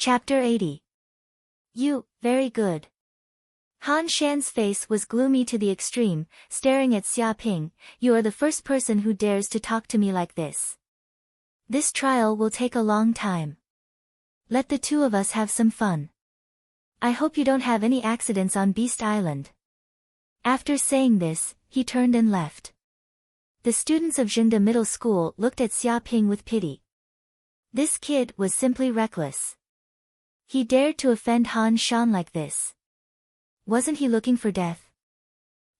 Chapter 80. Very good. Han Shan's face was gloomy to the extreme, staring at Xia Ping. You are the first person who dares to talk to me like this. This trial will take a long time. Let the two of us have some fun. I hope you don't have any accidents on Beast Island. After saying this, he turned and left. The students of Jinda Middle School looked at Xia Ping with pity. This kid was simply reckless. He dared to offend Han Shan like this. Wasn't he looking for death?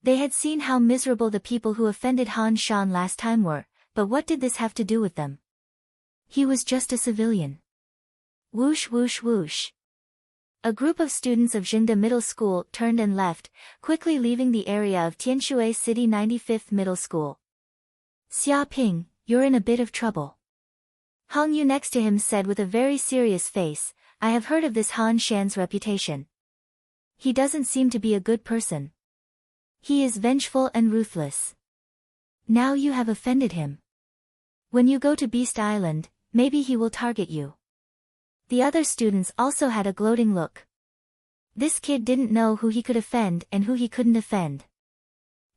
They had seen how miserable the people who offended Han Shan last time were, but what did this have to do with them? He was just a civilian. Whoosh whoosh whoosh. A group of students of Jinda Middle School turned and left, quickly leaving the area of Tianshui City 95th Middle School. Xia Ping, you're in a bit of trouble. Hong Yu next to him said with a very serious face, I have heard of this Han Shan's reputation. He doesn't seem to be a good person. He is vengeful and ruthless. Now you have offended him. When you go to Beast Island, maybe he will target you. The other students also had a gloating look. This kid didn't know who he could offend and who he couldn't offend.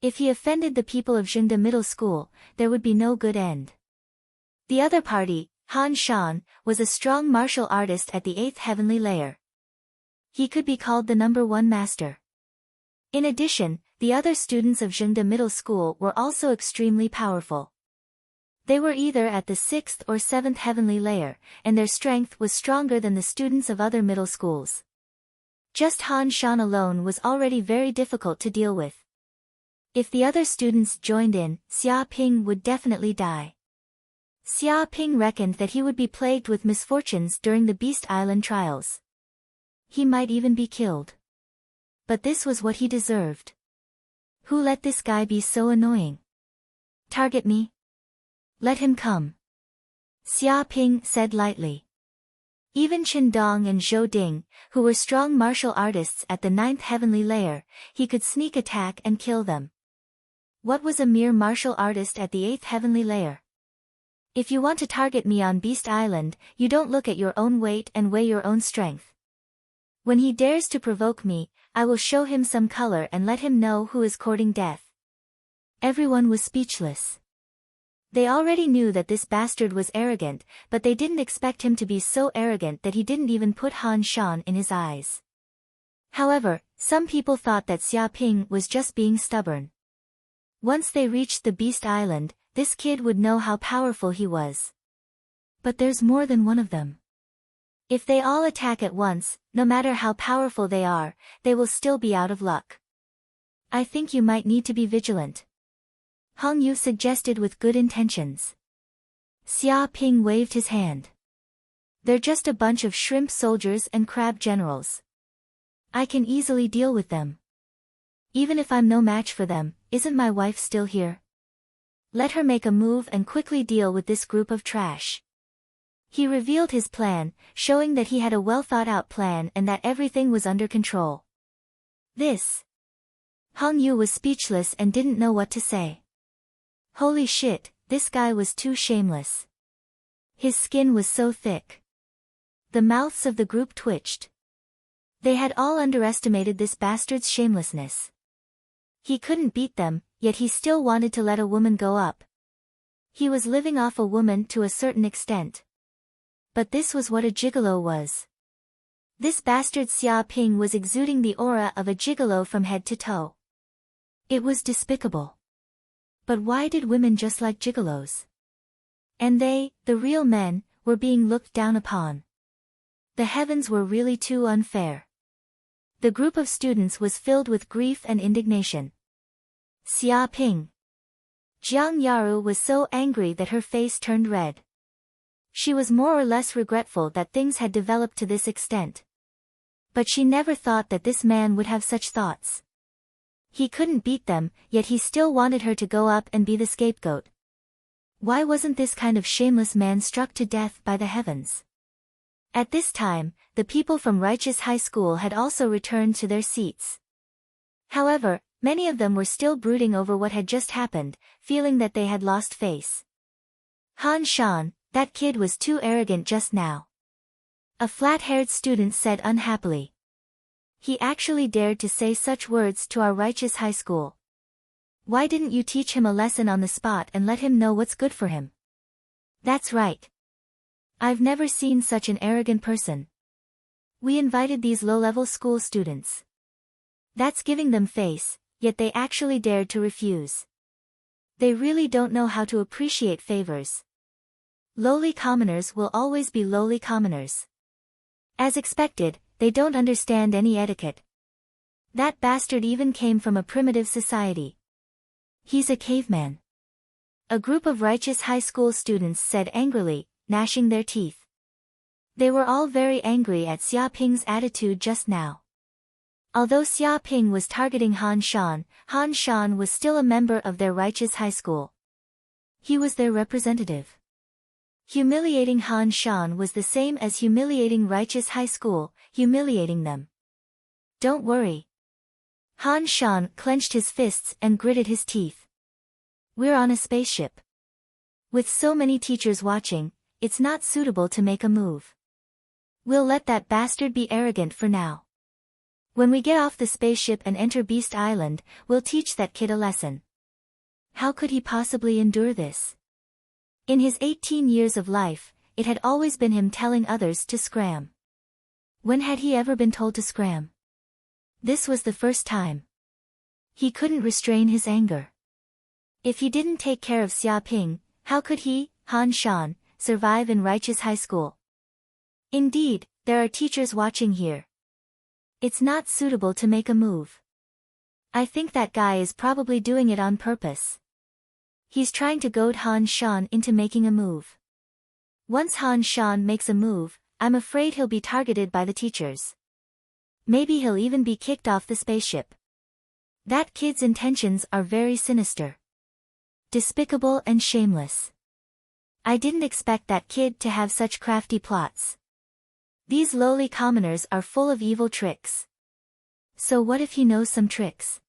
If he offended the people of Jinda Middle School, there would be no good end. The other party, Han Shan, was a strong martial artist at the 8th heavenly layer. He could be called the #1 master. In addition, the other students of Jinda Middle School were also extremely powerful. They were either at the 6th or 7th heavenly layer, and their strength was stronger than the students of other middle schools. Just Han Shan alone was already very difficult to deal with. If the other students joined in, Xia Ping would definitely die. Xia Ping reckoned that he would be plagued with misfortunes during the Beast Island trials. He might even be killed. But this was what he deserved. Who let this guy be so annoying? Target me? Let him come. Xia Ping said lightly. Even Chen Dong and Zhou Ding, who were strong martial artists at the 9th heavenly layer, he could sneak attack and kill them. What was a mere martial artist at the 8th heavenly layer? If you want to target me on Beast Island, you don't look at your own weight and weigh your own strength. When he dares to provoke me, I will show him some color and let him know who is courting death. Everyone was speechless. They already knew that this bastard was arrogant, but they didn't expect him to be so arrogant that he didn't even put Han Shan in his eyes. However, some people thought that Xia Ping was just being stubborn. Once they reached the Beast Island, this kid would know how powerful he was. But there's more than one of them. If they all attack at once, no matter how powerful they are, they will still be out of luck. I think you might need to be vigilant. Hong Yu suggested with good intentions. Xia Ping waved his hand. They're just a bunch of shrimp soldiers and crab generals. I can easily deal with them. Even if I'm no match for them, isn't my wife still here? Let her make a move and quickly deal with this group of trash. He revealed his plan, showing that he had a well-thought-out plan and that everything was under control. Hong Yu was speechless and didn't know what to say. Holy shit, this guy was too shameless. His skin was so thick. The mouths of the group twitched. They had all underestimated this bastard's shamelessness. He couldn't beat them, yet he still wanted to let a woman go up. He was living off a woman to a certain extent. But this was what a gigolo was. This bastard Xia Ping was exuding the aura of a gigolo from head to toe. It was despicable. But why did women just like gigolos? And they, the real men, were being looked down upon. The heavens were really too unfair. The group of students was filled with grief and indignation. Xia Ping. Jiang Yaru was so angry that her face turned red. She was more or less regretful that things had developed to this extent. But she never thought that this man would have such thoughts. He couldn't beat them, yet he still wanted her to go up and be the scapegoat. Why wasn't this kind of shameless man struck to death by the heavens? At this time, the people from Righteous High School had also returned to their seats. However, many of them were still brooding over what had just happened, feeling that they had lost face. Han Shan, that kid was too arrogant just now. A flat-haired student said unhappily. He actually dared to say such words to our righteous high school. Why didn't you teach him a lesson on the spot and let him know what's good for him? That's right. I've never seen such an arrogant person. We invited these low-level school students. That's giving them face, yet they actually dared to refuse. They really don't know how to appreciate favors. Lowly commoners will always be lowly commoners. As expected, they don't understand any etiquette. That bastard even came from a primitive society. He's a caveman. A group of righteous high school students said angrily, gnashing their teeth. They were all very angry at Xia Ping's attitude just now. Although Xia Ping was targeting Han Shan was still a member of their righteous high school. He was their representative. Humiliating Han Shan was the same as humiliating righteous high school, humiliating them. Don't worry. Han Shan clenched his fists and gritted his teeth. We're on a spaceship. With so many teachers watching, it's not suitable to make a move. We'll let that bastard be arrogant for now. When we get off the spaceship and enter Beast Island, we'll teach that kid a lesson. How could he possibly endure this? In his 18 years of life, it had always been him telling others to scram. When had he ever been told to scram? This was the first time. He couldn't restrain his anger. If he didn't take care of Xia Ping, how could he, Han Shan, survive in righteous high school? Indeed, there are teachers watching here. It's not suitable to make a move. I think that guy is probably doing it on purpose. He's trying to goad Han Shan into making a move. Once Han Shan makes a move, I'm afraid he'll be targeted by the teachers. Maybe he'll even be kicked off the spaceship. That kid's intentions are very sinister. Despicable and shameless. I didn't expect that kid to have such crafty plots. These lowly commoners are full of evil tricks. So what if he knows some tricks?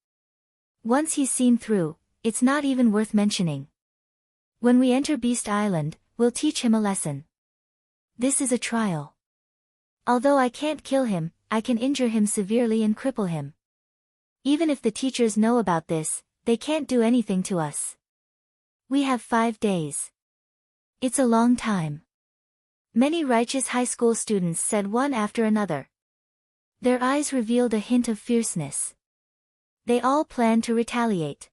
Once he's seen through, it's not even worth mentioning. When we enter Beast Island, we'll teach him a lesson. This is a trial. Although I can't kill him, I can injure him severely and cripple him. Even if the teachers know about this, they can't do anything to us. We have 5 days. It's a long time. Many righteous high school students said one after another. Their eyes revealed a hint of fierceness. They all planned to retaliate.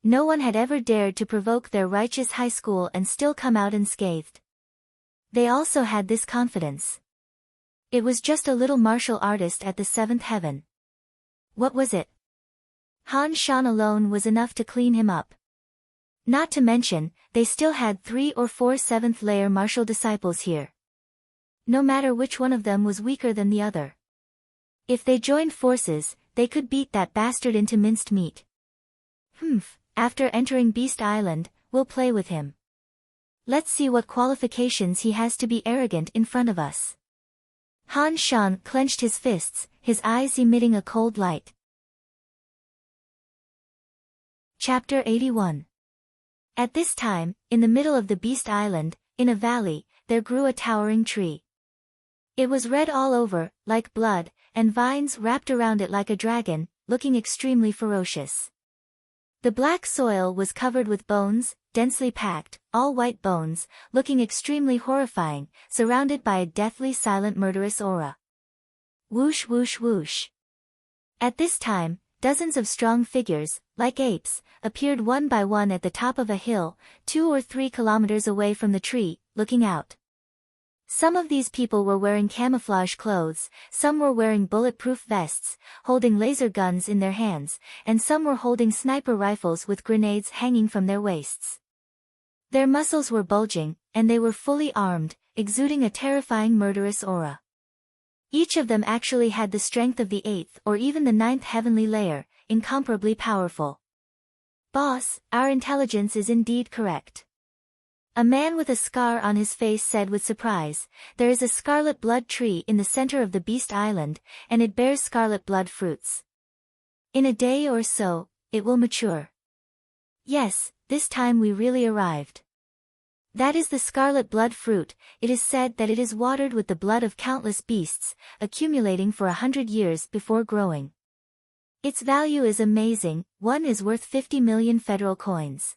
No one had ever dared to provoke their righteous high school and still come out unscathed. They also had this confidence. It was just a little martial artist at the 7th heaven. What was it? Han Shan alone was enough to clean him up. Not to mention, they still had 3 or 4 7th-layer martial disciples here. No matter which one of them was weaker than the other. If they joined forces, they could beat that bastard into minced meat. After entering Beast Island, we'll play with him. Let's see what qualifications he has to be arrogant in front of us. Han Shan clenched his fists, his eyes emitting a cold light. Chapter 81. At this time, in the middle of the Beast Island, in a valley, there grew a towering tree. It was red all over, like blood, and vines wrapped around it like a dragon, looking extremely ferocious. The black soil was covered with bones, densely packed, all white bones, looking extremely horrifying, surrounded by a deathly silent murderous aura. Whoosh whoosh whoosh. At this time, dozens of strong figures, like apes, appeared one by one at the top of a hill, 2 or 3 kilometers away from the tree, looking out. Some of these people were wearing camouflage clothes, some were wearing bulletproof vests, holding laser guns in their hands, and some were holding sniper rifles with grenades hanging from their waists. Their muscles were bulging, and they were fully armed, exuding a terrifying murderous aura. Each of them actually had the strength of the 8th or even the 9th heavenly layer, incomparably powerful. Boss, our intelligence is indeed correct. A man with a scar on his face said with surprise, there is a scarlet blood tree in the center of the Beast Island, and it bears scarlet blood fruits. In a day or so, it will mature. Yes, this time we really arrived. That is the scarlet blood fruit. It is said that it is watered with the blood of countless beasts, accumulating for 100 years before growing. Its value is amazing. One is worth 50 million federal coins.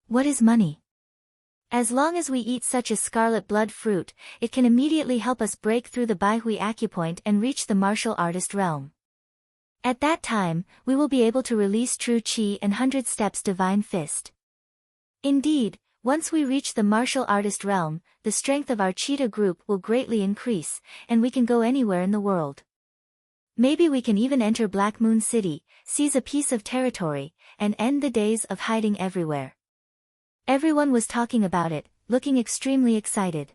What is money? As long as we eat such a scarlet blood fruit, it can immediately help us break through the Baihui acupoint and reach the martial artist realm. At that time, we will be able to release true Qi and 100 steps divine fist. Indeed, once we reach the martial artist realm, the strength of our cheetah group will greatly increase, and we can go anywhere in the world. Maybe we can even enter Black Moon City, seize a piece of territory, and end the days of hiding everywhere. Everyone was talking about it, looking extremely excited.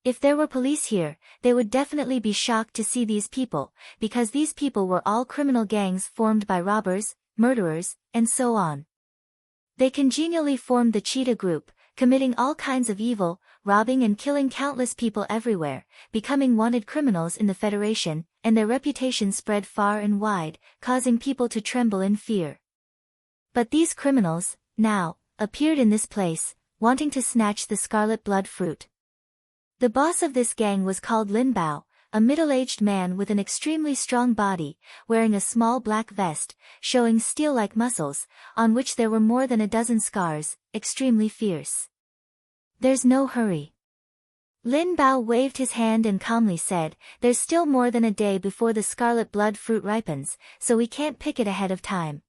If there were police here, they would definitely be shocked to see these people, because these people were all criminal gangs formed by robbers, murderers, and so on. They congenially formed the cheetah group, committing all kinds of evil, robbing and killing countless people everywhere, becoming wanted criminals in the Federation, and their reputation spread far and wide, causing people to tremble in fear. But these criminals, now, appeared in this place, wanting to snatch the scarlet blood fruit. The boss of this gang was called Lin Bao, a middle-aged man with an extremely strong body, wearing a small black vest, showing steel-like muscles, on which there were more than a dozen scars, extremely fierce. There's no hurry. Lin Bao waved his hand and calmly said, there's still more than a day before the scarlet blood fruit ripens, so we can't pick it ahead of time.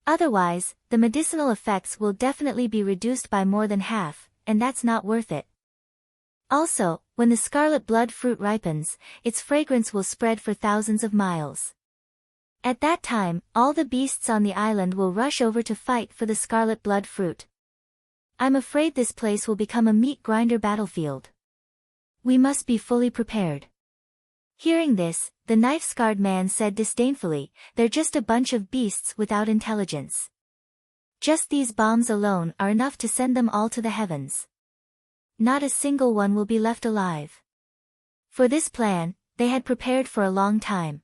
Otherwise, the medicinal effects will definitely be reduced by more than half, and that's not worth it. Also, when the scarlet blood fruit ripens, its fragrance will spread for thousands of miles. At that time, all the beasts on the island will rush over to fight for the scarlet blood fruit. I'm afraid this place will become a meat grinder battlefield. We must be fully prepared. Hearing this, the knife-scarred man said disdainfully, they're just a bunch of beasts without intelligence. Just these bombs alone are enough to send them all to the heavens. Not a single one will be left alive. For this plan, they had prepared for a long time.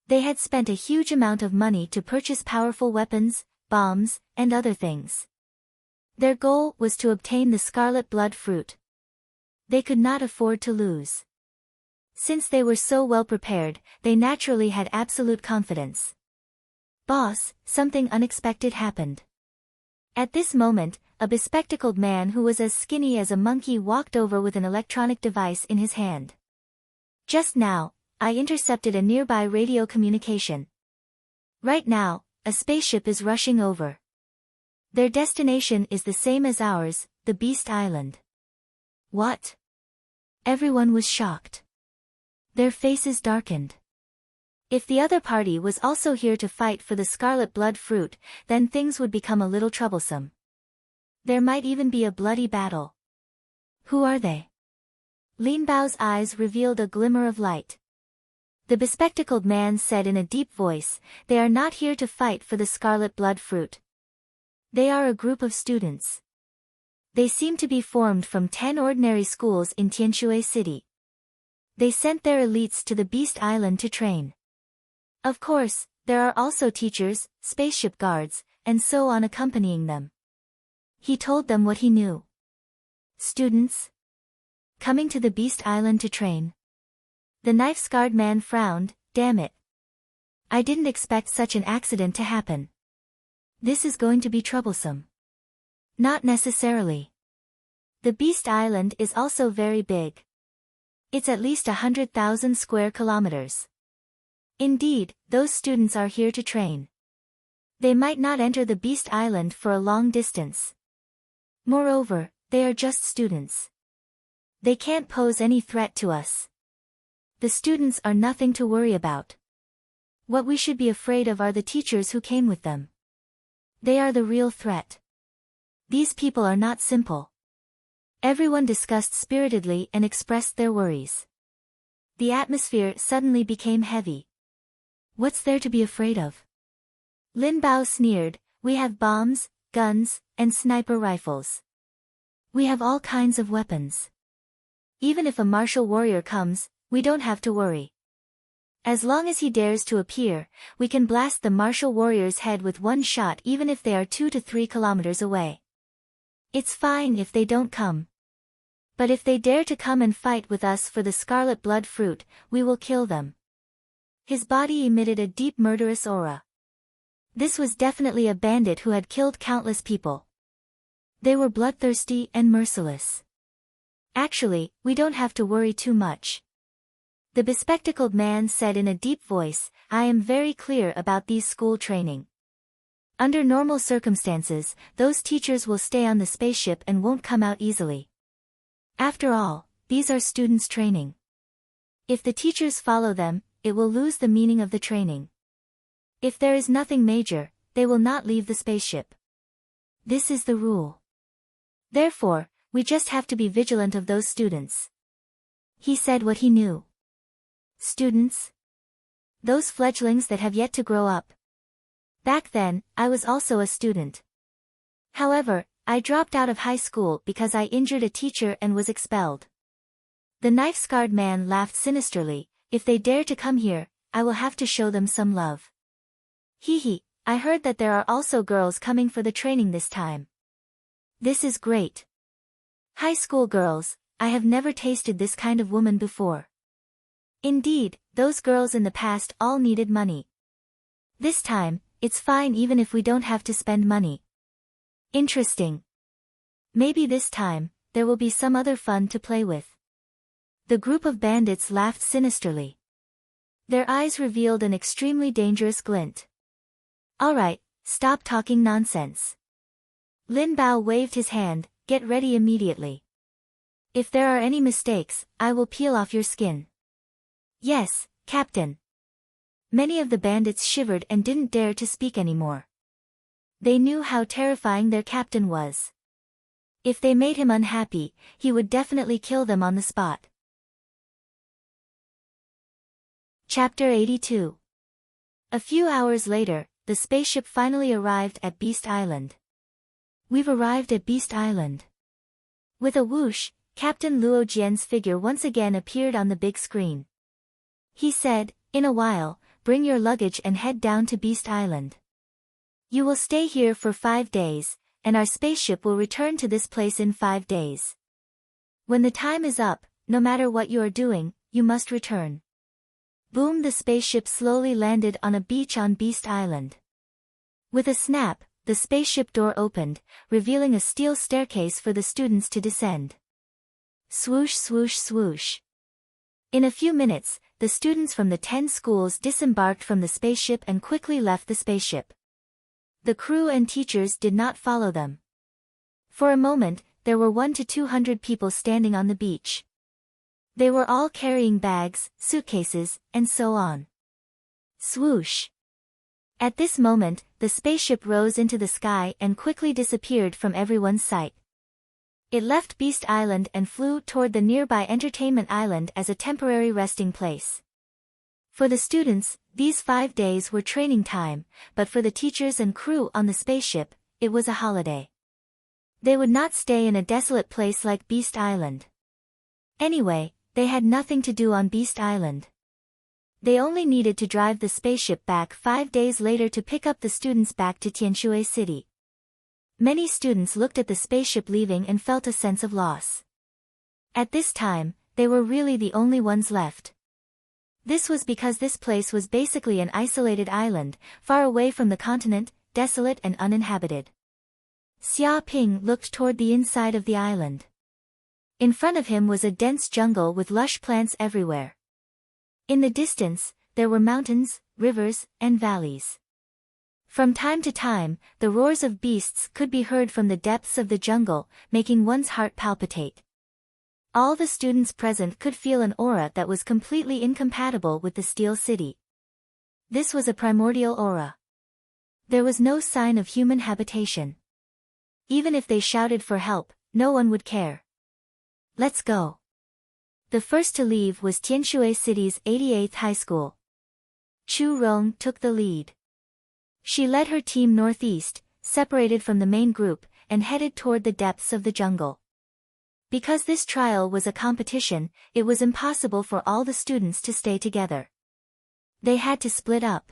They had spent a huge amount of money to purchase powerful weapons, bombs, and other things. Their goal was to obtain the scarlet blood fruit. They could not afford to lose. Since they were so well prepared, they naturally had absolute confidence. Boss, something unexpected happened. At this moment, a bespectacled man who was as skinny as a monkey walked over with an electronic device in his hand. Just now, I intercepted a nearby radio communication. Right now, a spaceship is rushing over. Their destination is the same as ours, the Beast Island. What? Everyone was shocked. Their faces darkened. If the other party was also here to fight for the scarlet blood fruit, then things would become a little troublesome. There might even be a bloody battle. Who are they? Lin Bao's eyes revealed a glimmer of light. The bespectacled man said in a deep voice, they are not here to fight for the scarlet blood fruit. They are a group of students. They seem to be formed from 10 ordinary schools in Tianshui City. They sent their elites to the Beast Island to train. Of course, there are also teachers, spaceship guards, and so on accompanying them. He told them what he knew. Students? Coming to the Beast Island to train? The knife-scarred man frowned, damn it. I didn't expect such an accident to happen. This is going to be troublesome. Not necessarily. The Beast Island is also very big. It's at least 100,000 square kilometers. Indeed, those students are here to train. They might not enter the Beast Island for a long distance. Moreover, they are just students. They can't pose any threat to us. The students are nothing to worry about. What we should be afraid of are the teachers who came with them. They are the real threat. These people are not simple. Everyone discussed spiritedly and expressed their worries. The atmosphere suddenly became heavy. What's there to be afraid of? Lin Bao sneered, we have bombs, guns, and sniper rifles. We have all kinds of weapons. Even if a martial warrior comes, we don't have to worry. As long as he dares to appear, we can blast the martial warrior's head with one shot even if they are 2 to 3 kilometers away. It's fine if they don't come. But if they dare to come and fight with us for the scarlet blood fruit, we will kill them. His body emitted a deep murderous aura. This was definitely a bandit who had killed countless people. They were bloodthirsty and merciless. Actually, we don't have to worry too much. The bespectacled man said in a deep voice, I am very clear about these school training. Under normal circumstances, those teachers will stay on the spaceship and won't come out easily. After all, these are students' training. If the teachers follow them, it will lose the meaning of the training. If there is nothing major, they will not leave the spaceship. This is the rule. Therefore, we just have to be vigilant of those students. He said what he knew. Students? Those fledglings that have yet to grow up. Back then, I was also a student. However, I dropped out of high school because I injured a teacher and was expelled. The knife-scarred man laughed sinisterly. If they dare to come here, I will have to show them some love. Hee, I heard that there are also girls coming for the training this time. This is great. High school girls, I have never tasted this kind of woman before. Indeed, those girls in the past all needed money. This time, it's fine even if we don't have to spend money. Interesting. Maybe this time, there will be some other fun to play with. The group of bandits laughed sinisterly. Their eyes revealed an extremely dangerous glint. Alright, stop talking nonsense. Lin Bao waved his hand, get ready immediately. If there are any mistakes, I will peel off your skin. Yes, Captain. Many of the bandits shivered and didn't dare to speak anymore. They knew how terrifying their captain was. If they made him unhappy, he would definitely kill them on the spot. Chapter 82. A few hours later, the spaceship finally arrived at Beast Island. We've arrived at Beast Island. With a whoosh, Captain Luo Jian's figure once again appeared on the big screen. He said, in a while, bring your luggage and head down to Beast Island. You will stay here for 5 days, and our spaceship will return to this place in 5 days. When the time is up, no matter what you are doing, you must return. Boom! The spaceship slowly landed on a beach on Beast Island. With a snap, the spaceship door opened, revealing a steel staircase for the students to descend. Swoosh swoosh swoosh. In a few minutes, the students from the 10 schools disembarked from the spaceship and quickly left the spaceship. The crew and teachers did not follow them. For a moment, there were 100 to 200 people standing on the beach. They were all carrying bags, suitcases, and so on. Swoosh. At this moment, the spaceship rose into the sky and quickly disappeared from everyone's sight. It left Beast Island and flew toward the nearby Entertainment Island as a temporary resting place. For the students, these 5 days were training time, but for the teachers and crew on the spaceship, it was a holiday. They would not stay in a desolate place like Beast Island. Anyway, they had nothing to do on Beast Island. They only needed to drive the spaceship back 5 days later to pick up the students back to Tianshui City. Many students looked at the spaceship leaving and felt a sense of loss. At this time, they were really the only ones left. This was because this place was basically an isolated island, far away from the continent, desolate and uninhabited. Xia Ping looked toward the inside of the island. In front of him was a dense jungle with lush plants everywhere. In the distance, there were mountains, rivers, and valleys. From time to time, the roars of beasts could be heard from the depths of the jungle, making one's heart palpitate. All the students present could feel an aura that was completely incompatible with the Steel City. This was a primordial aura. There was no sign of human habitation. Even if they shouted for help, no one would care. Let's go. The first to leave was Tianshui City's 88th High School. Chu Rong took the lead. She led her team northeast, separated from the main group, and headed toward the depths of the jungle. Because this trial was a competition, it was impossible for all the students to stay together. They had to split up.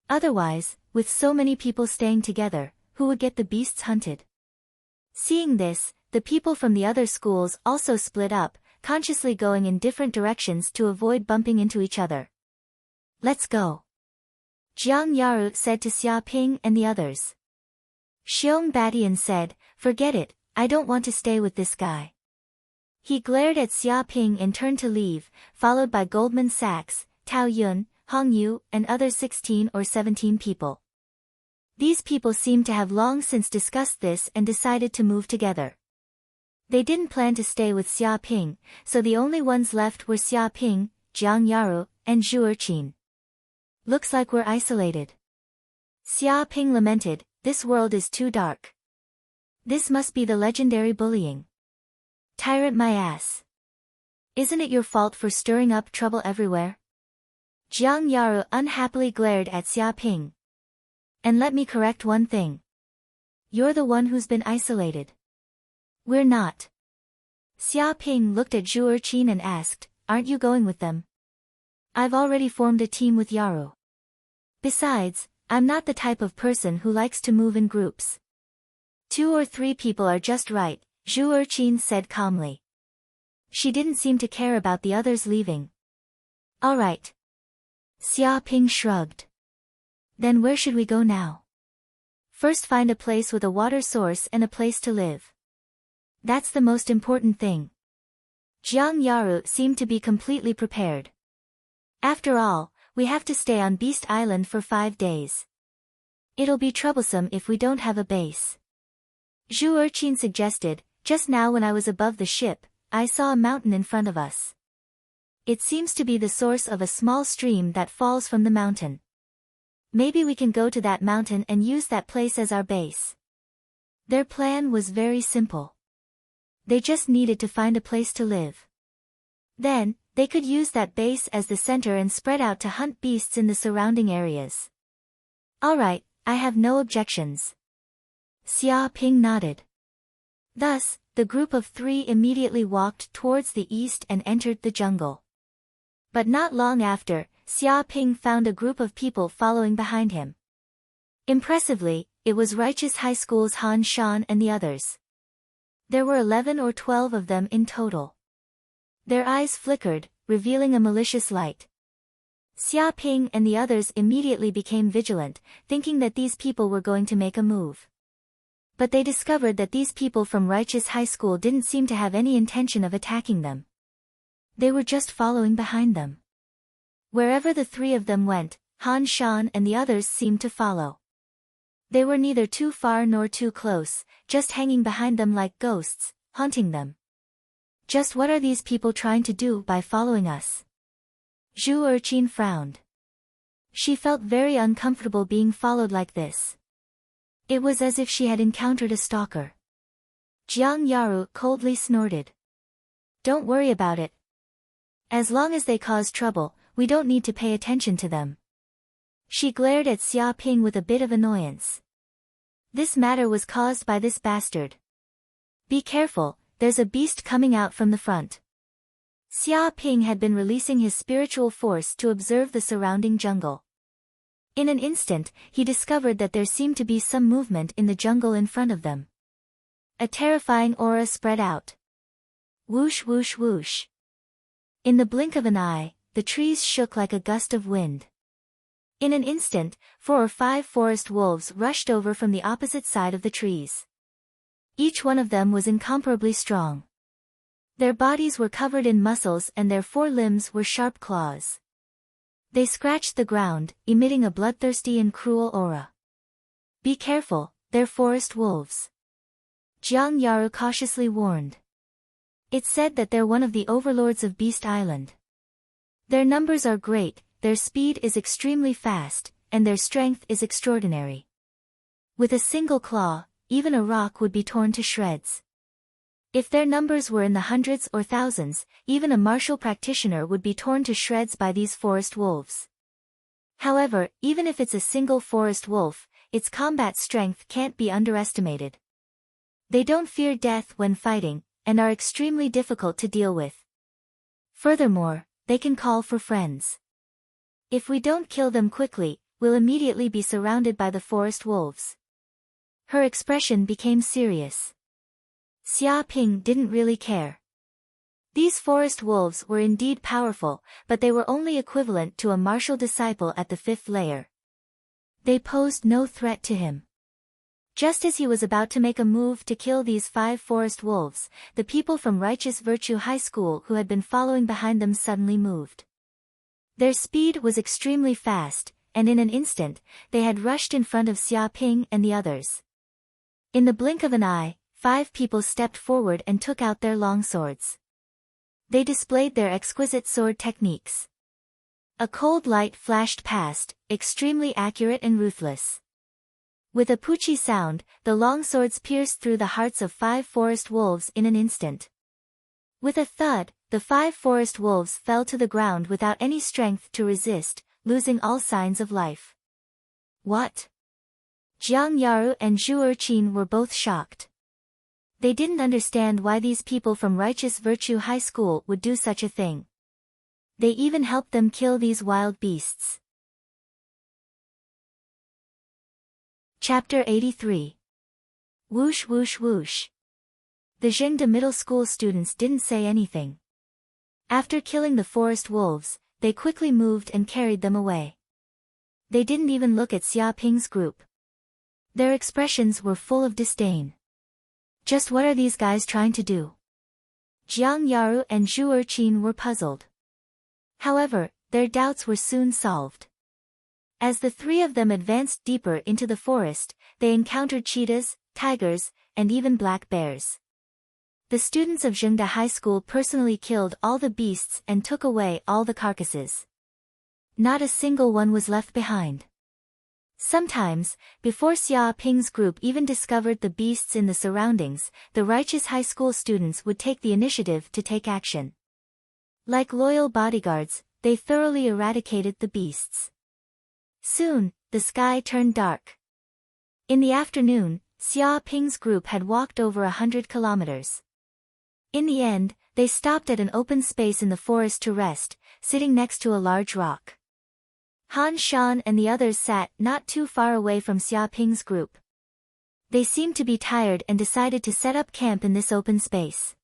Otherwise, with so many people staying together, who would get the beasts hunted? Seeing this, the people from the other schools also split up, consciously going in different directions to avoid bumping into each other. Let's go. Jiang Yaru said to Xia Ping and the others. Xiong Batian said, forget it, I don't want to stay with this guy. He glared at Xia Ping and turned to leave, followed by Goldman Sachs, Tao Yun, Hong Yu, and other 16 or 17 people. These people seemed to have long since discussed this and decided to move together. They didn't plan to stay with Xia Ping, so the only ones left were Xia Ping, Jiang Yaru, and Zhu Erqin. Looks like we're isolated. Xia Ping lamented, this world is too dark. This must be the legendary bullying. Tyrant my ass. Isn't it your fault for stirring up trouble everywhere? Jiang Yaru unhappily glared at Xia Ping. And let me correct one thing. You're the one who's been isolated. We're not. Xia Ping looked at Zhu Erqin and asked, aren't you going with them? I've already formed a team with Yaru. Besides, I'm not the type of person who likes to move in groups. 2 or 3 people are just right, Zhu Erqin said calmly. She didn't seem to care about the others leaving. All right. Xia Ping shrugged. Then where should we go now? First find a place with a water source and a place to live. That's the most important thing. Jiang Yaru seemed to be completely prepared. After all, we have to stay on Beast Island for 5 days. It'll be troublesome if we don't have a base. Zhu Erqin suggested, just now when I was above the ship, I saw a mountain in front of us. It seems to be the source of a small stream that falls from the mountain. Maybe we can go to that mountain and use that place as our base. Their plan was very simple. They just needed to find a place to live. Then, they could use that base as the center and spread out to hunt beasts in the surrounding areas. All right, I have no objections. Xia Ping nodded. Thus, the group of 3 immediately walked towards the east and entered the jungle. But not long after, Xia Ping found a group of people following behind him. Impressively, it was Righteous High School's Han Shan and the others. There were 11 or 12 of them in total. Their eyes flickered, revealing a malicious light. Xia Ping and the others immediately became vigilant, thinking that these people were going to make a move. But they discovered that these people from Righteous High School didn't seem to have any intention of attacking them. They were just following behind them. Wherever the 3 of them went, Han Shan and the others seemed to follow. They were neither too far nor too close, just hanging behind them like ghosts, haunting them. Just what are these people trying to do by following us? Zhu Erqin frowned. She felt very uncomfortable being followed like this. It was as if she had encountered a stalker. Jiang Yaru coldly snorted. Don't worry about it. As long as they cause trouble, we don't need to pay attention to them. She glared at Xia Ping with a bit of annoyance. This matter was caused by this bastard. Be careful, there's a beast coming out from the front. Xia Ping had been releasing his spiritual force to observe the surrounding jungle. In an instant, he discovered that there seemed to be some movement in the jungle in front of them. A terrifying aura spread out. Whoosh whoosh whoosh. In the blink of an eye, the trees shook like a gust of wind. In an instant, 4 or 5 forest wolves rushed over from the opposite side of the trees. Each one of them was incomparably strong. Their bodies were covered in muscles and their 4 limbs were sharp claws. They scratched the ground, emitting a bloodthirsty and cruel aura. Be careful, they're forest wolves. Jiang Yaru cautiously warned. It's said that they're one of the overlords of Beast Island. Their numbers are great, their speed is extremely fast, and their strength is extraordinary. With a single claw, even a rock would be torn to shreds. If their numbers were in the hundreds or thousands, even a martial practitioner would be torn to shreds by these forest wolves. However, even if it's a single forest wolf, its combat strength can't be underestimated. They don't fear death when fighting, and are extremely difficult to deal with. Furthermore, they can call for friends. If we don't kill them quickly, we'll immediately be surrounded by the forest wolves. Her expression became serious. Xia Ping didn't really care. These forest wolves were indeed powerful, but they were only equivalent to a martial disciple at the 5th layer. They posed no threat to him. Just as he was about to make a move to kill these 5 forest wolves, the people from Righteous Virtue High School who had been following behind them suddenly moved. Their speed was extremely fast, and in an instant, they had rushed in front of Xia Ping and the others. In the blink of an eye, 5 people stepped forward and took out their long swords. They displayed their exquisite sword techniques. A cold light flashed past, extremely accurate and ruthless. With a poochie sound, the long swords pierced through the hearts of 5 forest wolves in an instant. With a thud, the 5 forest wolves fell to the ground without any strength to resist, losing all signs of life. What? Jiang Yaru and Zhu Erqin were both shocked. They didn't understand why these people from Righteous Virtue High School would do such a thing. They even helped them kill these wild beasts. Chapter 83. Whoosh whoosh whoosh. The Zhengde middle school students didn't say anything. After killing the forest wolves, they quickly moved and carried them away. They didn't even look at Xia Ping's group. Their expressions were full of disdain. Just what are these guys trying to do? Jiang Yaru and Zhu Erqin were puzzled. However, their doubts were soon solved. As the 3 of them advanced deeper into the forest, they encountered cheetahs, tigers, and even black bears. The students of Zhengde High School personally killed all the beasts and took away all the carcasses. Not a single one was left behind. Sometimes, before Xia Ping's group even discovered the beasts in the surroundings, the Righteous High School students would take the initiative to take action. Like loyal bodyguards, they thoroughly eradicated the beasts. Soon, the sky turned dark. In the afternoon, Xia Ping's group had walked over 100 kilometers. In the end, they stopped at an open space in the forest to rest, sitting next to a large rock. Han Shan and the others sat not too far away from Xia Ping's group. They seemed to be tired and decided to set up camp in this open space.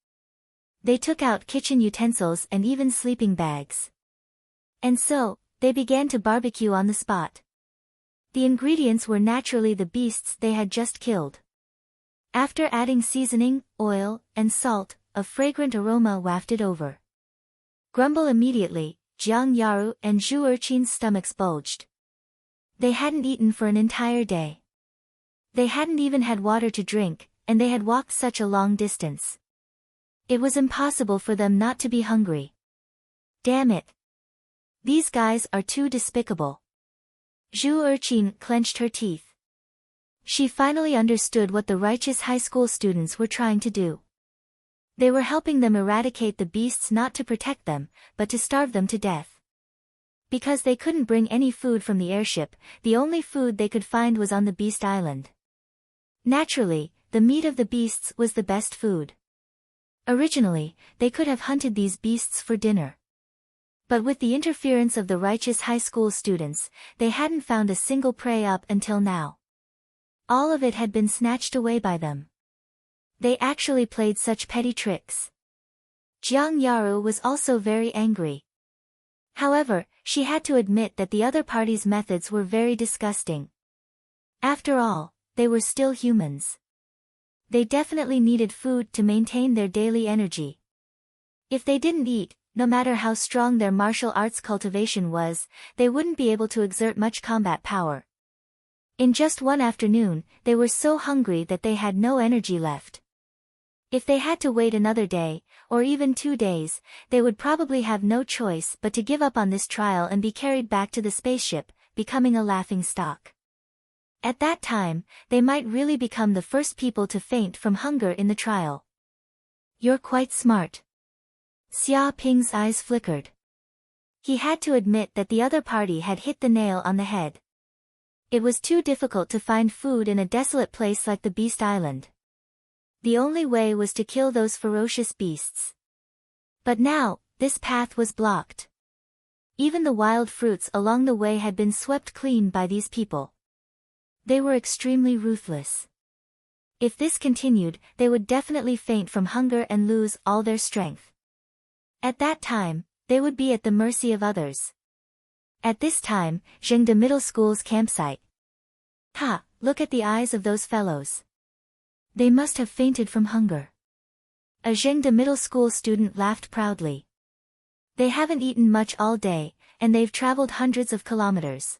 They took out kitchen utensils and even sleeping bags. And so, they began to barbecue on the spot. The ingredients were naturally the beasts they had just killed. After adding seasoning, oil, and salt, a fragrant aroma wafted over. Grumble immediately, Jiang Yaru and Zhu Erqin's stomachs bulged. They hadn't eaten for an entire day. They hadn't even had water to drink, and they had walked such a long distance. It was impossible for them not to be hungry. Damn it. These guys are too despicable. Zhu Erqin clenched her teeth. She finally understood what the Righteous High School students were trying to do. They were helping them eradicate the beasts not to protect them, but to starve them to death. Because they couldn't bring any food from the airship, the only food they could find was on the Beast Island. Naturally, the meat of the beasts was the best food. Originally, they could have hunted these beasts for dinner. But with the interference of the Righteous High School students, they hadn't found a single prey up until now. All of it had been snatched away by them. They actually played such petty tricks. Jiang Yaru was also very angry. However, she had to admit that the other party's methods were very disgusting. After all, they were still humans. They definitely needed food to maintain their daily energy. If they didn't eat, no matter how strong their martial arts cultivation was, they wouldn't be able to exert much combat power. In just one afternoon, they were so hungry that they had no energy left. If they had to wait another day, or even 2 days, they would probably have no choice but to give up on this trial and be carried back to the spaceship, becoming a laughingstock. At that time, they might really become the first people to faint from hunger in the trial. You're quite smart. Xia Ping's eyes flickered. He had to admit that the other party had hit the nail on the head. It was too difficult to find food in a desolate place like the Beast Island. The only way was to kill those ferocious beasts. But now, this path was blocked. Even the wild fruits along the way had been swept clean by these people. They were extremely ruthless. If this continued, they would definitely faint from hunger and lose all their strength. At that time, they would be at the mercy of others. At this time, Zhengde Middle School's campsite. Ha, look at the eyes of those fellows. They must have fainted from hunger. A Zhengde Middle School student laughed proudly. They haven't eaten much all day, and they've traveled hundreds of kilometers.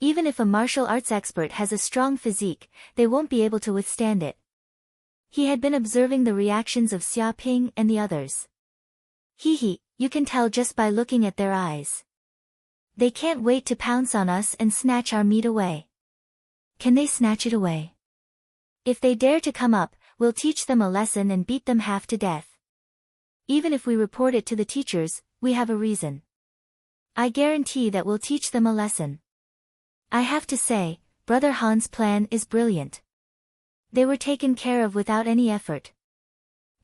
Even if a martial arts expert has a strong physique, they won't be able to withstand it. He had been observing the reactions of Xia Ping and the others. Hee, you can tell just by looking at their eyes. They can't wait to pounce on us and snatch our meat away. Can they snatch it away? If they dare to come up, we'll teach them a lesson and beat them half to death. Even if we report it to the teachers, we have a reason. I guarantee that we'll teach them a lesson. I have to say, Brother Han's plan is brilliant. They were taken care of without any effort.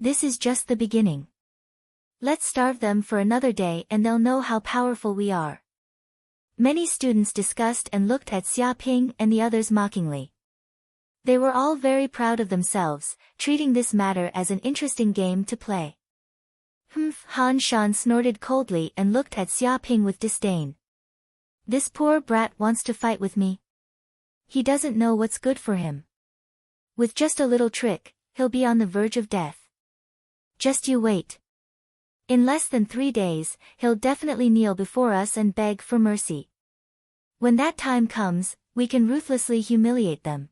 This is just the beginning. Let's starve them for another day and they'll know how powerful we are. Many students discussed and looked at Xia Ping and the others mockingly. They were all very proud of themselves, treating this matter as an interesting game to play. Han Shan snorted coldly and looked at Xia Ping with disdain. This poor brat wants to fight with me. He doesn't know what's good for him. With just a little trick, he'll be on the verge of death. Just you wait. In less than 3 days, he'll definitely kneel before us and beg for mercy. When that time comes, we can ruthlessly humiliate them.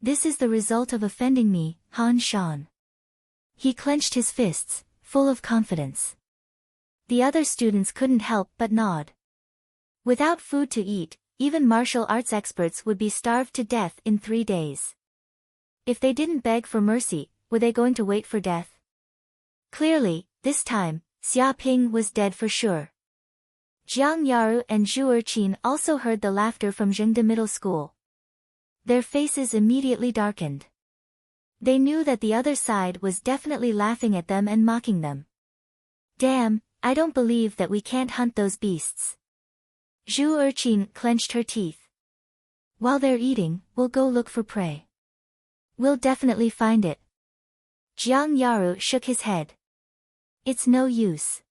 This is the result of offending me, Han Shan. He clenched his fists, full of confidence. The other students couldn't help but nod. Without food to eat, even martial arts experts would be starved to death in 3 days. If they didn't beg for mercy, were they going to wait for death? Clearly, this time, Xia Ping was dead for sure. Jiang Yaru and Zhu Erqin also heard the laughter from Zhengde Middle School. Their faces immediately darkened. They knew that the other side was definitely laughing at them and mocking them. Damn, I don't believe that we can't hunt those beasts. Zhu Erqin clenched her teeth. While they're eating, we'll go look for prey. We'll definitely find it. Jiang Yaru shook his head. It's no use.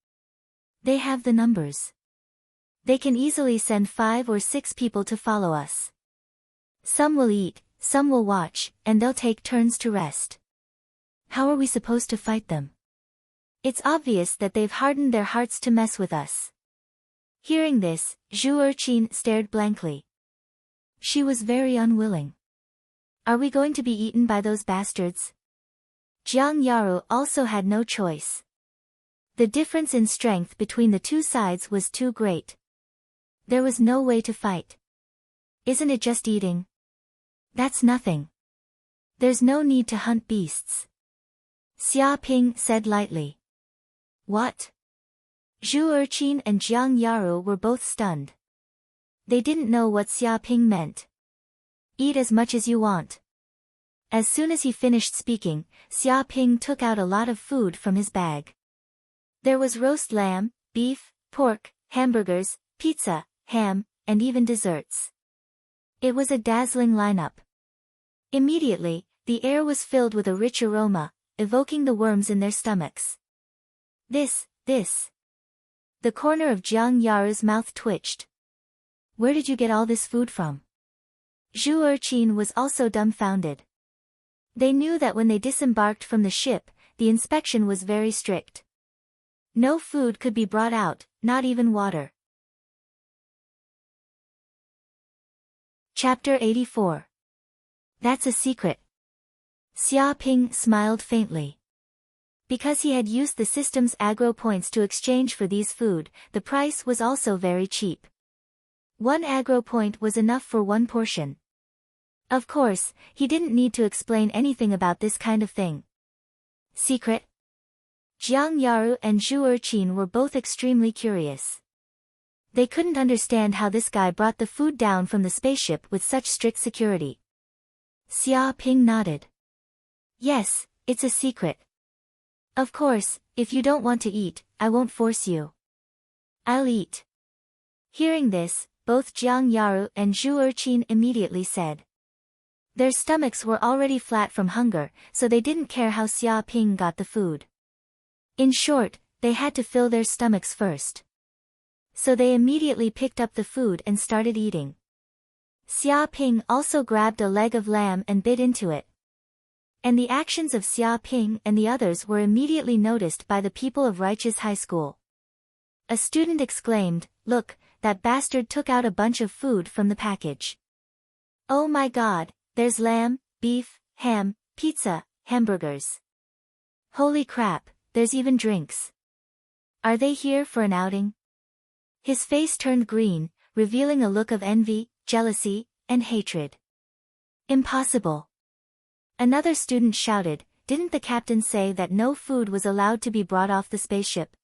They have the numbers. They can easily send 5 or 6 people to follow us. Some will eat, some will watch, and they'll take turns to rest. How are we supposed to fight them? It's obvious that they've hardened their hearts to mess with us. Hearing this, Zhu Erqin stared blankly. She was very unwilling. Are we going to be eaten by those bastards? Jiang Yaru also had no choice. The difference in strength between the two sides was too great. There was no way to fight. Isn't it just eating? That's nothing. There's no need to hunt beasts. Xia Ping said lightly. What? Zhu Erqin and Jiang Yaru were both stunned. They didn't know what Xia Ping meant. Eat as much as you want. As soon as he finished speaking, Xia Ping took out a lot of food from his bag. There was roast lamb, beef, pork, hamburgers, pizza, ham, and even desserts. It was a dazzling lineup. Immediately, the air was filled with a rich aroma, evoking the worms in their stomachs. This. The corner of Jiang Yaru's mouth twitched. Where did you get all this food from? Zhu Erqin was also dumbfounded. They knew that when they disembarked from the ship, the inspection was very strict. No food could be brought out, not even water. Chapter 84. That's a secret. Xia Ping smiled faintly. Because he had used the system's aggro points to exchange for these food, the price was also very cheap. 1 aggro point was enough for 1 portion. Of course, he didn't need to explain anything about this kind of thing. Secret? Jiang Yaru and Zhu Erqin were both extremely curious. They couldn't understand how this guy brought the food down from the spaceship with such strict security. Xia Ping nodded. Yes, it's a secret. Of course, if you don't want to eat, I won't force you. I'll eat. Hearing this, both Jiang Yaru and Zhu Erqin immediately said. Their stomachs were already flat from hunger, so they didn't care how Xia Ping got the food. In short, they had to fill their stomachs first. So they immediately picked up the food and started eating. Xia Ping also grabbed a leg of lamb and bit into it. And the actions of Xia Ping and the others were immediately noticed by the people of Reich's high school. A student exclaimed, "Look, that bastard took out a bunch of food from the package. Oh my god, there's lamb, beef, ham, pizza, hamburgers. Holy crap, there's even drinks. Are they here for an outing?" His face turned green, revealing a look of envy, jealousy, and hatred. Impossible. Another student shouted, "Didn't the captain say that no food was allowed to be brought off the spaceship?"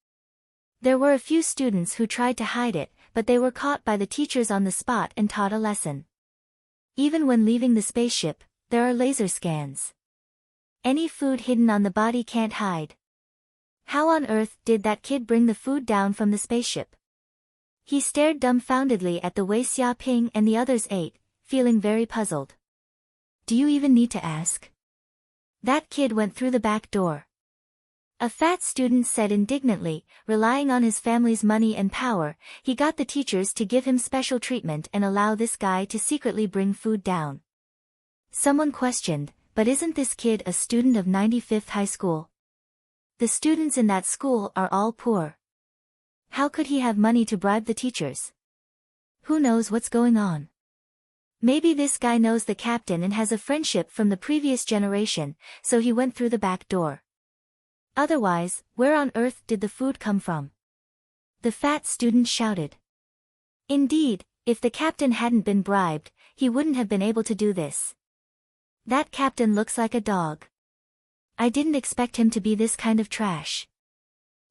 There were a few students who tried to hide it, but they were caught by the teachers on the spot and taught a lesson. Even when leaving the spaceship, there are laser scans. Any food hidden on the body can't hide. How on earth did that kid bring the food down from the spaceship? He stared dumbfoundedly at the way Xia Ping and the others ate, feeling very puzzled. Do you even need to ask? That kid went through the back door. A fat student said indignantly, relying on his family's money and power, he got the teachers to give him special treatment and allow this guy to secretly bring food down. Someone questioned, but isn't this kid a student of 95th High School? The students in that school are all poor. How could he have money to bribe the teachers? Who knows what's going on? Maybe this guy knows the captain and has a friendship from the previous generation, so he went through the back door. Otherwise, where on earth did the food come from? The fat student shouted. Indeed, if the captain hadn't been bribed, he wouldn't have been able to do this. That captain looks like a dog. I didn't expect him to be this kind of trash.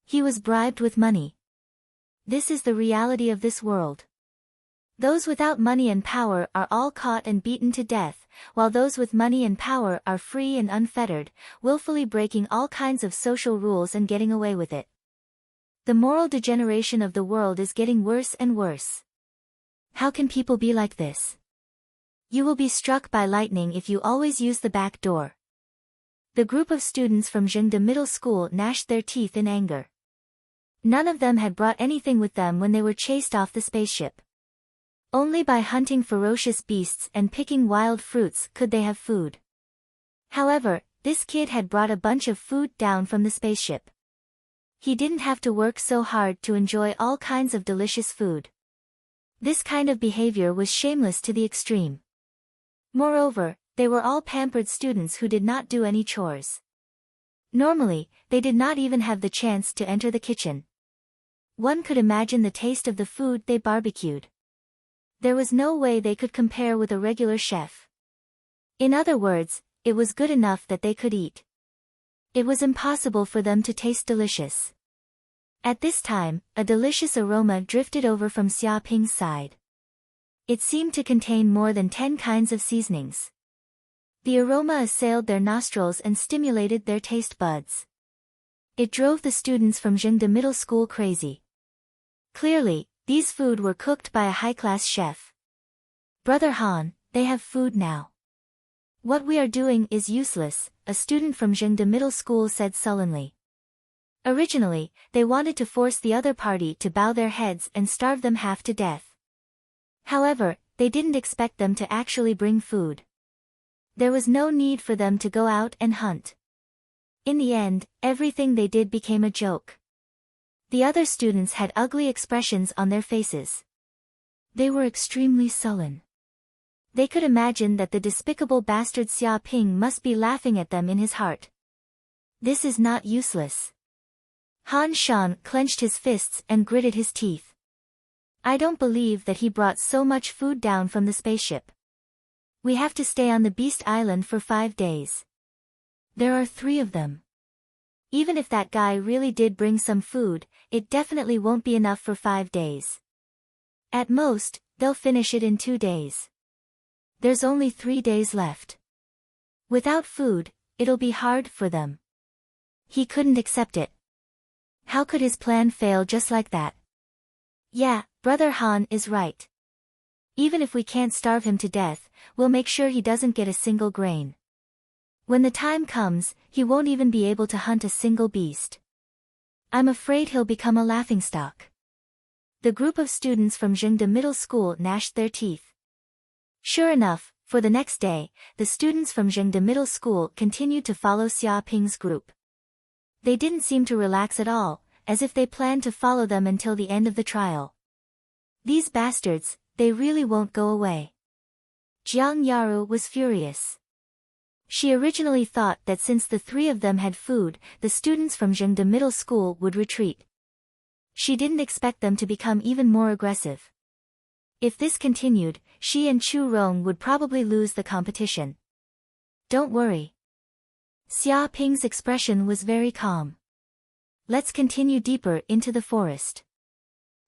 He was bribed with money. This is the reality of this world. Those without money and power are all caught and beaten to death, while those with money and power are free and unfettered, willfully breaking all kinds of social rules and getting away with it. The moral degeneration of the world is getting worse and worse. How can people be like this? You will be struck by lightning if you always use the back door. The group of students from Zhengde Middle School gnashed their teeth in anger. None of them had brought anything with them when they were chased off the spaceship. Only by hunting ferocious beasts and picking wild fruits could they have food. However, this kid had brought a bunch of food down from the spaceship. He didn't have to work so hard to enjoy all kinds of delicious food. This kind of behavior was shameless to the extreme. Moreover, they were all pampered students who did not do any chores. Normally, they did not even have the chance to enter the kitchen. One could imagine the taste of the food they barbecued. There was no way they could compare with a regular chef. In other words, it was good enough that they could eat. It was impossible for them to taste delicious. At this time, a delicious aroma drifted over from Xia Ping's side. It seemed to contain more than 10 kinds of seasonings. The aroma assailed their nostrils and stimulated their taste buds. It drove the students from Zhengde Middle School crazy. Clearly, these food were cooked by a high-class chef. Brother Han, they have food now. What we are doing is useless, a student from Zhengde Middle School said sullenly. Originally, they wanted to force the other party to bow their heads and starve them half to death. However, they didn't expect them to actually bring food. There was no need for them to go out and hunt. In the end, everything they did became a joke. The other students had ugly expressions on their faces. They were extremely sullen. They could imagine that the despicable bastard Xia Ping must be laughing at them in his heart. This is not useless. Han Shan clenched his fists and gritted his teeth. I don't believe that he brought so much food down from the spaceship. We have to stay on the Beast Island for 5 days. There are 3 of them. Even if that guy really did bring some food, it definitely won't be enough for 5 days. At most, they'll finish it in 2 days. There's only 3 days left. Without food, it'll be hard for them. He couldn't accept it. How could his plan fail just like that? Yeah, Brother Han is right. Even if we can't starve him to death, we'll make sure he doesn't get a single grain. When the time comes, he won't even be able to hunt a single beast. I'm afraid he'll become a laughingstock. The group of students from Zhengde Middle School gnashed their teeth. Sure enough, for the next day, the students from Zhengde Middle School continued to follow Xia Ping's group. They didn't seem to relax at all, as if they planned to follow them until the end of the trial. These bastards, they really won't go away. Jiang Yaru was furious. She originally thought that since the three of them had food, the students from Zhengde Middle School would retreat. She didn't expect them to become even more aggressive. If this continued, she and Chu Rong would probably lose the competition. Don't worry. Xia Ping's expression was very calm. Let's continue deeper into the forest.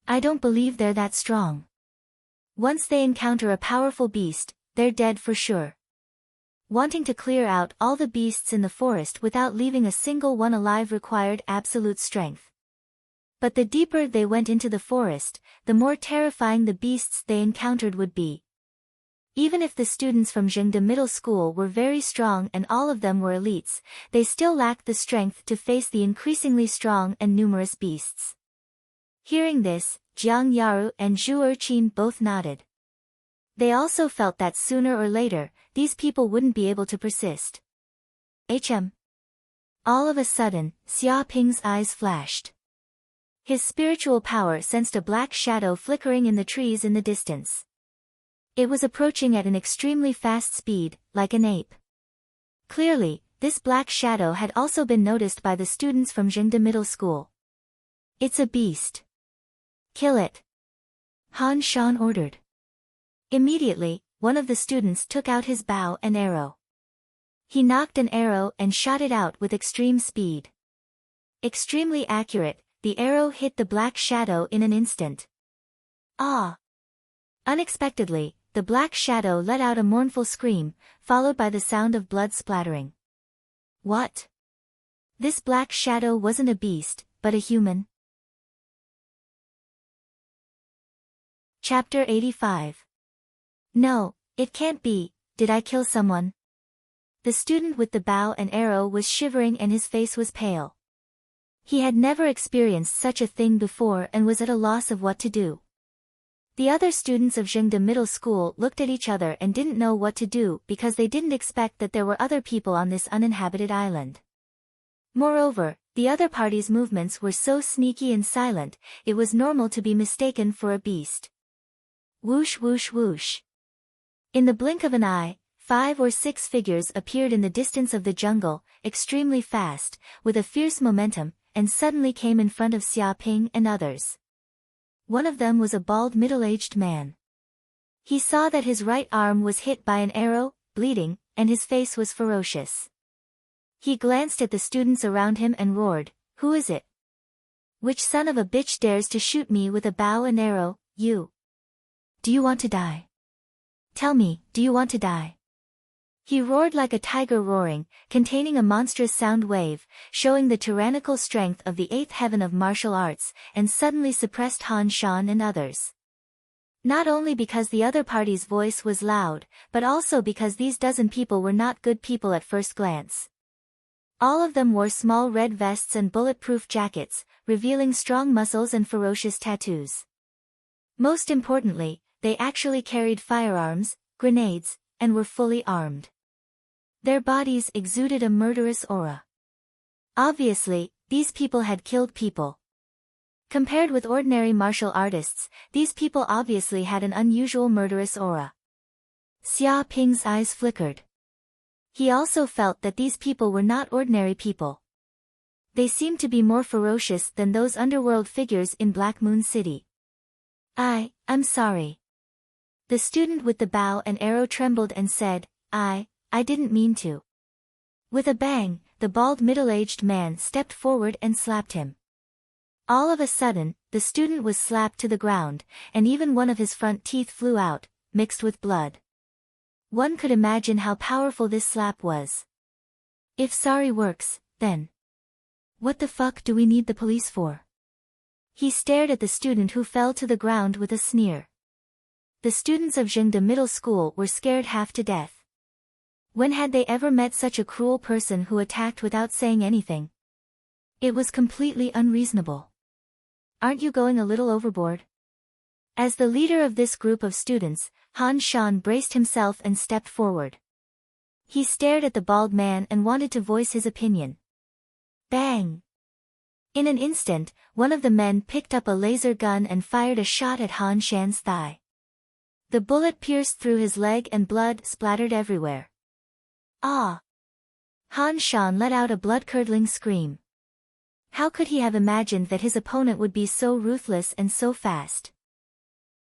I don't believe they're that strong. Once they encounter a powerful beast, they're dead for sure. Wanting to clear out all the beasts in the forest without leaving a single one alive required absolute strength. But the deeper they went into the forest, the more terrifying the beasts they encountered would be. Even if the students from Zhengde Middle School were very strong and all of them were elites, they still lacked the strength to face the increasingly strong and numerous beasts. Hearing this, Jiang Yaru and Zhu Erqin both nodded. They also felt that sooner or later, these people wouldn't be able to persist. All of a sudden, Xia Ping's eyes flashed. His spiritual power sensed a black shadow flickering in the trees in the distance. It was approaching at an extremely fast speed, like an ape. Clearly, this black shadow had also been noticed by the students from Zhengde Middle School. It's a beast. Kill it. Han Shan ordered. Immediately, one of the students took out his bow and arrow. He knocked an arrow and shot it out with extreme speed. Extremely accurate, the arrow hit the black shadow in an instant. Ah! Unexpectedly, the black shadow let out a mournful scream, followed by the sound of blood splattering. What? This black shadow wasn't a beast, but a human. Chapter 85. No, it can't be. Did I kill someone? The student with the bow and arrow was shivering and his face was pale. He had never experienced such a thing before and was at a loss of what to do. The other students of Zhengde Middle School looked at each other and didn't know what to do because they didn't expect that there were other people on this uninhabited island. Moreover, the other party's movements were so sneaky and silent, it was normal to be mistaken for a beast. Whoosh whoosh whoosh. In the blink of an eye, 5 or 6 figures appeared in the distance of the jungle, extremely fast, with a fierce momentum, and suddenly came in front of Xia Ping and others. One of them was a bald middle-aged man. He saw that his right arm was hit by an arrow, bleeding, and his face was ferocious. He glanced at the students around him and roared, "Who is it? Which son of a bitch dares to shoot me with a bow and arrow, you? Do you want to die? Tell me, do you want to die?" He roared like a tiger roaring, containing a monstrous sound wave, showing the tyrannical strength of the 8th heaven of martial arts, and suddenly suppressed Han Shan and others. Not only because the other party's voice was loud, but also because these dozen people were not good people at first glance. All of them wore small red vests and bulletproof jackets, revealing strong muscles and ferocious tattoos. Most importantly, they actually carried firearms, grenades, and were fully armed. Their bodies exuded a murderous aura. Obviously, these people had killed people. Compared with ordinary martial artists, these people obviously had an unusual murderous aura. Xia Ping's eyes flickered. He also felt that these people were not ordinary people. They seemed to be more ferocious than those underworld figures in Black Moon City. I'm sorry. The student with the bow and arrow trembled and said, I didn't mean to. With a bang, the bald middle-aged man stepped forward and slapped him. All of a sudden, the student was slapped to the ground, and even one of his front teeth flew out, mixed with blood. One could imagine how powerful this slap was. If sorry works, then what the fuck do we need the police for? He stared at the student who fell to the ground with a sneer. The students of Jingde Middle School were scared half to death. When had they ever met such a cruel person who attacked without saying anything? It was completely unreasonable. Aren't you going a little overboard? As the leader of this group of students, Han Shan braced himself and stepped forward. He stared at the bald man and wanted to voice his opinion. Bang! In an instant, one of the men picked up a laser gun and fired a shot at Han Shan's thigh. The bullet pierced through his leg and blood splattered everywhere. Ah! Han Shan let out a blood-curdling scream. How could he have imagined that his opponent would be so ruthless and so fast?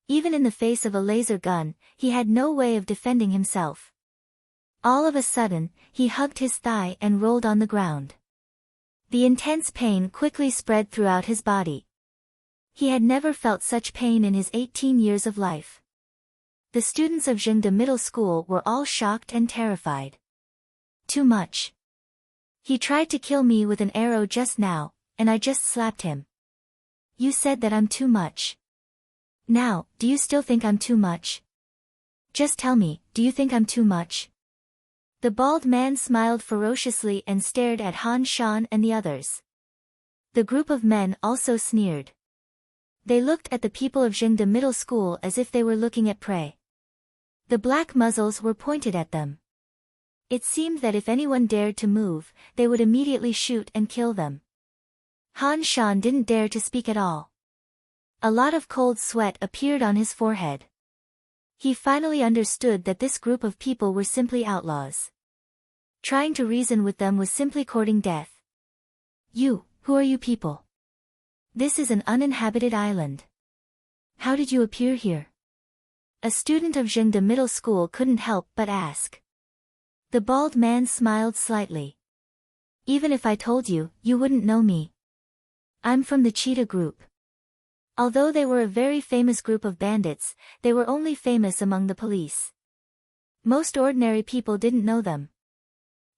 Even in the face of a laser gun, he had no way of defending himself. All of a sudden, he hugged his thigh and rolled on the ground. The intense pain quickly spread throughout his body. He had never felt such pain in his 18 years of life. The students of Jingde Middle School were all shocked and terrified. Too much. He tried to kill me with an arrow just now, and I just slapped him. You said that I'm too much. Now, do you still think I'm too much? Just tell me, do you think I'm too much? The bald man smiled ferociously and stared at Han Shan and the others. The group of men also sneered. They looked at the people of Jingde Middle School as if they were looking at prey. The black muzzles were pointed at them. It seemed that if anyone dared to move, they would immediately shoot and kill them. Han Shan didn't dare to speak at all. A lot of cold sweat appeared on his forehead. He finally understood that this group of people were simply outlaws. Trying to reason with them was simply courting death. Who are you people? This is an uninhabited island. How did you appear here? A student of Jingde Middle School couldn't help but ask. The bald man smiled slightly. Even if I told you, you wouldn't know me. I'm from the Cheetah Group. Although they were a very famous group of bandits, they were only famous among the police. Most ordinary people didn't know them.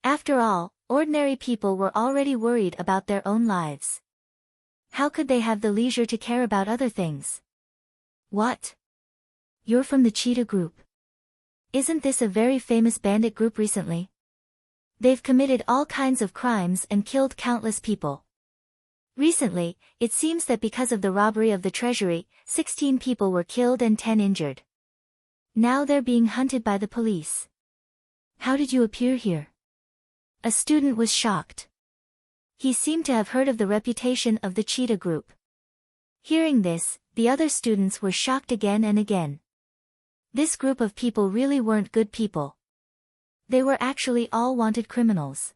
After all, ordinary people were already worried about their own lives. How could they have the leisure to care about other things? What? You're from the Cheetah Group. Isn't this a very famous bandit group recently? They've committed all kinds of crimes and killed countless people. Recently, it seems that because of the robbery of the treasury, 16 people were killed and 10 injured. Now they're being hunted by the police. How did you appear here? A student was shocked. He seemed to have heard of the reputation of the Cheetah Group. Hearing this, the other students were shocked again and again. This group of people really weren't good people. They were actually all wanted criminals.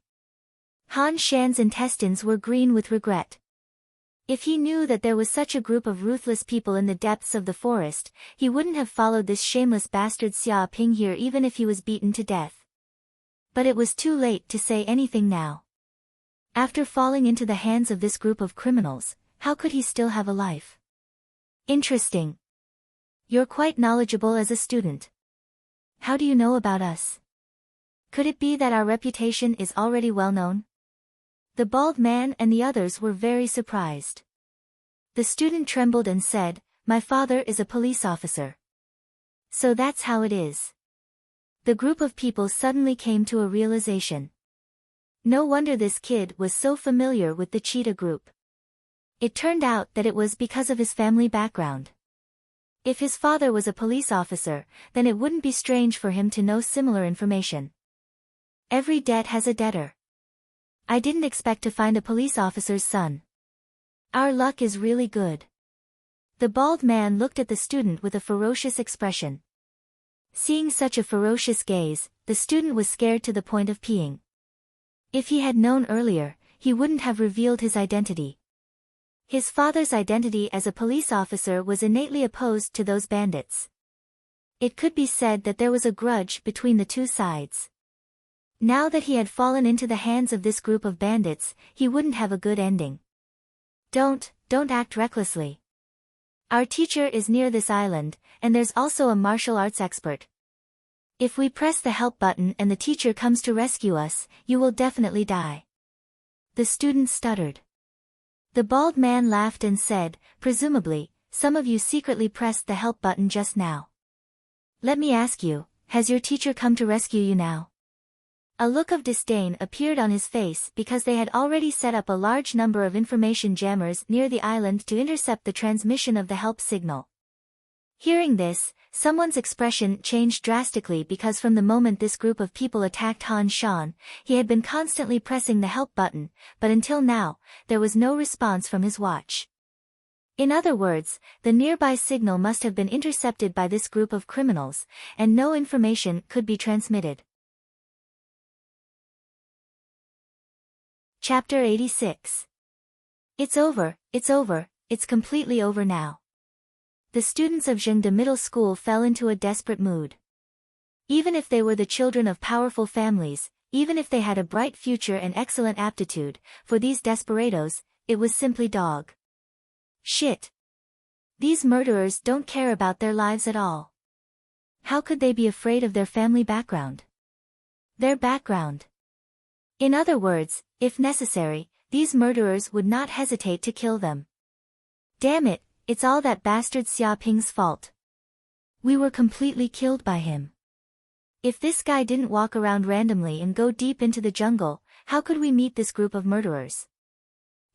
Han Shan's intestines were green with regret. If he knew that there was such a group of ruthless people in the depths of the forest, he wouldn't have followed this shameless bastard Xia Ping here even if he was beaten to death. But it was too late to say anything now. After falling into the hands of this group of criminals, how could he still have a life? Interesting. You're quite knowledgeable as a student. How do you know about us? Could it be that our reputation is already well known? The bald man and the others were very surprised. The student trembled and said, "My father is a police officer." So that's how it is. The group of people suddenly came to a realization. No wonder this kid was so familiar with the Cheetah Group. It turned out that it was because of his family background. If his father was a police officer, then it wouldn't be strange for him to know similar information. Every debt has a debtor. I didn't expect to find a police officer's son. Our luck is really good. The bald man looked at the student with a ferocious expression. Seeing such a ferocious gaze, the student was scared to the point of peeing. If he had known earlier, he wouldn't have revealed his identity. His father's identity as a police officer was innately opposed to those bandits. It could be said that there was a grudge between the two sides. Now that he had fallen into the hands of this group of bandits, he wouldn't have a good ending. Don't act recklessly. Our teacher is near this island, and there's also a martial arts expert. If we press the help button and the teacher comes to rescue us, you will definitely die. The student stuttered. The bald man laughed and said, "Presumably, some of you secretly pressed the help button just now." Let me ask you, has your teacher come to rescue you now? A look of disdain appeared on his face because they had already set up a large number of information jammers near the island to intercept the transmission of the help signal. Hearing this, someone's expression changed drastically because from the moment this group of people attacked Han Shan, he had been constantly pressing the help button, but until now, there was no response from his watch. In other words, the nearby signal must have been intercepted by this group of criminals, and no information could be transmitted. Chapter 86. It's over, it's completely over now. The students of Zhengde Middle School fell into a desperate mood. Even if they were the children of powerful families, even if they had a bright future and excellent aptitude, for these desperados, it was simply dog shit. These murderers don't care about their lives at all. How could they be afraid of their family background? Their background. In other words, if necessary, these murderers would not hesitate to kill them. Damn it, it's all that bastard Xia Ping's fault. We were completely killed by him. If this guy didn't walk around randomly and go deep into the jungle, how could we meet this group of murderers?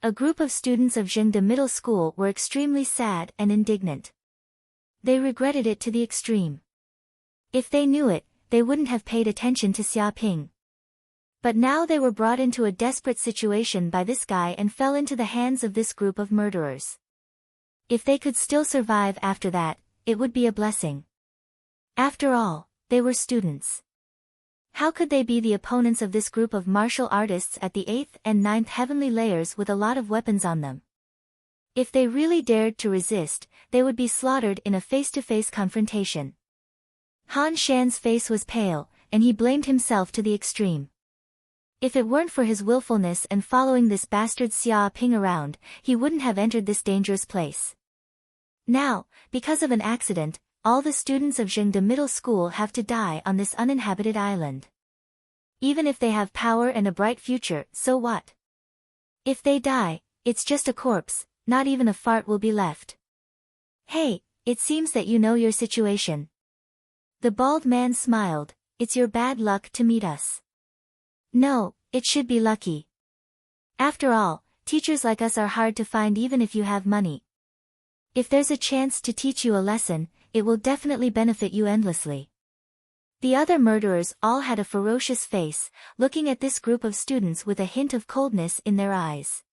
A group of students of Zhengde Middle School were extremely sad and indignant. They regretted it to the extreme. If they knew it, they wouldn't have paid attention to Xia Ping. But now they were brought into a desperate situation by this guy and fell into the hands of this group of murderers. If they could still survive after that, it would be a blessing. After all, they were students. How could they be the opponents of this group of martial artists at the 8th and 9th heavenly layers with a lot of weapons on them? If they really dared to resist, they would be slaughtered in a face-to-face confrontation. Han Shan's face was pale, and he blamed himself to the extreme. If it weren't for his willfulness and following this bastard Xia Ping around, he wouldn't have entered this dangerous place. Now, because of an accident, all the students of Zhengde Middle School have to die on this uninhabited island. Even if they have power and a bright future, so what? If they die, it's just a corpse, not even a fart will be left. Hey, it seems that you know your situation. The bald man smiled. It's your bad luck to meet us. No, it should be lucky. After all, teachers like us are hard to find even if you have money. If there's a chance to teach you a lesson, it will definitely benefit you endlessly. The other murderers all had a ferocious face, looking at this group of students with a hint of coldness in their eyes.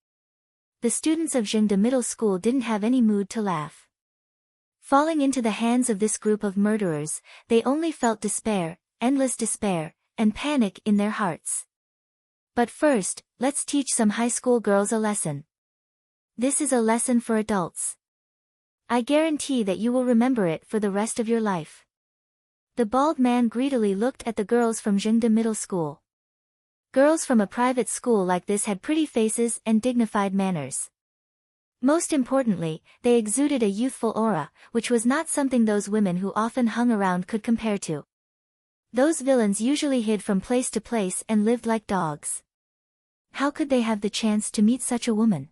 The students of Zhengde Middle School didn't have any mood to laugh. Falling into the hands of this group of murderers, they only felt despair, endless despair, and panic in their hearts. But first, let's teach some high school girls a lesson. This is a lesson for adults. I guarantee that you will remember it for the rest of your life. The bald man greedily looked at the girls from Zhengde Middle School. Girls from a private school like this had pretty faces and dignified manners. Most importantly, they exuded a youthful aura, which was not something those women who often hung around could compare to. Those villains usually hid from place to place and lived like dogs. How could they have the chance to meet such a woman?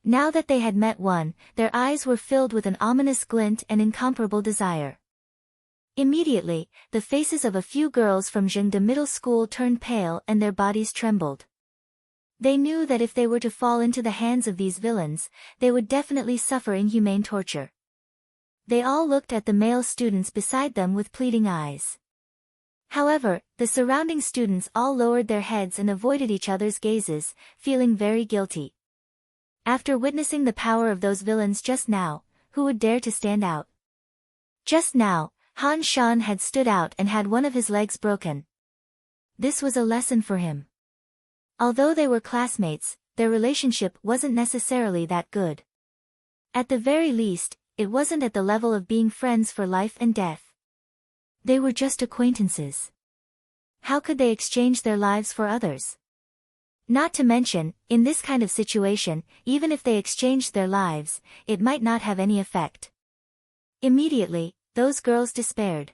Now that they had met one, their eyes were filled with an ominous glint and incomparable desire. Immediately, the faces of a few girls from Zhengde Middle School turned pale and their bodies trembled. They knew that if they were to fall into the hands of these villains, they would definitely suffer inhumane torture. They all looked at the male students beside them with pleading eyes. However, the surrounding students all lowered their heads and avoided each other's gazes, feeling very guilty. After witnessing the power of those villains just now, who would dare to stand out? Just now, Han Shan had stood out and had one of his legs broken. This was a lesson for him. Although they were classmates, their relationship wasn't necessarily that good. At the very least, it wasn't at the level of being friends for life and death. They were just acquaintances. How could they exchange their lives for others? Not to mention, in this kind of situation, even if they exchanged their lives, it might not have any effect. Immediately, those girls despaired.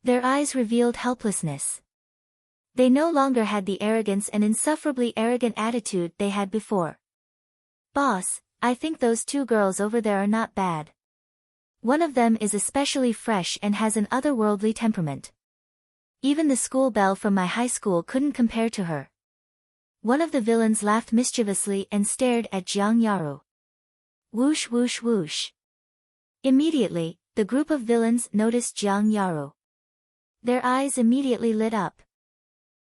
Their eyes revealed helplessness. They no longer had the arrogance and insufferably arrogant attitude they had before. Boss, I think those two girls over there are not bad. One of them is especially fresh and has an otherworldly temperament. Even the school belle from my high school couldn't compare to her. One of the villains laughed mischievously and stared at Jiang Yaru. Whoosh whoosh whoosh. Immediately, the group of villains noticed Jiang Yaru. Their eyes immediately lit up.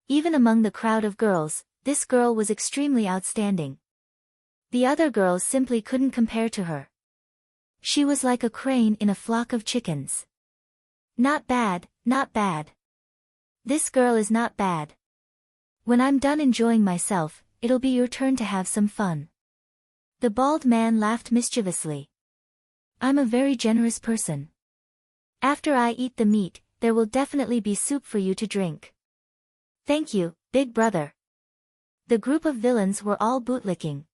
Even among the crowd of girls, this girl was extremely outstanding. The other girls simply couldn't compare to her. She was like a crane in a flock of chickens. Not bad, not bad. This girl is not bad. When I'm done enjoying myself, it'll be your turn to have some fun. The bald man laughed mischievously. I'm a very generous person. After I eat the meat, there will definitely be soup for you to drink. Thank you, big brother. The group of villains were all bootlicking.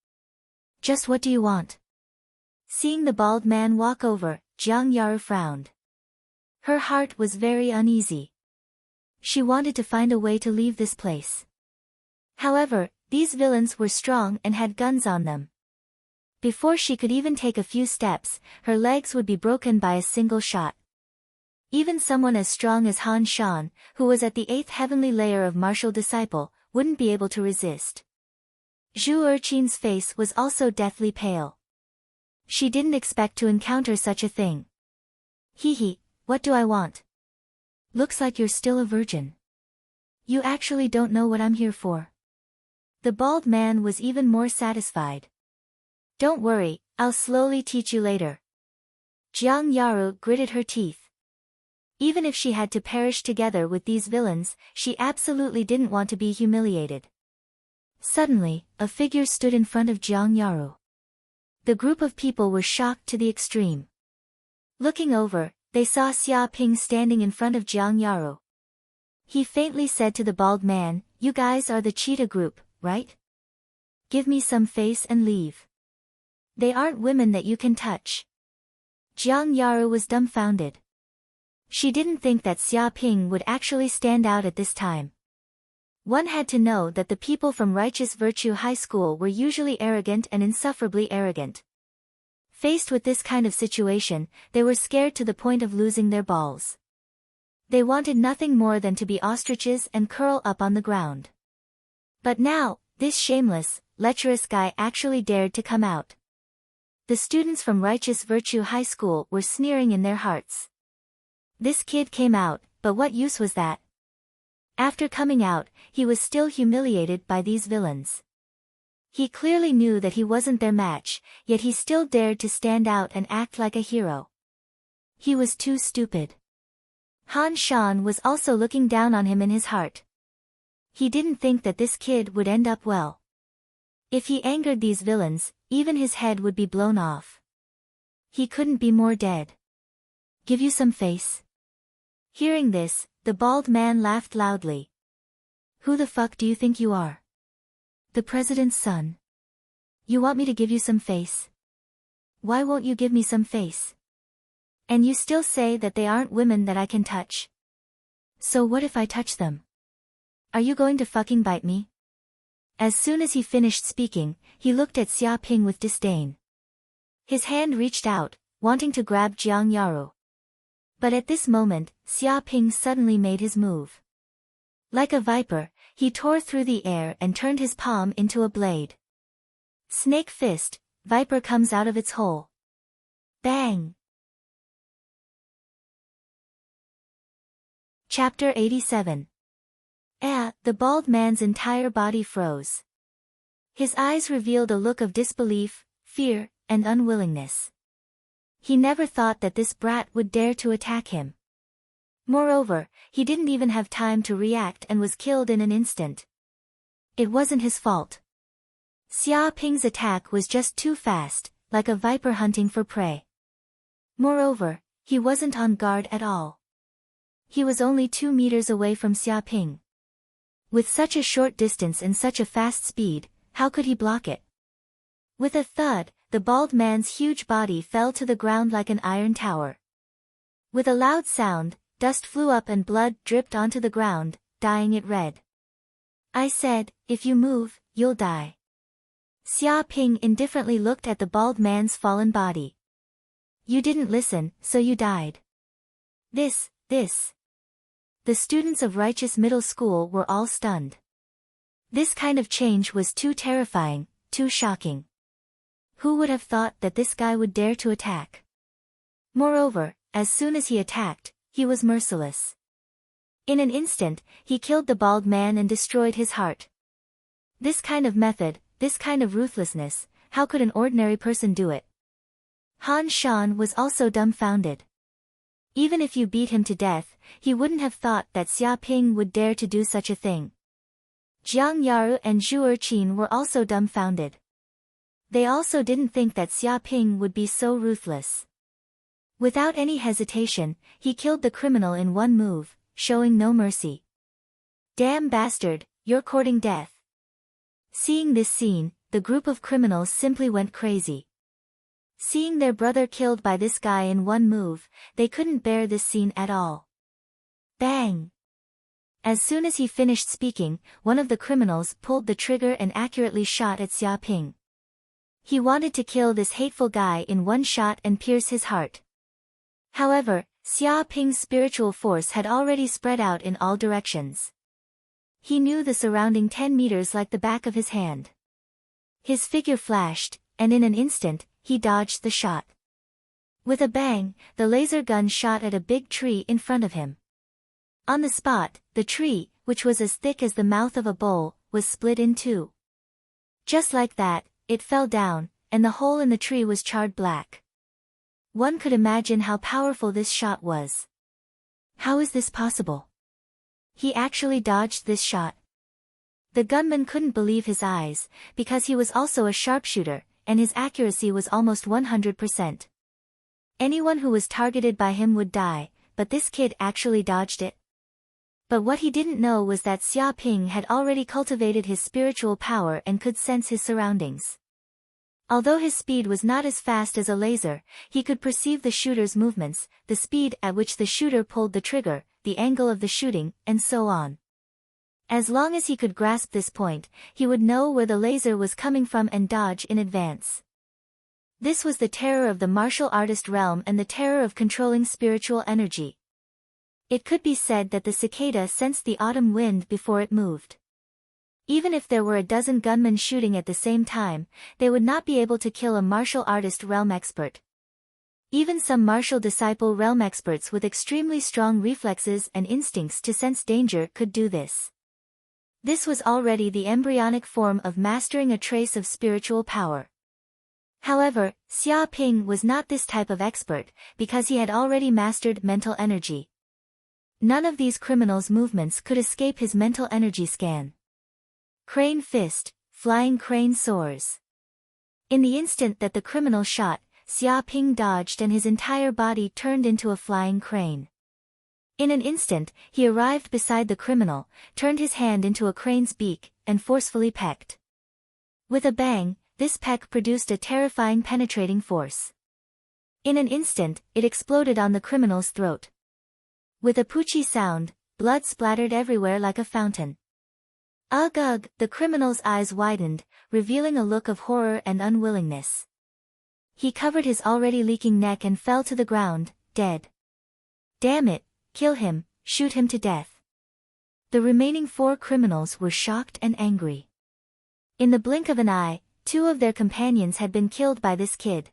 Just what do you want? Seeing the bald man walk over, Jiang Yaru frowned. Her heart was very uneasy. She wanted to find a way to leave this place. However, these villains were strong and had guns on them. Before she could even take a few steps, her legs would be broken by a single shot. Even someone as strong as Han Shan, who was at the 8th heavenly layer of martial disciple, wouldn't be able to resist. Zhu Erqin's face was also deathly pale. She didn't expect to encounter such a thing. Hee, what do I want? Looks like you're still a virgin. You actually don't know what I'm here for. The bald man was even more satisfied. Don't worry, I'll slowly teach you later. Jiang Yaru gritted her teeth. Even if she had to perish together with these villains, she absolutely didn't want to be humiliated. Suddenly, a figure stood in front of Jiang Yaru. The group of people were shocked to the extreme. Looking over, they saw Xia Ping standing in front of Jiang Yaru. He faintly said to the bald man, "You guys are the cheetah group, right? Give me some face and leave. They aren't women that you can touch." Jiang Yaru was dumbfounded. She didn't think that Xia Ping would actually stand out at this time. One had to know that the people from Righteous Virtue High School were usually arrogant and insufferably arrogant. Faced with this kind of situation, they were scared to the point of losing their balls. They wanted nothing more than to be ostriches and curl up on the ground. But now, this shameless, lecherous guy actually dared to come out. The students from Righteous Virtue High School were sneering in their hearts. This kid came out, but what use was that? After coming out, he was still humiliated by these villains. He clearly knew that he wasn't their match, yet he still dared to stand out and act like a hero. He was too stupid. Han Shan was also looking down on him in his heart. He didn't think that this kid would end up well. If he angered these villains, even his head would be blown off. He couldn't be more dead. Give you some face? Hearing this, the bald man laughed loudly. Who the fuck do you think you are? The president's son? You want me to give you some face? Why won't you give me some face? And you still say that they aren't women that I can touch? So what if I touch them? Are you going to fucking bite me? As soon as he finished speaking, he looked at Xia Ping with disdain. His hand reached out, wanting to grab Jiang Yaru. But at this moment, Xia Ping suddenly made his move. Like a viper, he tore through the air and turned his palm into a blade. Snake fist, viper comes out of its hole. Bang! Chapter 87. The bald man's entire body froze. His eyes revealed a look of disbelief, fear, and unwillingness. He never thought that this brat would dare to attack him. Moreover, he didn't even have time to react and was killed in an instant. It wasn't his fault. Xia Ping's attack was just too fast, like a viper hunting for prey. Moreover, he wasn't on guard at all. He was only 2 meters away from Xia Ping. With such a short distance and such a fast speed, how could he block it? With a thud, the bald man's huge body fell to the ground like an iron tower. With a loud sound, dust flew up and blood dripped onto the ground, dyeing it red. I said, if you move, you'll die. Xia Ping indifferently looked at the bald man's fallen body. You didn't listen, so you died. This. The students of Righteous Middle School were all stunned. This kind of change was too terrifying, too shocking. Who would have thought that this guy would dare to attack? Moreover, as soon as he attacked, he was merciless. In an instant, he killed the bald man and destroyed his heart. This kind of method, this kind of ruthlessness, how could an ordinary person do it? Han Shan was also dumbfounded. Even if you beat him to death, he wouldn't have thought that Xia Ping would dare to do such a thing. Jiang Yaru and Zhu Erqin were also dumbfounded. They also didn't think that Xia Ping would be so ruthless. Without any hesitation, he killed the criminal in one move, showing no mercy. Damn bastard, you're courting death. Seeing this scene, the group of criminals simply went crazy. Seeing their brother killed by this guy in one move, they couldn't bear this scene at all. Bang! As soon as he finished speaking, one of the criminals pulled the trigger and accurately shot at Xia Ping. He wanted to kill this hateful guy in one shot and pierce his heart. However, Xia Ping's spiritual force had already spread out in all directions. He knew the surrounding 10 meters like the back of his hand. His figure flashed, and in an instant, he dodged the shot. With a bang, the laser gun shot at a big tree in front of him. On the spot, the tree, which was as thick as the mouth of a bowl, was split in two. Just like that, it fell down, and the hole in the tree was charred black. One could imagine how powerful this shot was. How is this possible? He actually dodged this shot. The gunman couldn't believe his eyes, because he was also a sharpshooter, and his accuracy was almost 100%. Anyone who was targeted by him would die, but this kid actually dodged it. But what he didn't know was that Xia Ping had already cultivated his spiritual power and could sense his surroundings. Although his speed was not as fast as a laser, he could perceive the shooter's movements, the speed at which the shooter pulled the trigger, the angle of the shooting, and so on. As long as he could grasp this point, he would know where the laser was coming from and dodge in advance. This was the terror of the martial artist realm and the terror of controlling spiritual energy. It could be said that the cicada sensed the autumn wind before it moved. Even if there were a dozen gunmen shooting at the same time, they would not be able to kill a martial artist realm expert. Even some martial disciple realm experts with extremely strong reflexes and instincts to sense danger could do this. This was already the embryonic form of mastering a trace of spiritual power. However, Xia Ping was not this type of expert, because he had already mastered mental energy. None of these criminals' movements could escape his mental energy scan. Crane fist, flying crane soars. In the instant that the criminal shot, Xia Ping dodged and his entire body turned into a flying crane. In an instant, he arrived beside the criminal, turned his hand into a crane's beak, and forcefully pecked. With a bang, this peck produced a terrifying penetrating force. In an instant, it exploded on the criminal's throat. With a poochie sound, blood splattered everywhere like a fountain. Ugh ugh, the criminal's eyes widened, revealing a look of horror and unwillingness. He covered his already leaking neck and fell to the ground, dead. Damn it, kill him, shoot him to death. The remaining 4 criminals were shocked and angry. In the blink of an eye, 2 of their companions had been killed by this kid.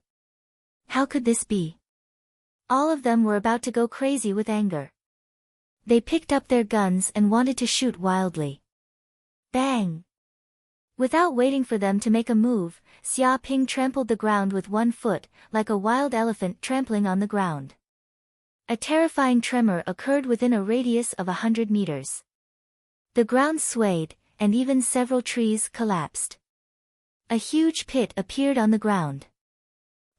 How could this be? All of them were about to go crazy with anger. They picked up their guns and wanted to shoot wildly. Bang! Without waiting for them to make a move, Xia Ping trampled the ground with one foot, like a wild elephant trampling on the ground. A terrifying tremor occurred within a radius of 100 meters. The ground swayed, and even several trees collapsed. A huge pit appeared on the ground.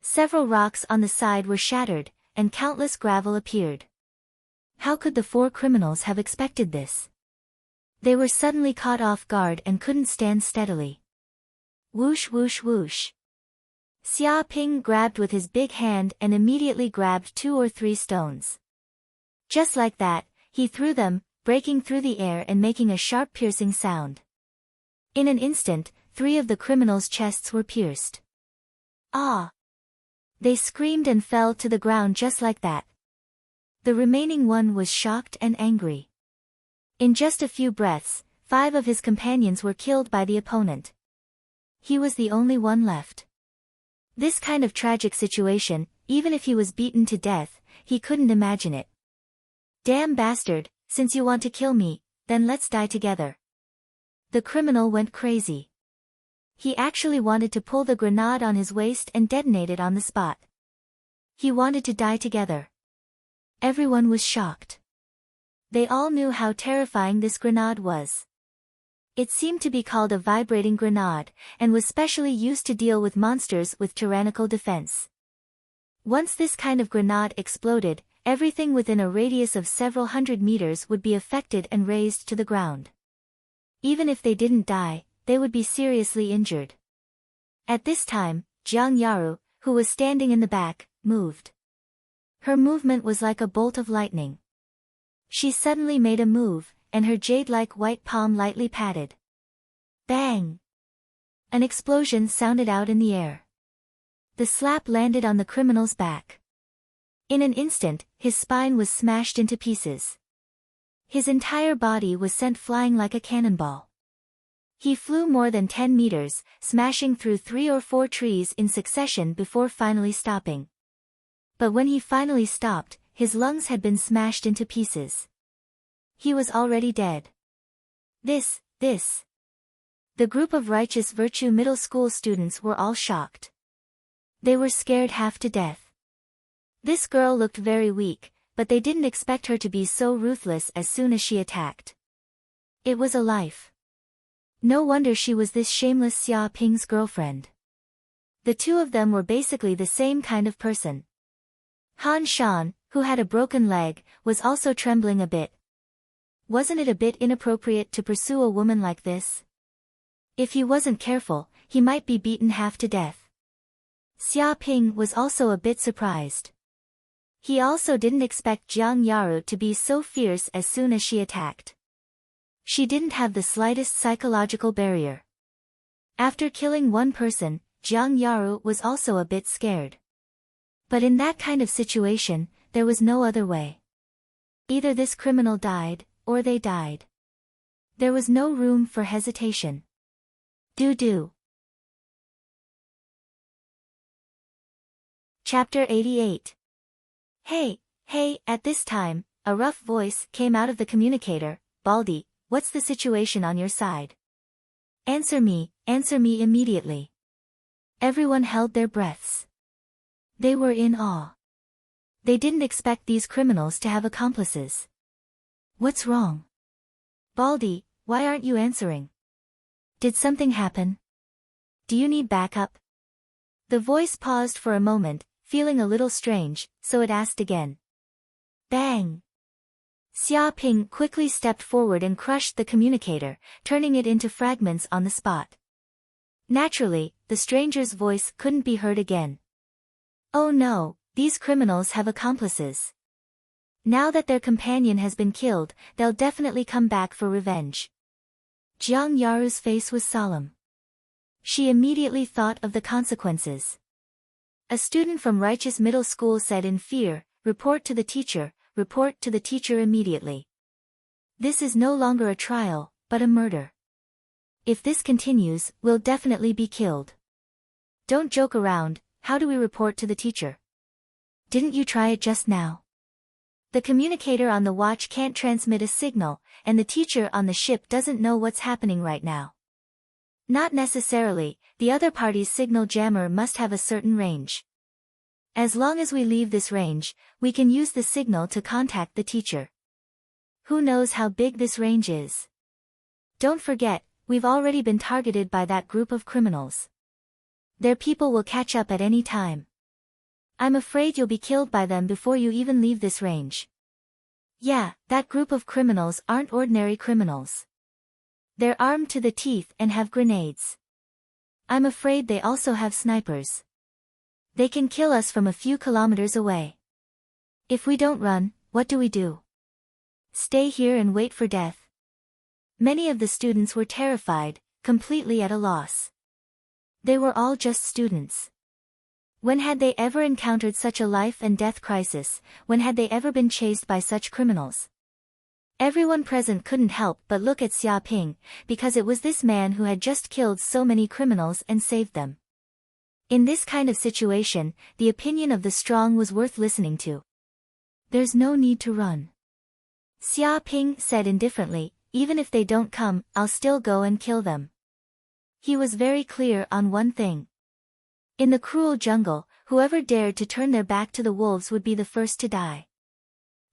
Several rocks on the side were shattered, and countless gravel appeared. How could the 4 criminals have expected this? They were suddenly caught off guard and couldn't stand steadily. Whoosh whoosh whoosh. Xia Ping grabbed with his big hand and immediately grabbed 2 or 3 stones. Just like that, he threw them, breaking through the air and making a sharp piercing sound. In an instant, 3 of the criminals' chests were pierced. Ah! They screamed and fell to the ground just like that. The remaining one was shocked and angry. In just a few breaths, 5 of his companions were killed by the opponent. He was the only one left. This kind of tragic situation, even if he was beaten to death, he couldn't imagine it. Damn bastard, since you want to kill me, then let's die together. The criminal went crazy. He actually wanted to pull the grenade on his waist and detonate it on the spot. He wanted to die together. Everyone was shocked. They all knew how terrifying this grenade was. It seemed to be called a vibrating grenade, and was specially used to deal with monsters with tyrannical defense. Once this kind of grenade exploded, everything within a radius of several hundred meters would be affected and razed to the ground. Even if they didn't die, they would be seriously injured. At this time, Jiang Yaru, who was standing in the back, moved. Her movement was like a bolt of lightning. She suddenly made a move, and her jade-like white palm lightly patted. Bang! An explosion sounded out in the air. The slap landed on the criminal's back. In an instant, his spine was smashed into pieces. His entire body was sent flying like a cannonball. He flew more than 10 meters, smashing through 3 or 4 trees in succession before finally stopping. But when he finally stopped, his lungs had been smashed into pieces. He was already dead. This. The group of righteous virtue middle school students were all shocked. They were scared half to death. This girl looked very weak, but they didn't expect her to be so ruthless as soon as she attacked. It was a life. No wonder she was this shameless Xia Ping's girlfriend. The two of them were basically the same kind of person. Han Shan, who had a broken leg, was also trembling a bit. Wasn't it a bit inappropriate to pursue a woman like this? If he wasn't careful, he might be beaten half to death. Xia Ping was also a bit surprised. He also didn't expect Jiang Yaru to be so fierce as soon as she attacked. She didn't have the slightest psychological barrier. After killing one person, Jiang Yaru was also a bit scared. But in that kind of situation, there was no other way. Either this criminal died, or they died. There was no room for hesitation. Do. Chapter 88. Hey, at this time, a rough voice came out of the communicator. Baldy, what's the situation on your side? Answer me immediately. Everyone held their breaths. They were in awe. They didn't expect these criminals to have accomplices. What's wrong? Baldy, why aren't you answering? Did something happen? Do you need backup? The voice paused for a moment, feeling a little strange, so it asked again. Bang! Xia Ping quickly stepped forward and crushed the communicator, turning it into fragments on the spot. Naturally, the stranger's voice couldn't be heard again. Oh no, these criminals have accomplices. Now that their companion has been killed, they'll definitely come back for revenge. Jiang Yaru's face was solemn. She immediately thought of the consequences. A student from Righteous Middle School said in fear, report to the teacher immediately. This is no longer a trial, but a murder. If this continues, we'll definitely be killed. Don't joke around, how do we report to the teacher? Didn't you try it just now? The communicator on the watch can't transmit a signal, and the teacher on the ship doesn't know what's happening right now. Not necessarily, the other party's signal jammer must have a certain range. As long as we leave this range, we can use the signal to contact the teacher. Who knows how big this range is? Don't forget, we've already been targeted by that group of criminals. Their people will catch up at any time. I'm afraid you'll be killed by them before you even leave this range. Yeah, that group of criminals aren't ordinary criminals. They're armed to the teeth and have grenades. I'm afraid they also have snipers. They can kill us from a few kilometers away. If we don't run, what do we do? Stay here and wait for death? Many of the students were terrified, completely at a loss. They were all just students. When had they ever encountered such a life and death crisis? When had they ever been chased by such criminals? Everyone present couldn't help but look at Xia Ping, because it was this man who had just killed so many criminals and saved them. In this kind of situation, the opinion of the strong was worth listening to. There's no need to run. Xia Ping said indifferently, even if they don't come, I'll still go and kill them. He was very clear on one thing. In the cruel jungle, whoever dared to turn their back to the wolves would be the first to die.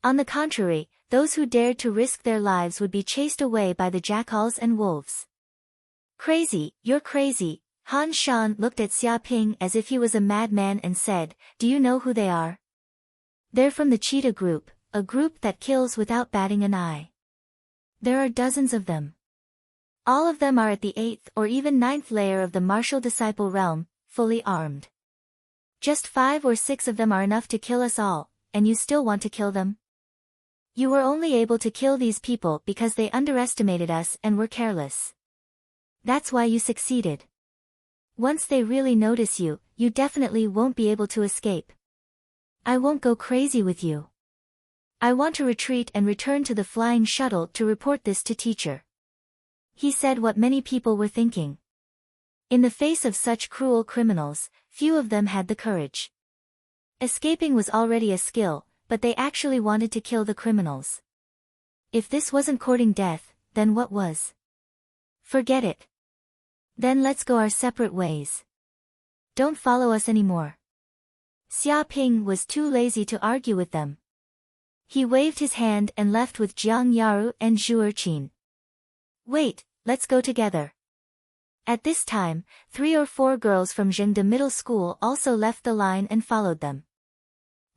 On the contrary, those who dared to risk their lives would be chased away by the jackals and wolves. Crazy, you're crazy. Han Shan looked at Xia Ping as if he was a madman and said, do you know who they are? They're from the cheetah group, a group that kills without batting an eye. There are dozens of them. All of them are at the 8th or even 9th layer of the martial disciple realm, fully armed. Just 5 or 6 of them are enough to kill us all, and you still want to kill them? You were only able to kill these people because they underestimated us and were careless. That's why you succeeded. Once they really notice you, you definitely won't be able to escape. I won't go crazy with you. I want to retreat and return to the flying shuttle to report this to teacher. He said what many people were thinking. In the face of such cruel criminals, few of them had the courage. Escaping was already a skill, but they actually wanted to kill the criminals. If this wasn't courting death, then what was? Forget it. Then let's go our separate ways. Don't follow us anymore. Xia Ping was too lazy to argue with them. He waved his hand and left with Jiang Yaru and Zhu Erqin. Wait, let's go together. At this time, 3 or 4 girls from Zhengde Middle School also left the line and followed them.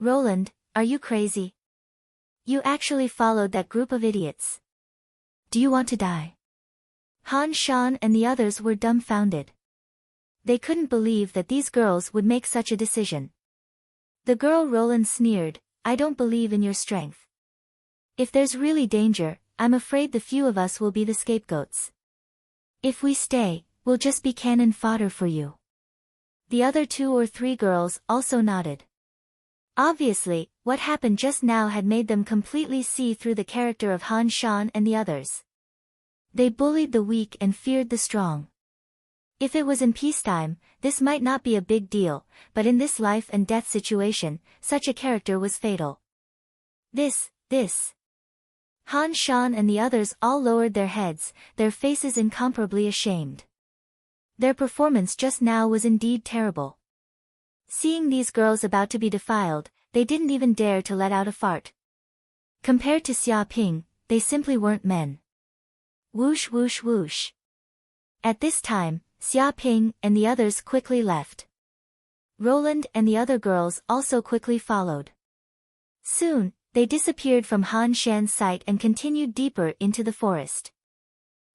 Roland, are you crazy? You actually followed that group of idiots. Do you want to die? Han Shan and the others were dumbfounded. They couldn't believe that these girls would make such a decision. The girl Roland sneered, I don't believe in your strength. If there's really danger, I'm afraid the few of us will be the scapegoats. If we stay, we'll just be cannon fodder for you. The other 2 or 3 girls also nodded. Obviously, what happened just now had made them completely see through the character of Han Shan and the others. They bullied the weak and feared the strong. If it was in peacetime, this might not be a big deal, but in this life and death situation, such a character was fatal. This. Han Shan and the others all lowered their heads, their faces incomparably ashamed. Their performance just now was indeed terrible. Seeing these girls about to be defiled, they didn't even dare to let out a fart. Compared to Xia Ping, they simply weren't men. Whoosh whoosh whoosh. At this time, Xia Ping and the others quickly left. Roland and the other girls also quickly followed. Soon, they disappeared from Han Shan's sight and continued deeper into the forest.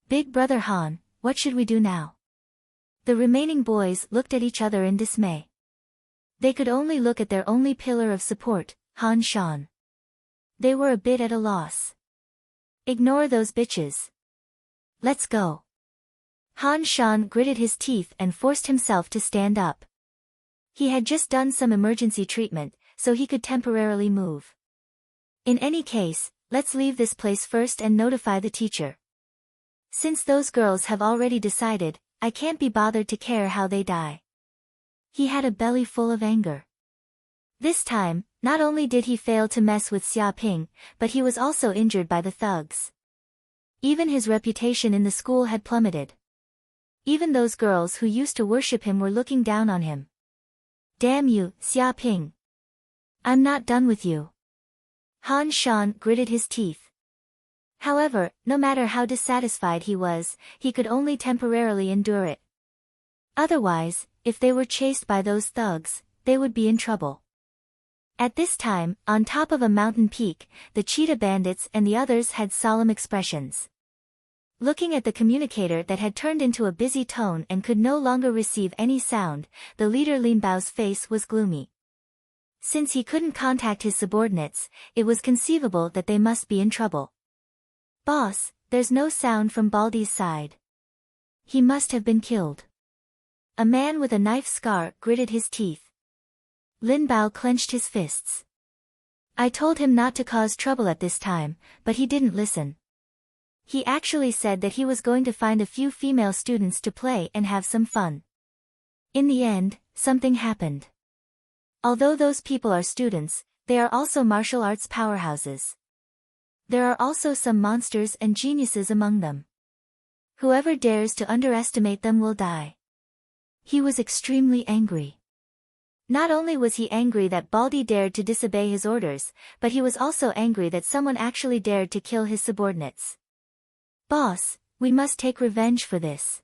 Big brother Han, what should we do now? The remaining boys looked at each other in dismay. They could only look at their only pillar of support, Han Shan. They were a bit at a loss. Ignore those bitches. Let's go. Han Shan gritted his teeth and forced himself to stand up. He had just done some emergency treatment, so he could temporarily move. In any case, let's leave this place first and notify the teacher. Since those girls have already decided, I can't be bothered to care how they die. He had a belly full of anger. This time, not only did he fail to mess with Xia Ping, but he was also injured by the thugs. Even his reputation in the school had plummeted. Even those girls who used to worship him were looking down on him. Damn you, Xia Ping. I'm not done with you. Han Shan gritted his teeth. However, no matter how dissatisfied he was, he could only temporarily endure it. Otherwise, if they were chased by those thugs, they would be in trouble. At this time, on top of a mountain peak, the cheetah bandits and the others had solemn expressions. Looking at the communicator that had turned into a busy tone and could no longer receive any sound, the leader Lin Bao's face was gloomy. Since he couldn't contact his subordinates, it was conceivable that they must be in trouble. Boss, there's no sound from Baldy's side. He must have been killed. A man with a knife scar gritted his teeth. Lin Bao clenched his fists. I told him not to cause trouble at this time, but he didn't listen. He actually said that he was going to find a few female students to play and have some fun. In the end, something happened. Although those people are students, they are also martial arts powerhouses. There are also some monsters and geniuses among them. Whoever dares to underestimate them will die. He was extremely angry. Not only was he angry that Baldy dared to disobey his orders, but he was also angry that someone actually dared to kill his subordinates. Boss, we must take revenge for this.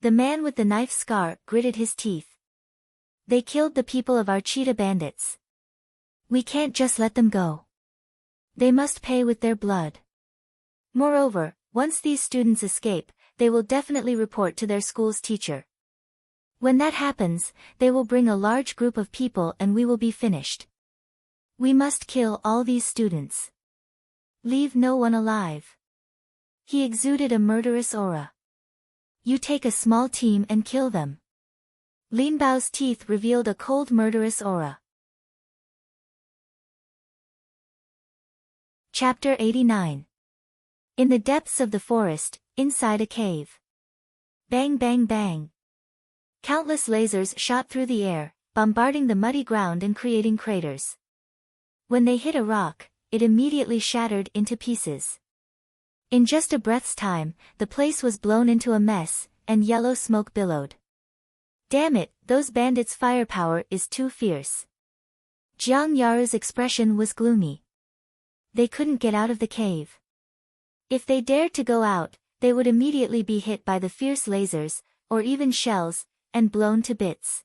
The man with the knife scar gritted his teeth. They killed the people of our cheetah bandits. We can't just let them go. They must pay with their blood. Moreover, once these students escape, they will definitely report to their school's teacher. When that happens, they will bring a large group of people and we will be finished. We must kill all these students. Leave no one alive. He exuded a murderous aura. You take a small team and kill them. Lin Bao's teeth revealed a cold murderous aura. Chapter 89. In the depths of the forest, inside a cave. Bang bang bang. Countless lasers shot through the air, bombarding the muddy ground and creating craters. When they hit a rock, it immediately shattered into pieces. In just a breath's time, the place was blown into a mess, and yellow smoke billowed. Damn it, those bandits' firepower is too fierce. Jiang Yaru's expression was gloomy. They couldn't get out of the cave. If they dared to go out, they would immediately be hit by the fierce lasers, or even shells, and blown to bits.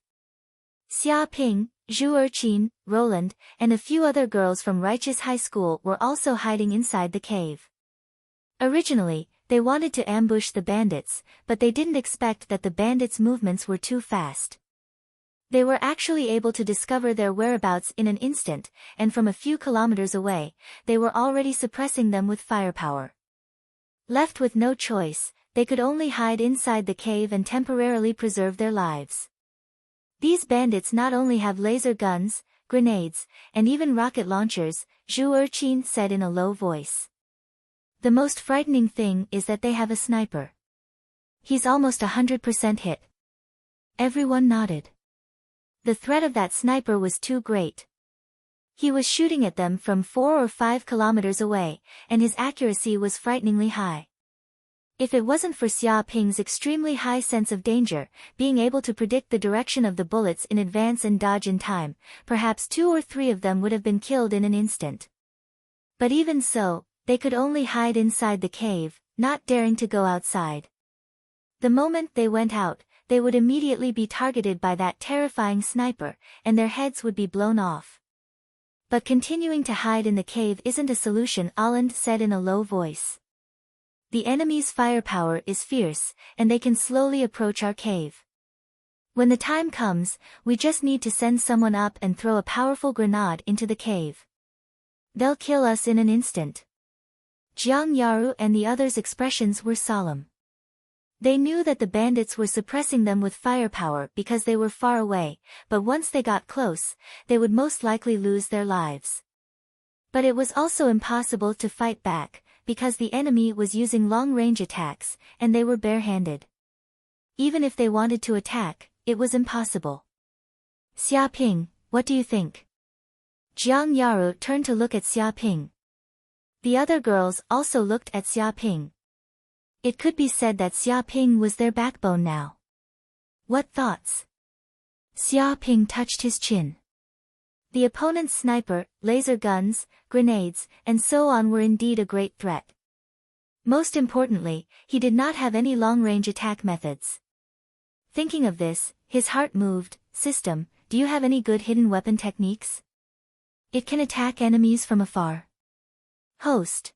Xia Ping, Zhu Erqin, Roland, and a few other girls from Righteous High School were also hiding inside the cave. Originally, they wanted to ambush the bandits, but they didn't expect that the bandits' movements were too fast. They were actually able to discover their whereabouts in an instant, and from a few kilometers away, they were already suppressing them with firepower. Left with no choice, they could only hide inside the cave and temporarily preserve their lives. These bandits not only have laser guns, grenades, and even rocket launchers, Zhu Erqin said in a low voice. The most frightening thing is that they have a sniper. He's almost 100% hit. Everyone nodded. The threat of that sniper was too great. He was shooting at them from 4 or 5 kilometers away, and his accuracy was frighteningly high. If it wasn't for Xia Ping's extremely high sense of danger, being able to predict the direction of the bullets in advance and dodge in time, perhaps 2 or 3 of them would have been killed in an instant. But even so, they could only hide inside the cave, not daring to go outside. The moment they went out, they would immediately be targeted by that terrifying sniper, and their heads would be blown off. But continuing to hide in the cave isn't a solution, Alland said in a low voice. The enemy's firepower is fierce, and they can slowly approach our cave. When the time comes, we just need to send someone up and throw a powerful grenade into the cave. They'll kill us in an instant. Jiang Yaru and the others' expressions were solemn. They knew that the bandits were suppressing them with firepower because they were far away, but once they got close, they would most likely lose their lives. But it was also impossible to fight back, because the enemy was using long-range attacks, and they were barehanded. Even if they wanted to attack, it was impossible. Xia Ping, what do you think? Jiang Yaru turned to look at Xia Ping. The other girls also looked at Xia Ping. It could be said that Xia Ping was their backbone now. What thoughts? Xia Ping touched his chin. The opponent's sniper, laser guns, grenades, and so on were indeed a great threat. Most importantly, he did not have any long-range attack methods. Thinking of this, his heart moved. System, do you have any good hidden weapon techniques? It can attack enemies from afar. Host.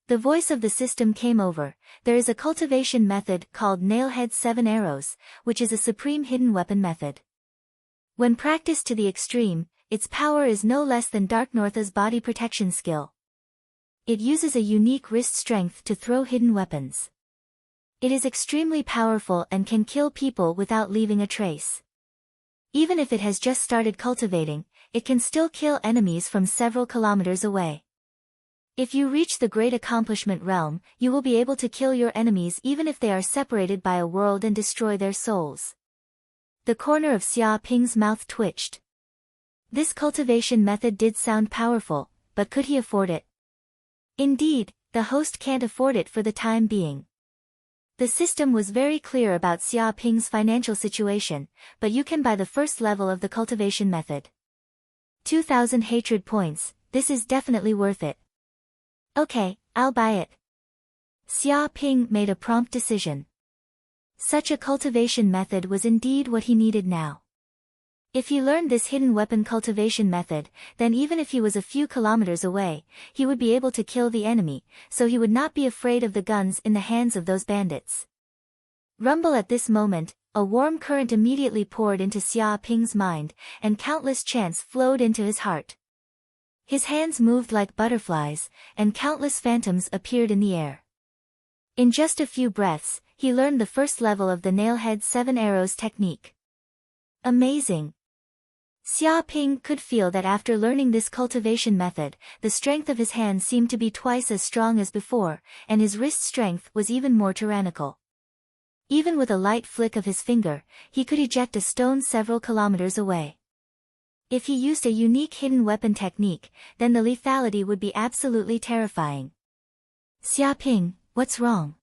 The voice of the system came over. There is a cultivation method called Nailhead 7 Arrows, which is a supreme hidden weapon method. When practiced to the extreme, its power is no less than Dark Northa's body protection skill. It uses a unique wrist strength to throw hidden weapons. It is extremely powerful and can kill people without leaving a trace. Even if it has just started cultivating, it can still kill enemies from several kilometers away. If you reach the Great Accomplishment realm, you will be able to kill your enemies even if they are separated by a world and destroy their souls. The corner of Xia Ping's mouth twitched. This cultivation method did sound powerful, but could he afford it? Indeed, the host can't afford it for the time being. The system was very clear about Xia Ping's financial situation, but you can buy the first level of the cultivation method. 2,000 hatred points, this is definitely worth it. Okay, I'll buy it. Xia Ping made a prompt decision. Such a cultivation method was indeed what he needed now. If he learned this hidden weapon cultivation method, then even if he was a few kilometers away, he would be able to kill the enemy, so he would not be afraid of the guns in the hands of those bandits. Rumble at this moment, a warm current immediately poured into Xia Ping's mind, and countless chants flowed into his heart. His hands moved like butterflies, and countless phantoms appeared in the air. In just a few breaths, he learned the first level of the Nailhead 7 Arrows technique. Amazing! Xia Ping could feel that after learning this cultivation method, the strength of his hands seemed to be twice as strong as before, and his wrist strength was even more tyrannical. Even with a light flick of his finger, he could eject a stone several kilometers away. If he used a unique hidden weapon technique, then the lethality would be absolutely terrifying. Xia Ping, what's wrong?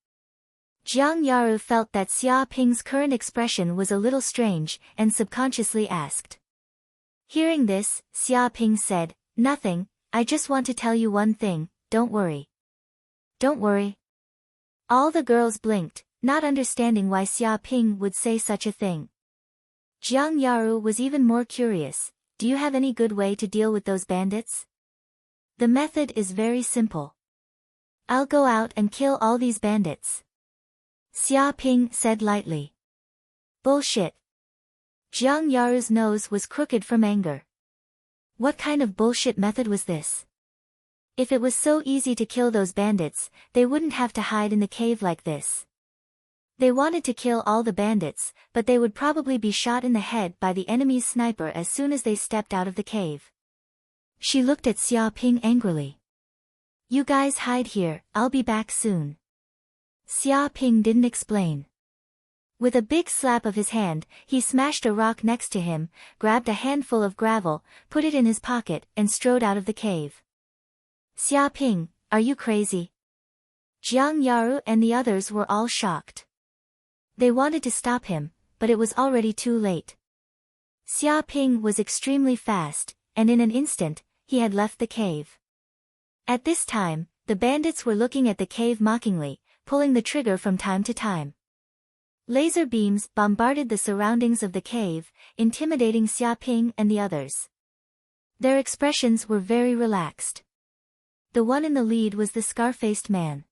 Jiang Yaru felt that Xia Ping's current expression was a little strange, and subconsciously asked. Hearing this, Xia Ping said, "Nothing, I just want to tell you one thing, don't worry." Don't worry. All the girls blinked, not understanding why Xia Ping would say such a thing. Jiang Yaru was even more curious. Do you have any good way to deal with those bandits? The method is very simple. I'll go out and kill all these bandits. Xia Ping said lightly. Bullshit. Jiang Yaru's nose was crooked from anger. What kind of bullshit method was this? If it was so easy to kill those bandits, they wouldn't have to hide in the cave like this. They wanted to kill all the bandits, but they would probably be shot in the head by the enemy's sniper as soon as they stepped out of the cave. She looked at Xia Ping angrily. You guys hide here, I'll be back soon. Xia Ping didn't explain. With a big slap of his hand, he smashed a rock next to him, grabbed a handful of gravel, put it in his pocket, and strode out of the cave. Xia Ping, are you crazy? Jiang Yaru and the others were all shocked. They wanted to stop him, but it was already too late. Xia Ping was extremely fast, and in an instant, he had left the cave. At this time, the bandits were looking at the cave mockingly, pulling the trigger from time to time. Laser beams bombarded the surroundings of the cave, intimidating Xia Ping and the others. Their expressions were very relaxed. The one in the lead was the scar-faced man.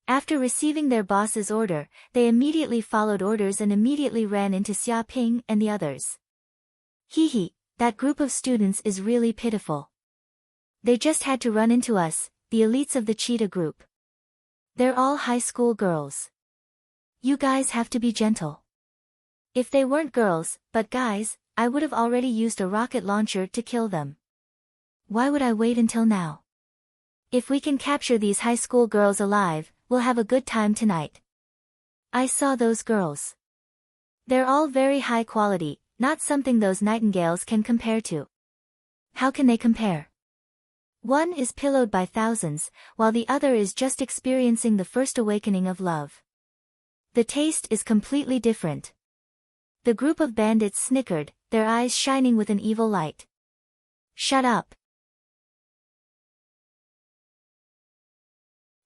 After receiving their boss's order, they immediately followed orders and immediately ran into Xia Ping and the others. Hee, that group of students is really pitiful. They just had to run into us, the elites of the cheetah group. They're all high school girls. You guys have to be gentle. If they weren't girls, but guys, I would have already used a rocket launcher to kill them. Why would I wait until now? If we can capture these high school girls alive, we'll have a good time tonight. I saw those girls. They're all very high quality, not something those nightingales can compare to. How can they compare? One is pillowed by thousands, while the other is just experiencing the first awakening of love. The taste is completely different. The group of bandits snickered, their eyes shining with an evil light. Shut up.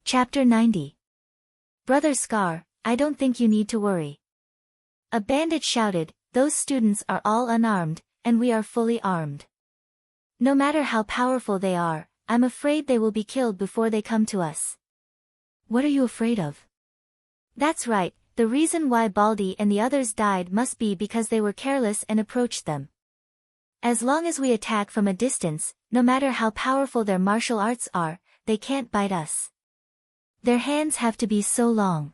Chapter 90. Brother Scar, I don't think you need to worry. A bandit shouted, those students are all unarmed, and we are fully armed. No matter how powerful they are, I'm afraid they will be killed before they come to us. What are you afraid of? That's right, the reason why Baldi and the others died must be because they were careless and approached them. As long as we attack from a distance, no matter how powerful their martial arts are, they can't bite us. Their hands have to be so long.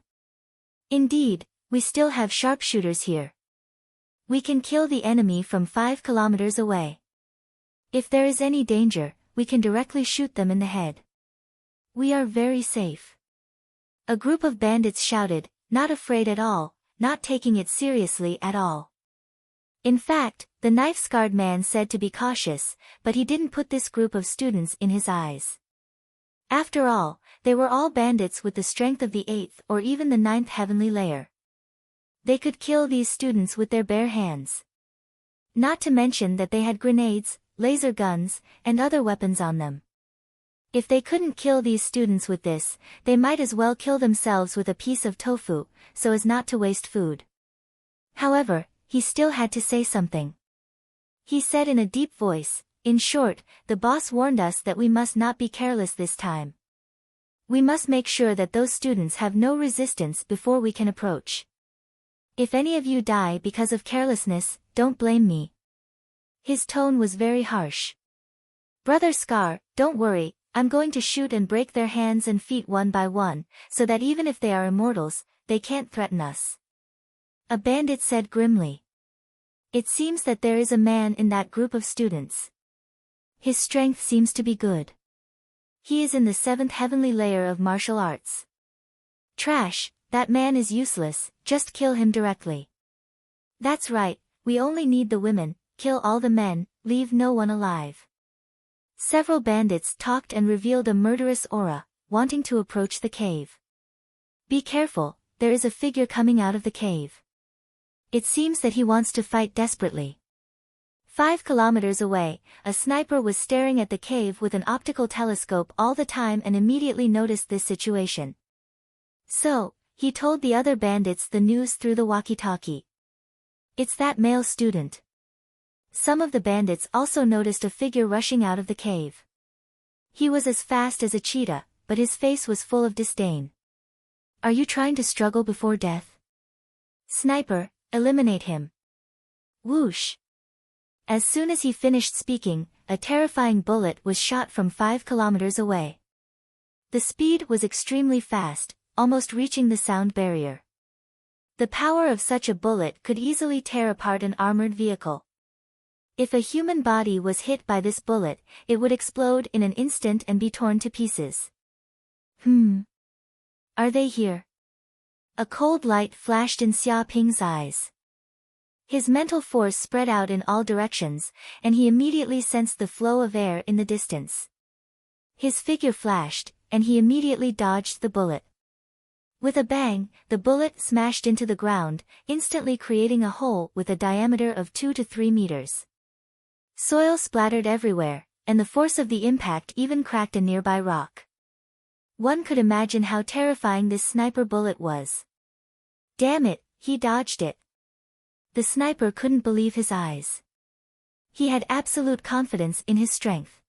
Indeed, we still have sharpshooters here. We can kill the enemy from 5 kilometers away. If there is any danger, we can directly shoot them in the head. We are very safe. A group of bandits shouted, not afraid at all, not taking it seriously at all. In fact, the knife-scarred man said to be cautious, but he didn't put this group of students in his eyes. After all, they were all bandits with the strength of the 8th or even the 9th heavenly layer. They could kill these students with their bare hands. Not to mention that they had grenades, laser guns, and other weapons on them. If they couldn't kill these students with this, they might as well kill themselves with a piece of tofu, so as not to waste food. However, he still had to say something. He said in a deep voice, "In short, the boss warned us that we must not be careless this time. We must make sure that those students have no resistance before we can approach. If any of you die because of carelessness, don't blame me." His tone was very harsh. "Brother Scar, don't worry, I'm going to shoot and break their hands and feet one by one, so that even if they are immortals, they can't threaten us," a bandit said grimly. It seems that there is a man in that group of students. His strength seems to be good. He is in the 7th heavenly layer of martial arts. Trash, that man is useless, just kill him directly. That's right, we only need the women, kill all the men, leave no one alive. Several bandits talked and revealed a murderous aura, wanting to approach the cave. Be careful, there is a figure coming out of the cave. It seems that he wants to fight desperately. 5 kilometers away, a sniper was staring at the cave with an optical telescope all the time and immediately noticed this situation. So, he told the other bandits the news through the walkie-talkie. It's that male student. Some of the bandits also noticed a figure rushing out of the cave. He was as fast as a cheetah, but his face was full of disdain. Are you trying to struggle before death? Sniper, eliminate him. Whoosh. As soon as he finished speaking, a terrifying bullet was shot from 5 kilometers away. The speed was extremely fast, almost reaching the sound barrier. The power of such a bullet could easily tear apart an armored vehicle. If a human body was hit by this bullet, it would explode in an instant and be torn to pieces. Are they here? A cold light flashed in Xia Ping's eyes. His mental force spread out in all directions, and he immediately sensed the flow of air in the distance. His figure flashed, and he immediately dodged the bullet. With a bang, the bullet smashed into the ground, instantly creating a hole with a diameter of 2 to 3 meters. Soil splattered everywhere, and the force of the impact even cracked a nearby rock. One could imagine how terrifying this sniper bullet was. Damn it, he dodged it. The sniper couldn't believe his eyes. He had absolute confidence in his strength.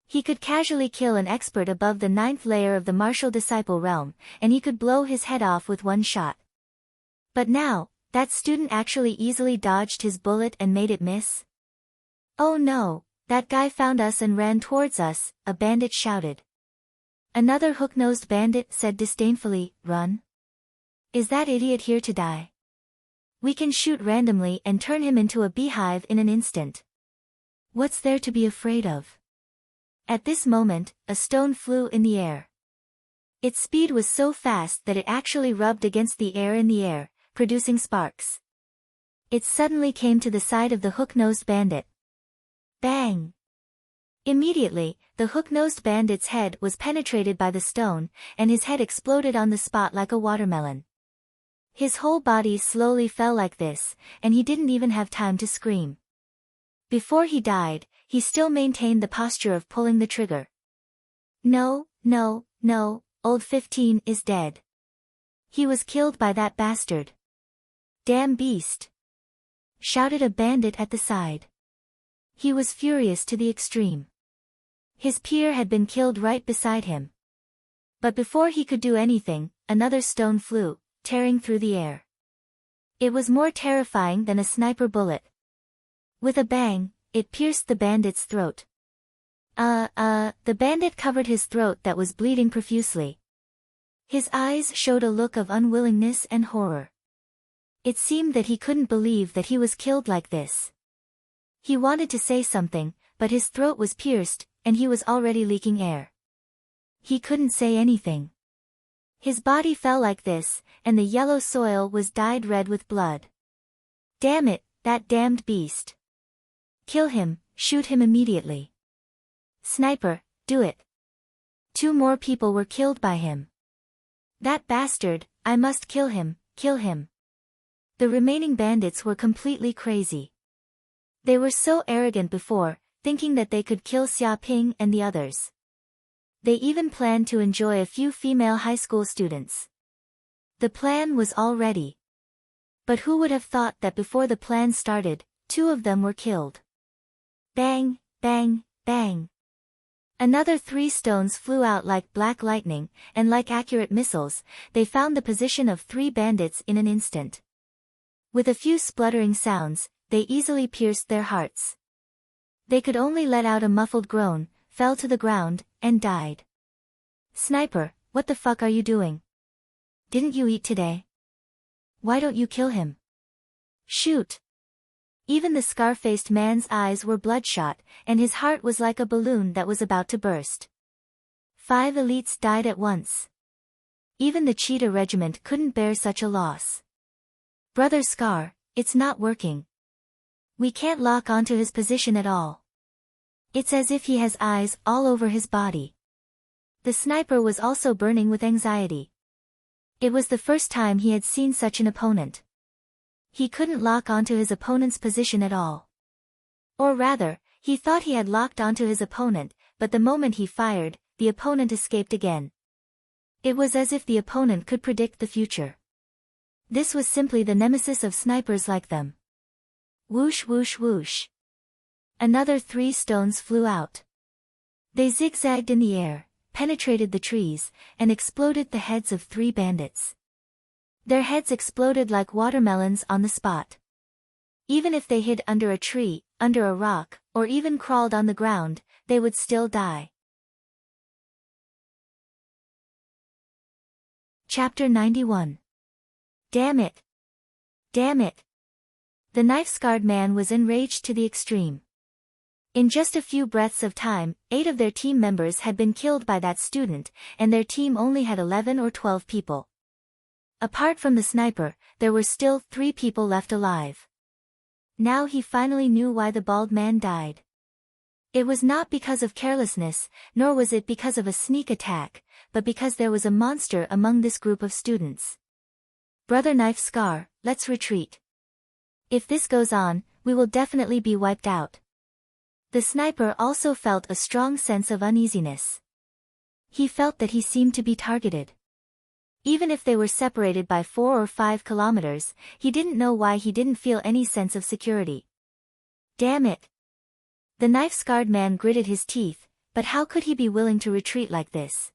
He could casually kill an expert above the 9th layer of the martial disciple realm, and he could blow his head off with one shot. But now, that student actually easily dodged his bullet and made it miss? Oh no, that guy found us and ran towards us, a bandit shouted. Another hook-nosed bandit said disdainfully, "Run? Is that idiot here to die? We can shoot randomly and turn him into a beehive in an instant. What's there to be afraid of?" At this moment, a stone flew in the air. Its speed was so fast that it actually rubbed against the air in the air, producing sparks. It suddenly came to the side of the hook-nosed bandit. Bang! Immediately, the hook-nosed bandit's head was penetrated by the stone, and his head exploded on the spot like a watermelon. His whole body slowly fell like this, and he didn't even have time to scream. Before he died, he still maintained the posture of pulling the trigger. No, no, no, old 15 is dead. He was killed by that bastard. Damn beast! Shouted a bandit at the side. He was furious to the extreme. His peer had been killed right beside him. But before he could do anything, another stone flew, tearing through the air. It was more terrifying than a sniper bullet. With a bang, it pierced the bandit's throat. The bandit covered his throat that was bleeding profusely. His eyes showed a look of unwillingness and horror. It seemed that he couldn't believe that he was killed like this. He wanted to say something, but his throat was pierced, and he was already leaking air. He couldn't say anything. His body fell like this, and the yellow soil was dyed red with blood. Damn it, that damned beast. Kill him, shoot him immediately. Sniper, do it. 2 more people were killed by him. That bastard, I must kill him, kill him. The remaining bandits were completely crazy. They were so arrogant before, thinking that they could kill Xiaoping and the others. They even planned to enjoy a few female high school students. The plan was all ready. But who would have thought that before the plan started, 2 of them were killed? Bang, bang, bang. Another 3 stones flew out like black lightning, and like accurate missiles, they found the position of 3 bandits in an instant. With a few spluttering sounds, they easily pierced their hearts. They could only let out a muffled groan, fell to the ground, and died. Sniper, what the fuck are you doing? Didn't you eat today? Why don't you kill him? Shoot! Even the scar-faced man's eyes were bloodshot, and his heart was like a balloon that was about to burst. 5 elites died at once. Even the cheetah regiment couldn't bear such a loss. Brother Scar, it's not working. We can't lock onto his position at all. It's as if he has eyes all over his body. The sniper was also burning with anxiety. It was the first time he had seen such an opponent. He couldn't lock onto his opponent's position at all. Or rather, he thought he had locked onto his opponent, but the moment he fired, the opponent escaped again. It was as if the opponent could predict the future. This was simply the nemesis of snipers like them. Whoosh whoosh whoosh. Another 3 stones flew out. They zigzagged in the air, penetrated the trees, and exploded the heads of 3 bandits. Their heads exploded like watermelons on the spot. Even if they hid under a tree, under a rock, or even crawled on the ground, they would still die. Chapter 91. Damn it! Damn it! The knife-scarred man was enraged to the extreme. In just a few breaths of time, 8 of their team members had been killed by that student, and their team only had 11 or 12 people. Apart from the sniper, there were still 3 people left alive. Now he finally knew why the bald man died. It was not because of carelessness, nor was it because of a sneak attack, but because there was a monster among this group of students. Brother Knife Scar, let's retreat. If this goes on, we will definitely be wiped out. The sniper also felt a strong sense of uneasiness. He felt that he seemed to be targeted. Even if they were separated by 4 or 5 kilometers, he didn't know why he didn't feel any sense of security. Damn it! The knife-scarred man gritted his teeth, but how could he be willing to retreat like this?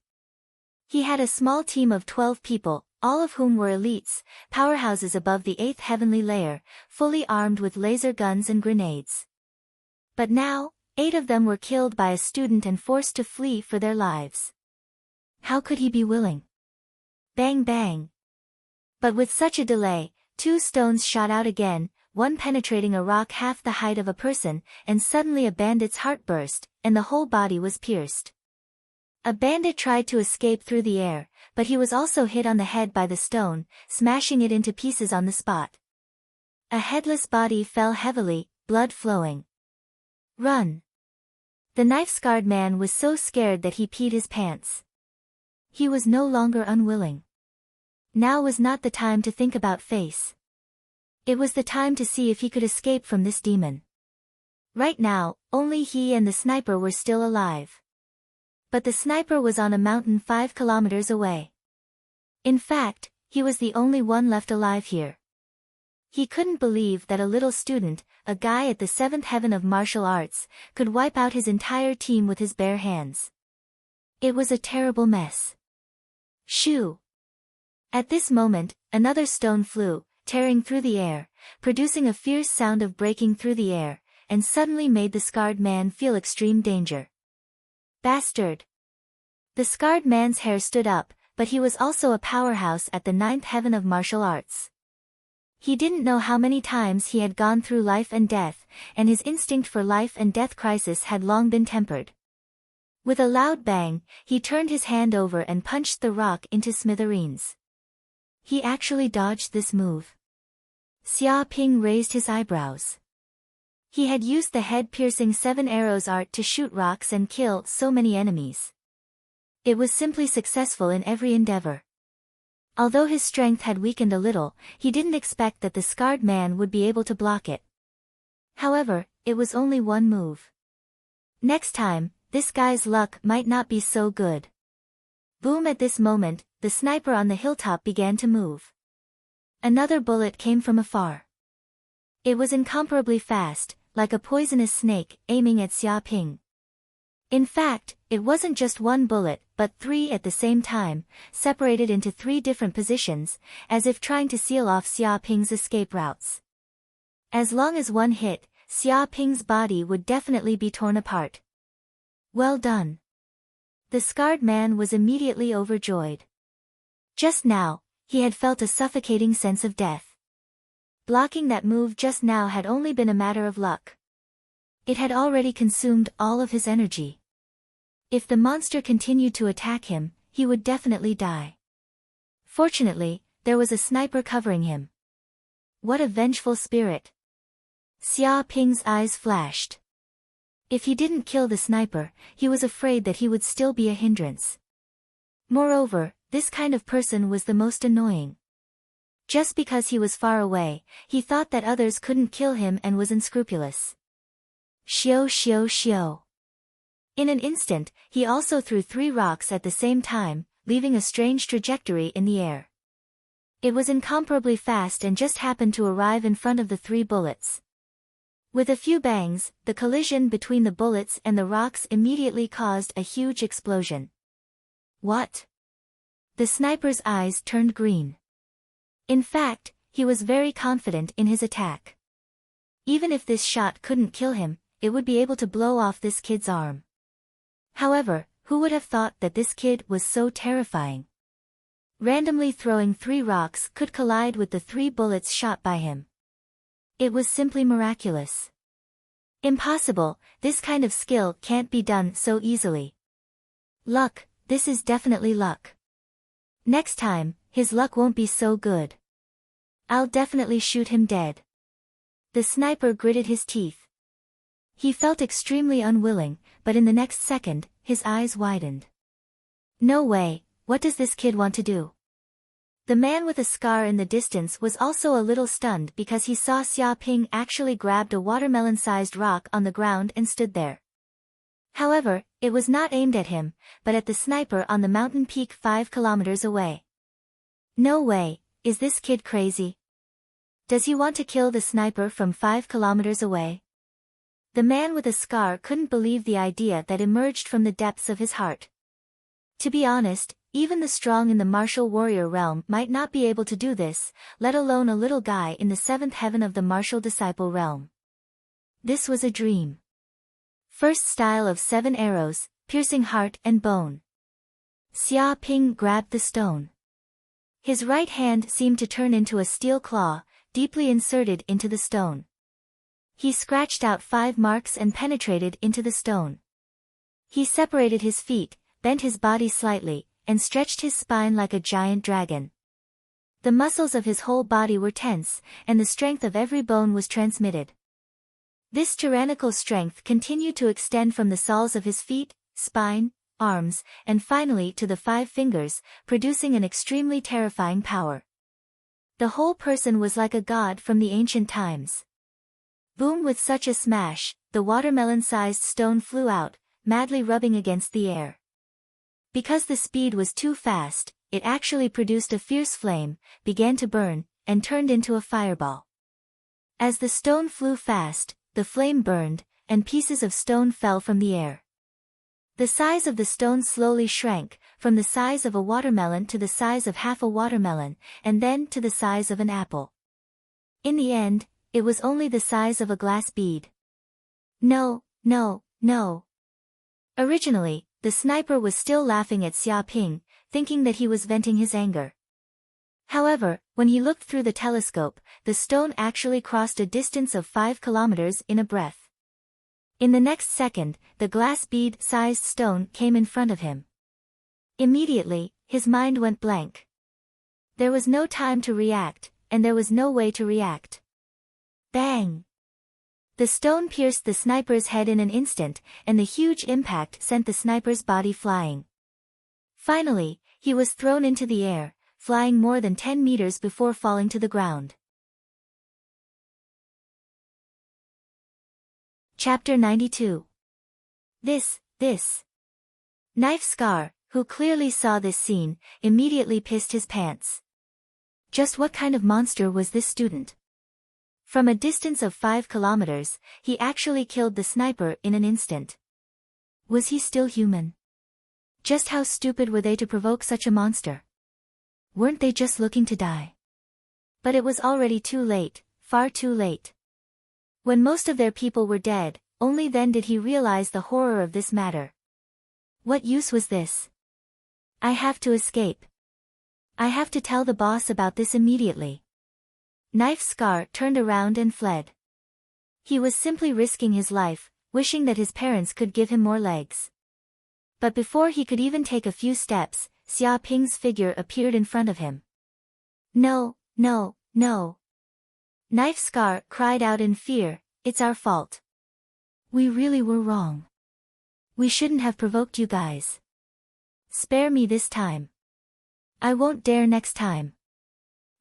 He had a small team of 12 people, all of whom were elites, powerhouses above the 8th heavenly layer, fully armed with laser guns and grenades. But now, 8 of them were killed by a student and forced to flee for their lives. How could he be willing? Bang bang. But with such a delay, 2 stones shot out again, one penetrating a rock half the height of a person, and suddenly a bandit's heart burst, and the whole body was pierced. A bandit tried to escape through the air, but he was also hit on the head by the stone, smashing it into pieces on the spot. A headless body fell heavily, blood flowing. Run! The knife-scarred man was so scared that he peed his pants. He was no longer unwilling. Now was not the time to think about face. It was the time to see if he could escape from this demon. Right now, only he and the sniper were still alive. But the sniper was on a mountain 5 kilometers away. In fact, he was the only one left alive here. He couldn't believe that a little student, a guy at the 7th heaven of martial arts, could wipe out his entire team with his bare hands. It was a terrible mess. Shoo! At this moment, another stone flew, tearing through the air, producing a fierce sound of breaking through the air, and suddenly made the scarred man feel extreme danger. Bastard! The scarred man's hair stood up, but he was also a powerhouse at the 9th heaven of martial arts. He didn't know how many times he had gone through life and death, and his instinct for life and death crisis had long been tempered. With a loud bang, he turned his hand over and punched the rock into smithereens. He actually dodged this move. Xia Ping raised his eyebrows. He had used the head-piercing 7 arrows art to shoot rocks and kill so many enemies. It was simply successful in every endeavor. Although his strength had weakened a little, he didn't expect that the scarred man would be able to block it. However, it was only one move. Next time, this guy's luck might not be so good. Boom! At this moment, the sniper on the hilltop began to move. Another bullet came from afar. It was incomparably fast, like a poisonous snake, aiming at Xia Ping. In fact, it wasn't just one bullet, but 3 at the same time, separated into 3 different positions, as if trying to seal off Xia Ping's escape routes. As long as one hit, Xia Ping's body would definitely be torn apart. Well done. The scarred man was immediately overjoyed. Just now, he had felt a suffocating sense of death. Blocking that move just now had only been a matter of luck. It had already consumed all of his energy. If the monster continued to attack him, he would definitely die. Fortunately, there was a sniper covering him. What a vengeful spirit. Xia Ping's eyes flashed. If he didn't kill the sniper, he was afraid that he would still be a hindrance. Moreover, this kind of person was the most annoying. Just because he was far away, he thought that others couldn't kill him and was unscrupulous. Xiao xiao xiao. In an instant, he also threw 3 rocks at the same time, leaving a strange trajectory in the air. It was incomparably fast and just happened to arrive in front of the 3 bullets. With a few bangs, the collision between the bullets and the rocks immediately caused a huge explosion. What? The sniper's eyes turned green. In fact, he was very confident in his attack. Even if this shot couldn't kill him, it would be able to blow off this kid's arm. However, who would have thought that this kid was so terrifying? Randomly throwing 3 rocks could collide with the 3 bullets shot by him. It was simply miraculous. Impossible, this kind of skill can't be done so easily. Luck, this is definitely luck. Next time, his luck won't be so good. I'll definitely shoot him dead. The sniper gritted his teeth. He felt extremely unwilling, but in the next second, his eyes widened. No way, what does this kid want to do? The man with a scar in the distance was also a little stunned because he saw Xia Ping actually grabbed a watermelon-sized rock on the ground and stood there. However, it was not aimed at him, but at the sniper on the mountain peak 5 kilometers away. No way, is this kid crazy? Does he want to kill the sniper from 5 kilometers away? The man with a scar couldn't believe the idea that emerged from the depths of his heart. To be honest, even the strong in the martial warrior realm might not be able to do this, let alone a little guy in the 7th heaven of the martial disciple realm. This was a dream. First style of 7 arrows, piercing heart and bone. Xia Ping grabbed the stone. His right hand seemed to turn into a steel claw, deeply inserted into the stone. He scratched out 5 marks and penetrated into the stone. He separated his feet, bent his body slightly, and stretched his spine like a giant dragon. The muscles of his whole body were tense, and the strength of every bone was transmitted. This tyrannical strength continued to extend from the soles of his feet, spine, arms, and finally to the 5 fingers, producing an extremely terrifying power. The whole person was like a god from the ancient times. Boom! With such a smash, the watermelon-sized stone flew out, madly rubbing against the air. Because the speed was too fast, it actually produced a fierce flame, began to burn, and turned into a fireball. As the stone flew fast, the flame burned, and pieces of stone fell from the air. The size of the stone slowly shrank, from the size of a watermelon to the size of half a watermelon, and then to the size of an apple. In the end, it was only the size of a glass bead. No, no, no. Originally, the sniper was still laughing at Xia Ping, thinking that he was venting his anger. However, when he looked through the telescope, the stone actually crossed a distance of 5 kilometers in a breath. In the next second, the glass bead-sized stone came in front of him. Immediately, his mind went blank. There was no time to react, and there was no way to react. Bang! The stone pierced the sniper's head in an instant, and the huge impact sent the sniper's body flying. Finally, he was thrown into the air, flying more than 10 meters before falling to the ground. Chapter 92. This. Knife Scar, who clearly saw this scene, immediately pissed his pants. Just what kind of monster was this student? From a distance of 5 kilometers, he actually killed the sniper in an instant. Was he still human? Just how stupid were they to provoke such a monster? Weren't they just looking to die? But it was already too late, far too late. When most of their people were dead, only then did he realize the horror of this matter. What use was this? I have to escape. I have to tell the boss about this immediately. Knife Scar turned around and fled. He was simply risking his life, wishing that his parents could give him more legs. But before he could even take a few steps, Xia Ping's figure appeared in front of him. No. Knife Scar cried out in fear, it's our fault. We really were wrong. We shouldn't have provoked you guys. Spare me this time. I won't dare next time.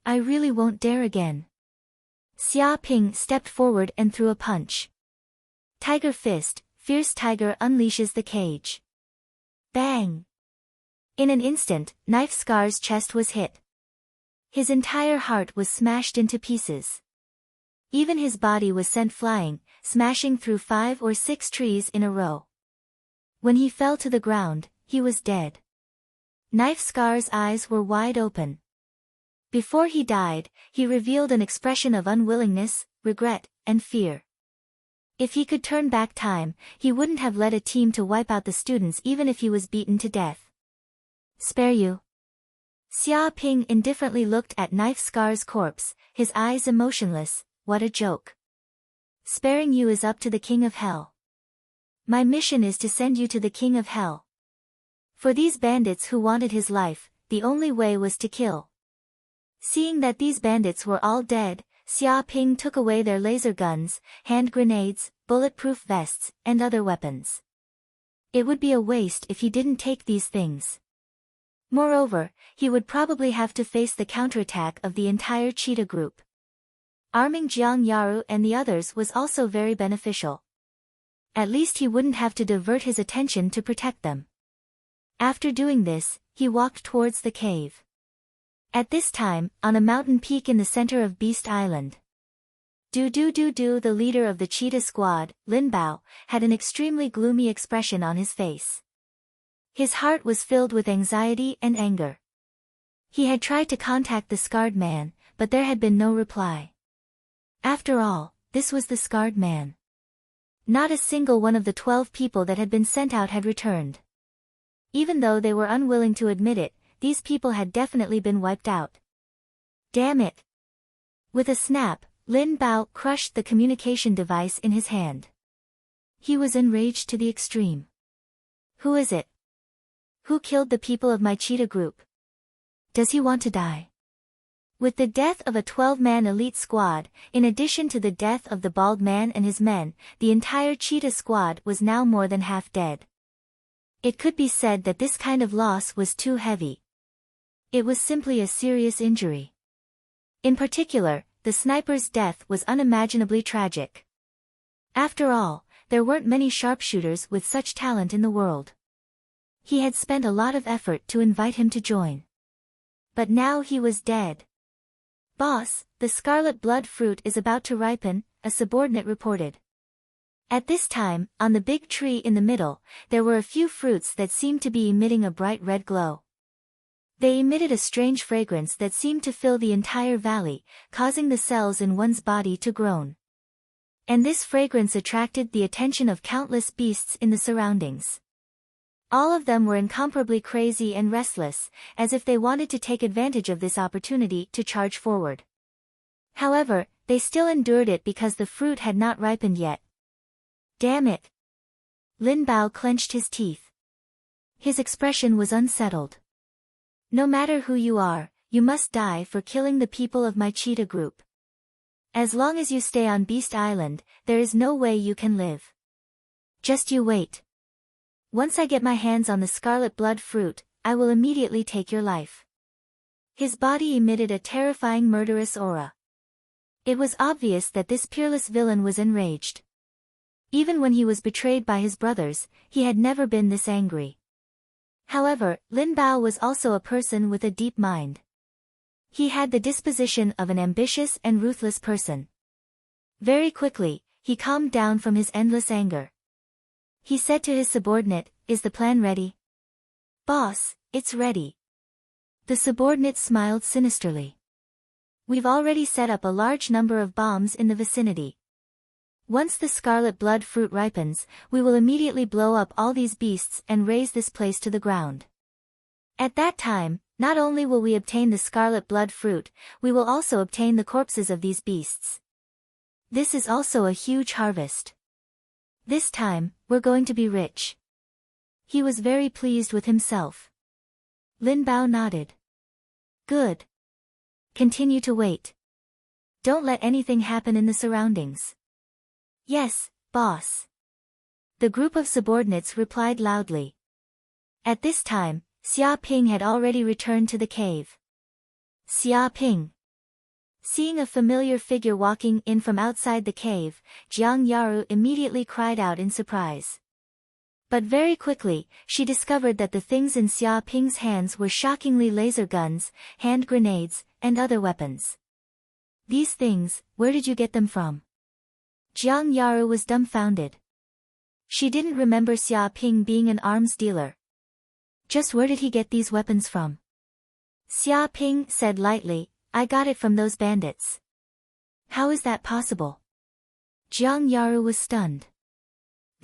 I really won't dare again. Xia Ping stepped forward and threw a punch. Tiger Fist, Fierce Tiger unleashes the cage. Bang! In an instant, Knife Scar's chest was hit. His entire heart was smashed into pieces. Even his body was sent flying, smashing through 5 or 6 trees in a row. When he fell to the ground, he was dead. Knife Scar's eyes were wide open. Before he died, he revealed an expression of unwillingness, regret, and fear. If he could turn back time, he wouldn't have led a team to wipe out the students even if he was beaten to death. Spare you? Xia Ping indifferently looked at Knife Scar's corpse, his eyes emotionless. What a joke. Sparing you is up to the King of Hell. My mission is to send you to the King of Hell. For these bandits who wanted his life, the only way was to kill. Seeing that these bandits were all dead, Xia Ping took away their laser guns, hand grenades, bulletproof vests, and other weapons. It would be a waste if he didn't take these things. Moreover, he would probably have to face the counterattack of the entire cheetah group. Arming Jiang Yaru and the others was also very beneficial. At least he wouldn't have to divert his attention to protect them. After doing this, he walked towards the cave. At this time, on a mountain peak in the center of Beast Island, the leader of the cheetah squad, Lin Bao, had an extremely gloomy expression on his face. His heart was filled with anxiety and anger. He had tried to contact the scarred man, but there had been no reply. After all, this was the scarred man. Not a single one of the 12 people that had been sent out had returned. Even though they were unwilling to admit it, these people had definitely been wiped out. Damn it! With a snap, Lin Bao crushed the communication device in his hand. He was enraged to the extreme. Who is it? Who killed the people of my cheetah group? Does he want to die? With the death of a 12-man elite squad, in addition to the death of the bald man and his men, the entire cheetah squad was now more than half dead. It could be said that this kind of loss was too heavy. It was simply a serious injury. In particular, the sniper's death was unimaginably tragic. After all, there weren't many sharpshooters with such talent in the world. He had spent a lot of effort to invite him to join. But now he was dead. Boss, the scarlet blood fruit is about to ripen, a subordinate reported. At this time, on the big tree in the middle, there were a few fruits that seemed to be emitting a bright red glow. They emitted a strange fragrance that seemed to fill the entire valley, causing the cells in one's body to groan. And this fragrance attracted the attention of countless beasts in the surroundings. All of them were incomparably crazy and restless, as if they wanted to take advantage of this opportunity to charge forward. However, they still endured it because the fruit had not ripened yet. Damn it! Lin Bao clenched his teeth. His expression was unsettled. No matter who you are, you must die for killing the people of my cheetah group. As long as you stay on Beast Island, there is no way you can live. Just you wait. Once I get my hands on the scarlet blood fruit, I will immediately take your life. His body emitted a terrifying murderous aura. It was obvious that this peerless villain was enraged. Even when he was betrayed by his brothers, he had never been this angry. However, Lin Bao was also a person with a deep mind. He had the disposition of an ambitious and ruthless person. Very quickly, he calmed down from his endless anger. He said to his subordinate, "Is the plan ready?" "Boss, it's ready." The subordinate smiled sinisterly. "We've already set up a large number of bombs in the vicinity. Once the scarlet blood fruit ripens, we will immediately blow up all these beasts and raze this place to the ground. At that time, not only will we obtain the scarlet blood fruit, we will also obtain the corpses of these beasts. This is also a huge harvest. This time, we're going to be rich." He was very pleased with himself. Lin Bao nodded. "Good. Continue to wait. Don't let anything happen in the surroundings." "Yes, boss." The group of subordinates replied loudly. At this time, Xia Ping had already returned to the cave. Xia Ping. Seeing a familiar figure walking in from outside the cave, Jiang Yaru immediately cried out in surprise. But very quickly, she discovered that the things in Xia Ping's hands were shockingly laser guns, hand grenades, and other weapons. "These things, where did you get them from?" Jiang Yaru was dumbfounded. She didn't remember Xia Ping being an arms dealer. Just where did he get these weapons from? Xia Ping said lightly, "I got it from those bandits." "How is that possible?" Jiang Yaru was stunned.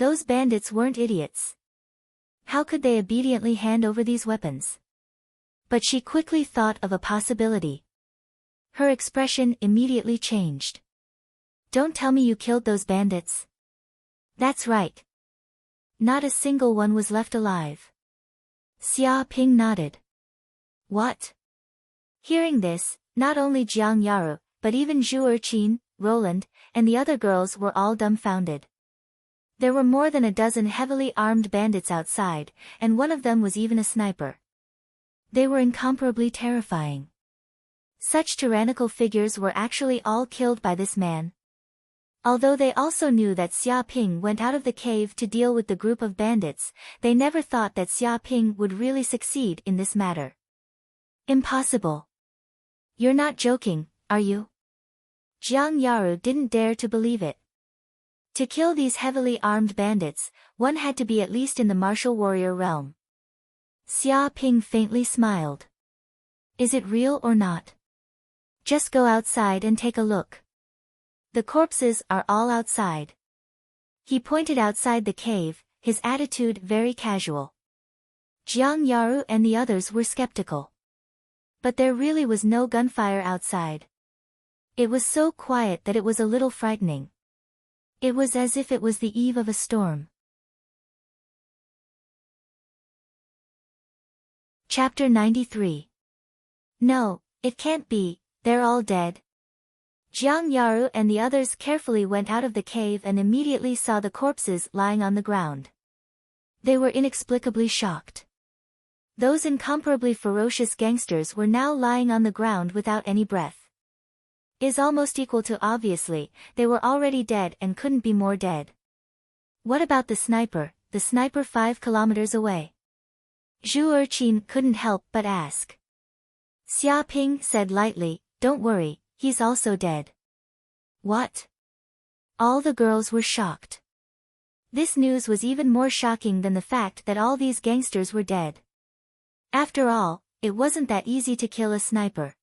Those bandits weren't idiots. How could they obediently hand over these weapons? But she quickly thought of a possibility. Her expression immediately changed. "Don't tell me you killed those bandits." "That's right. Not a single one was left alive." Xia Ping nodded. "What?" Hearing this, not only Jiang Yaru, but even Zhu Erqin, Roland, and the other girls were all dumbfounded. There were more than a dozen heavily armed bandits outside, and one of them was even a sniper. They were incomparably terrifying. Such tyrannical figures were actually all killed by this man. Although they also knew that Xia Ping went out of the cave to deal with the group of bandits, they never thought that Xia Ping would really succeed in this matter. "Impossible. You're not joking, are you?" Jiang Yaru didn't dare to believe it. To kill these heavily armed bandits, one had to be at least in the martial warrior realm. Xia Ping faintly smiled. "Is it real or not? Just go outside and take a look. The corpses are all outside." He pointed outside the cave, his attitude very casual. Jiang Yaru and the others were skeptical. But there really was no gunfire outside. It was so quiet that it was a little frightening. It was as if it was the eve of a storm. Chapter 93. "No, it can't be, they're all dead." Jiang Yaru and the others carefully went out of the cave and immediately saw the corpses lying on the ground. They were inexplicably shocked. Those incomparably ferocious gangsters were now lying on the ground without any breath. Is almost equal to obviously, they were already dead and couldn't be more dead. What about the sniper 5 kilometers away? Zhu Erqin couldn't help but ask. Xia Ping said lightly, "Don't worry, he's also dead." What? All the girls were shocked. This news was even more shocking than the fact that all these gangsters were dead. After all, it wasn't that easy to kill a sniper.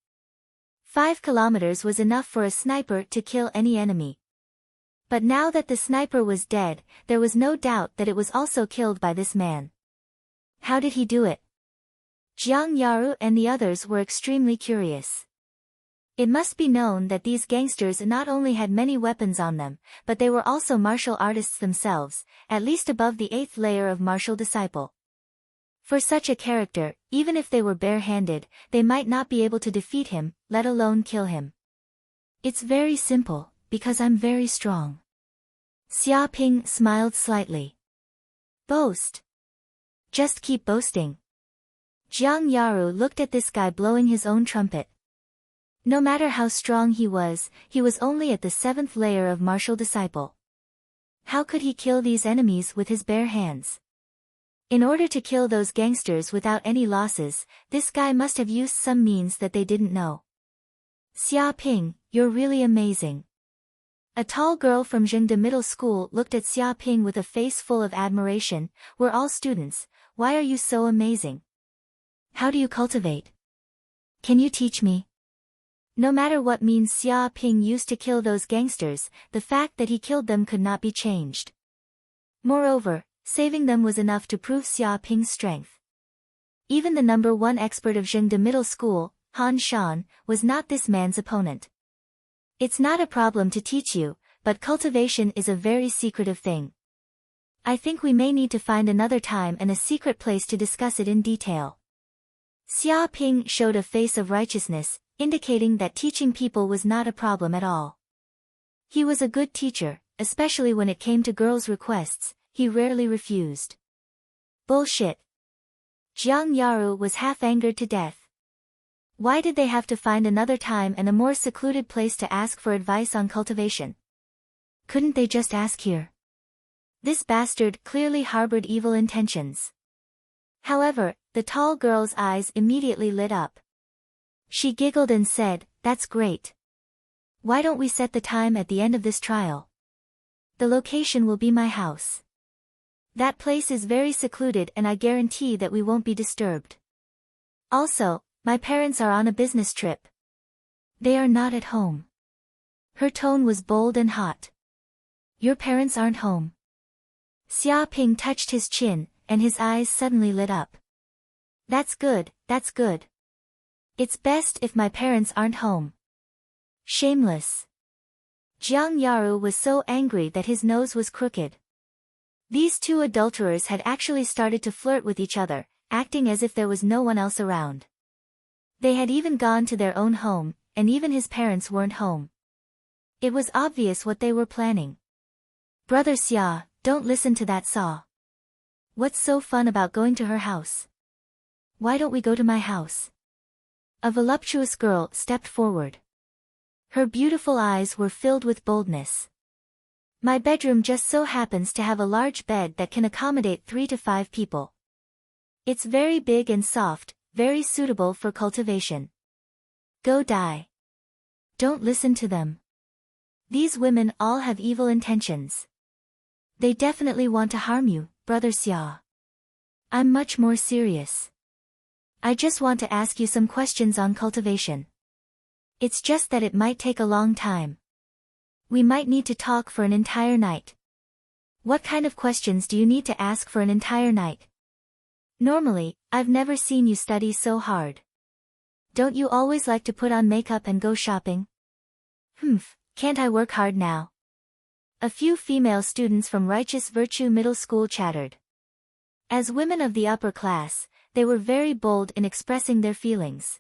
5 kilometers was enough for a sniper to kill any enemy. But now that the sniper was dead, there was no doubt that it was also killed by this man. How did he do it? Jiang Yaru and the others were extremely curious. It must be known that these gangsters not only had many weapons on them, but they were also martial artists themselves, at least above the 8th layer of martial disciple. For such a character, even if they were bare-handed, they might not be able to defeat him, let alone kill him. It's very simple, because I'm very strong. Xia Ping smiled slightly. Boast. Just keep boasting. Jiang Yaru looked at this guy blowing his own trumpet. No matter how strong he was only at the 7th layer of martial disciple. How could he kill these enemies with his bare hands? In order to kill those gangsters without any losses, this guy must have used some means that they didn't know. Xia Ping, you're really amazing. A tall girl from Zhengde Middle School looked at Xia Ping with a face full of admiration. We're all students, why are you so amazing? How do you cultivate? Can you teach me? No matter what means Xia Ping used to kill those gangsters, the fact that he killed them could not be changed. Moreover, saving them was enough to prove Xia Ping's strength. Even the number 1 expert of Zhengde Middle School, Han Shan, was not this man's opponent. It's not a problem to teach you, but cultivation is a very secretive thing. I think we may need to find another time and a secret place to discuss it in detail. Xia Ping showed a face of righteousness, indicating that teaching people was not a problem at all. He was a good teacher, especially when it came to girls' requests, he rarely refused. Bullshit. Jiang Yaru was half angered to death. Why did they have to find another time and a more secluded place to ask for advice on cultivation? Couldn't they just ask here? This bastard clearly harbored evil intentions. However, the tall girl's eyes immediately lit up. She giggled and said, "That's great. Why don't we set the time at the end of this trial? The location will be my house. That place is very secluded and I guarantee that we won't be disturbed. Also, my parents are on a business trip. They are not at home." Her tone was bold and hot. Your parents aren't home? Xia Ping touched his chin, and his eyes suddenly lit up. That's good, that's good. It's best if my parents aren't home. Shameless. Jiang Yaru was so angry that his nose was crooked. These two adulterers had actually started to flirt with each other, acting as if there was no one else around. They had even gone to their own home, and even his parents weren't home. It was obvious what they were planning. Brother Xia, don't listen to that saw. What's so fun about going to her house? Why don't we go to my house? A voluptuous girl stepped forward. Her beautiful eyes were filled with boldness. My bedroom just so happens to have a large bed that can accommodate 3 to 5 people. It's very big and soft, very suitable for cultivation. Go die. Don't listen to them. These women all have evil intentions. They definitely want to harm you, Brother Xia. I'm much more serious. I just want to ask you some questions on cultivation. It's just that it might take a long time. We might need to talk for an entire night. What kind of questions do you need to ask for an entire night? Normally, I've never seen you study so hard. Don't you always like to put on makeup and go shopping? Can't I work hard now? A few female students from Righteous Virtue Middle School chattered. As women of the upper class, they were very bold in expressing their feelings.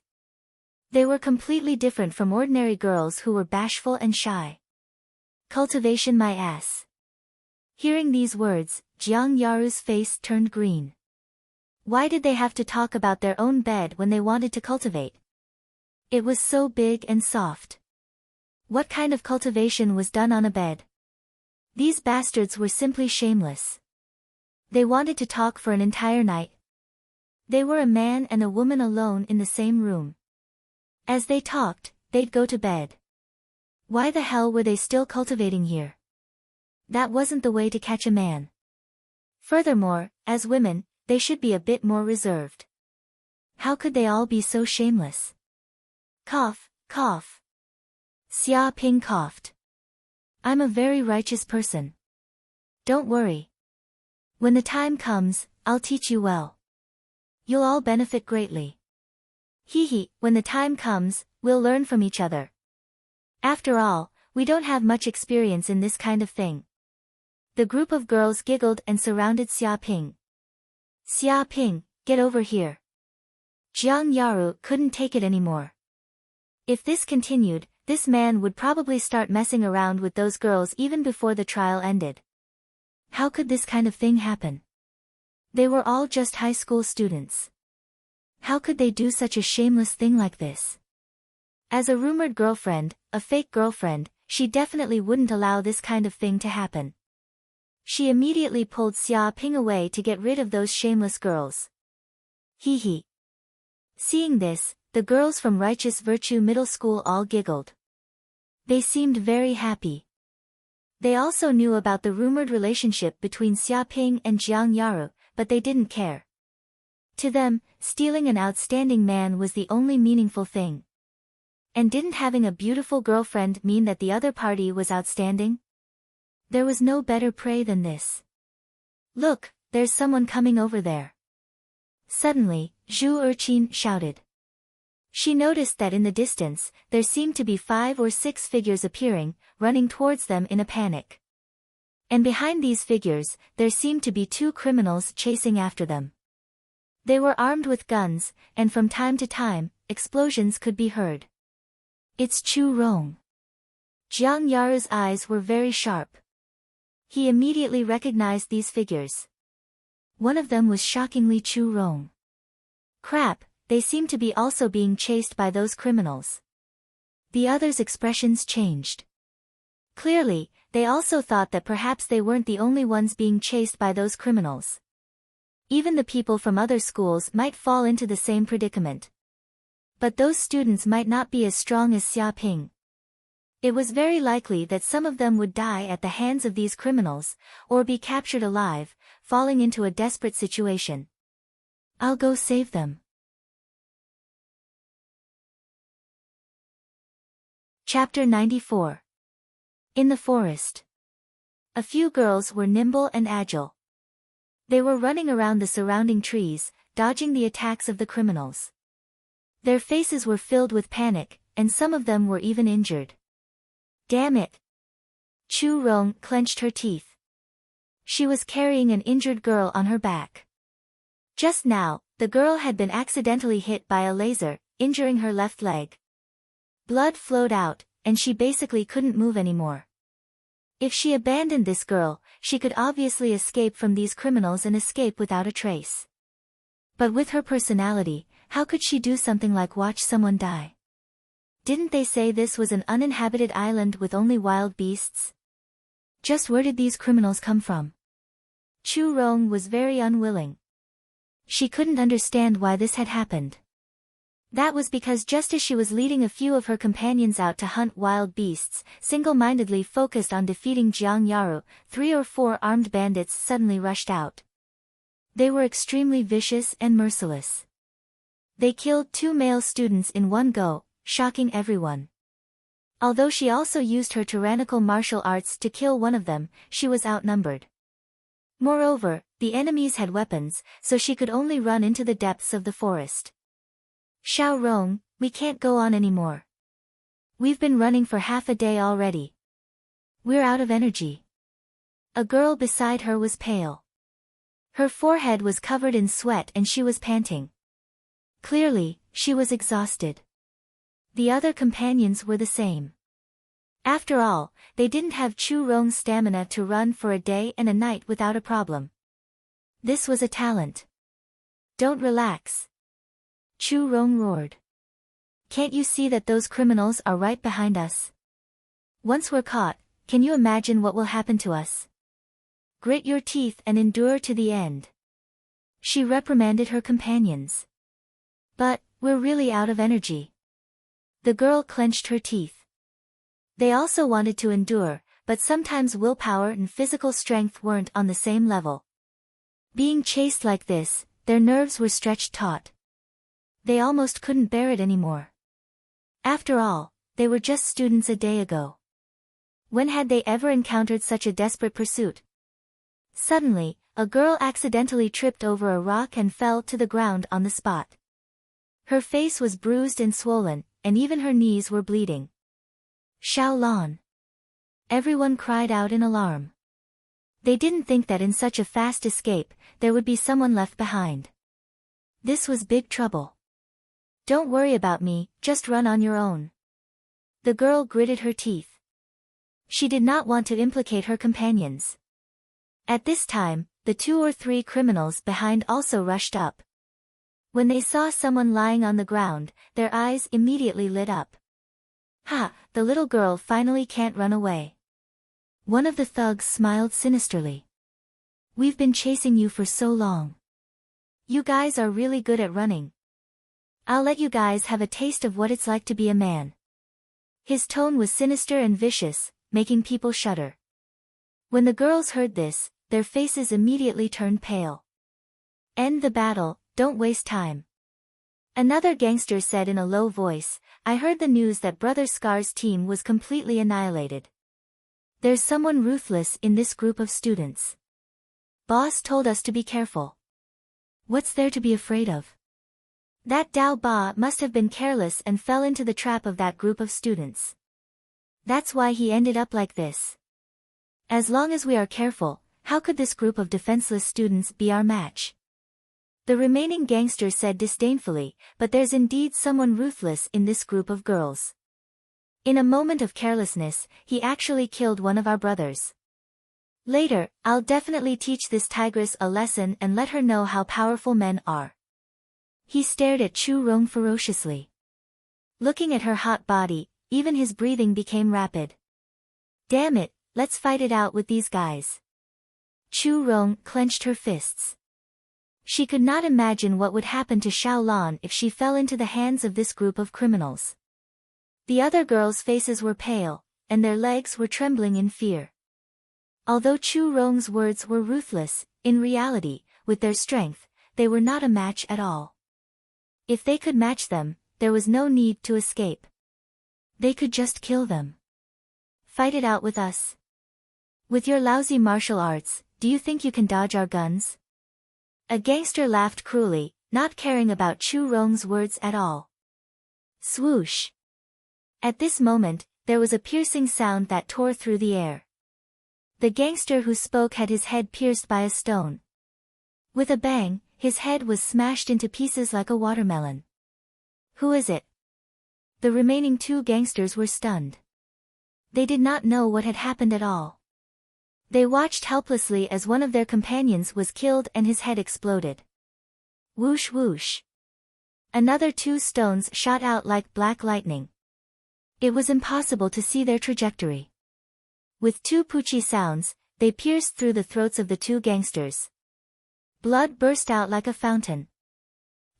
They were completely different from ordinary girls who were bashful and shy. Cultivation my ass. Hearing these words, Jiang Yaru's face turned green. Why did they have to talk about their own bed when they wanted to cultivate? It was so big and soft. What kind of cultivation was done on a bed? These bastards were simply shameless. They wanted to talk for an entire night. They were a man and a woman alone in the same room. As they talked, they'd go to bed. Why the hell were they still cultivating here? That wasn't the way to catch a man. Furthermore, as women, they should be a bit more reserved. How could they all be so shameless? Cough, cough. Xia Ping coughed. I'm a very righteous person. Don't worry. When the time comes, I'll teach you well. You'll all benefit greatly. Hee, when the time comes, we'll learn from each other. After all, we don't have much experience in this kind of thing. The group of girls giggled and surrounded Xia Ping. Xia Ping, get over here. Jiang Yaru couldn't take it anymore. If this continued, this man would probably start messing around with those girls even before the trial ended. How could this kind of thing happen? They were all just high school students. How could they do such a shameless thing like this? As a rumored girlfriend, a fake girlfriend, she definitely wouldn't allow this kind of thing to happen. She immediately pulled Xia Ping away to get rid of those shameless girls. Hee. Seeing this, the girls from Righteous Virtue Middle School all giggled. They seemed very happy. They also knew about the rumored relationship between Xia Ping and Jiang Yaru, but they didn't care. To them, stealing an outstanding man was the only meaningful thing. And didn't having a beautiful girlfriend mean that the other party was outstanding? There was no better prey than this. Look, there's someone coming over there. Suddenly, Zhu Erqin shouted. She noticed that in the distance, there seemed to be 5 or 6 figures appearing, running towards them in a panic. And behind these figures, there seemed to be 2 criminals chasing after them. They were armed with guns, and from time to time, explosions could be heard. It's Chu Rong. Jiang Yaru's eyes were very sharp. He immediately recognized these figures. One of them was shockingly Chu Rong. Crap, they seem to be also being chased by those criminals. The others' expressions changed. Clearly, they also thought that perhaps they weren't the only ones being chased by those criminals. Even the people from other schools might fall into the same predicament. But those students might not be as strong as Xia Ping. It was very likely that some of them would die at the hands of these criminals, or be captured alive, falling into a desperate situation. I'll go save them. Chapter 94. In the forest. A few girls were nimble and agile. They were running around the surrounding trees, dodging the attacks of the criminals. Their faces were filled with panic, and some of them were even injured. Damn it! Chu Rong clenched her teeth. She was carrying an injured girl on her back. Just now, the girl had been accidentally hit by a laser, injuring her left leg. Blood flowed out, and she basically couldn't move anymore. If she abandoned this girl, she could obviously escape from these criminals and escape without a trace. But with her personality, how could she do something like watch someone die? Didn't they say this was an uninhabited island with only wild beasts? Just where did these criminals come from? Chu Rong was very unwilling. She couldn't understand why this had happened. That was because just as she was leading a few of her companions out to hunt wild beasts, single-mindedly focused on defeating Jiang Yaru, 3 or 4 armed bandits suddenly rushed out. They were extremely vicious and merciless. They killed 2 male students in one go, shocking everyone. Although she also used her tyrannical martial arts to kill one of them, she was outnumbered. Moreover, the enemies had weapons, so she could only run into the depths of the forest. Xiao Rong, we can't go on anymore. We've been running for half a day already. We're out of energy. A girl beside her was pale. Her forehead was covered in sweat and she was panting. Clearly, she was exhausted. The other companions were the same. After all, they didn't have Chu Rong's stamina to run for a day and a night without a problem. This was a talent. Don't relax. Chu Rong roared. Can't you see that those criminals are right behind us? Once we're caught, can you imagine what will happen to us? Grit your teeth and endure to the end. She reprimanded her companions. But, we're really out of energy. The girl clenched her teeth. They also wanted to endure, but sometimes willpower and physical strength weren't on the same level. Being chased like this, their nerves were stretched taut. They almost couldn't bear it anymore. After all, they were just students a day ago. When had they ever encountered such a desperate pursuit? Suddenly, a girl accidentally tripped over a rock and fell to the ground on the spot. Her face was bruised and swollen, and even her knees were bleeding. Xiaolan! Everyone cried out in alarm. They didn't think that in such a fast escape, there would be someone left behind. This was big trouble. Don't worry about me, just run on your own. The girl gritted her teeth. She did not want to implicate her companions. At this time, the 2 or 3 criminals behind also rushed up. When they saw someone lying on the ground, their eyes immediately lit up. Ha, the little girl finally can't run away. One of the thugs smiled sinisterly. We've been chasing you for so long. You guys are really good at running. I'll let you guys have a taste of what it's like to be a man. His tone was sinister and vicious, making people shudder. When the girls heard this, their faces immediately turned pale. End the battle, don't waste time. Another gangster said in a low voice, I heard the news that Brother Scar's team was completely annihilated. There's someone ruthless in this group of students. Boss told us to be careful. What's there to be afraid of? That Dao Ba must have been careless and fell into the trap of that group of students. That's why he ended up like this. As long as we are careful, how could this group of defenseless students be our match? The remaining gangster said disdainfully, but there's indeed someone ruthless in this group of girls. In a moment of carelessness, he actually killed one of our brothers. Later, I'll definitely teach this tigress a lesson and let her know how powerful men are. He stared at Chu Rong ferociously. Looking at her hot body, even his breathing became rapid. Damn it, let's fight it out with these guys. Chu Rong clenched her fists. She could not imagine what would happen to Xiaolan if she fell into the hands of this group of criminals. The other girls' faces were pale, and their legs were trembling in fear. Although Chu Rong's words were ruthless, in reality, with their strength, they were not a match at all. If they could match them, there was no need to escape. They could just kill them. Fight it out with us. With your lousy martial arts, do you think you can dodge our guns? A gangster laughed cruelly, not caring about Chu Rong's words at all. Swoosh! At this moment, there was a piercing sound that tore through the air. The gangster who spoke had his head pierced by a stone. With a bang, his head was smashed into pieces like a watermelon. Who is it? The remaining 2 gangsters were stunned. They did not know what had happened at all. They watched helplessly as one of their companions was killed and his head exploded. Whoosh whoosh. Another 2 stones shot out like black lightning. It was impossible to see their trajectory. With 2 poochie sounds, they pierced through the throats of the 2 gangsters. Blood burst out like a fountain.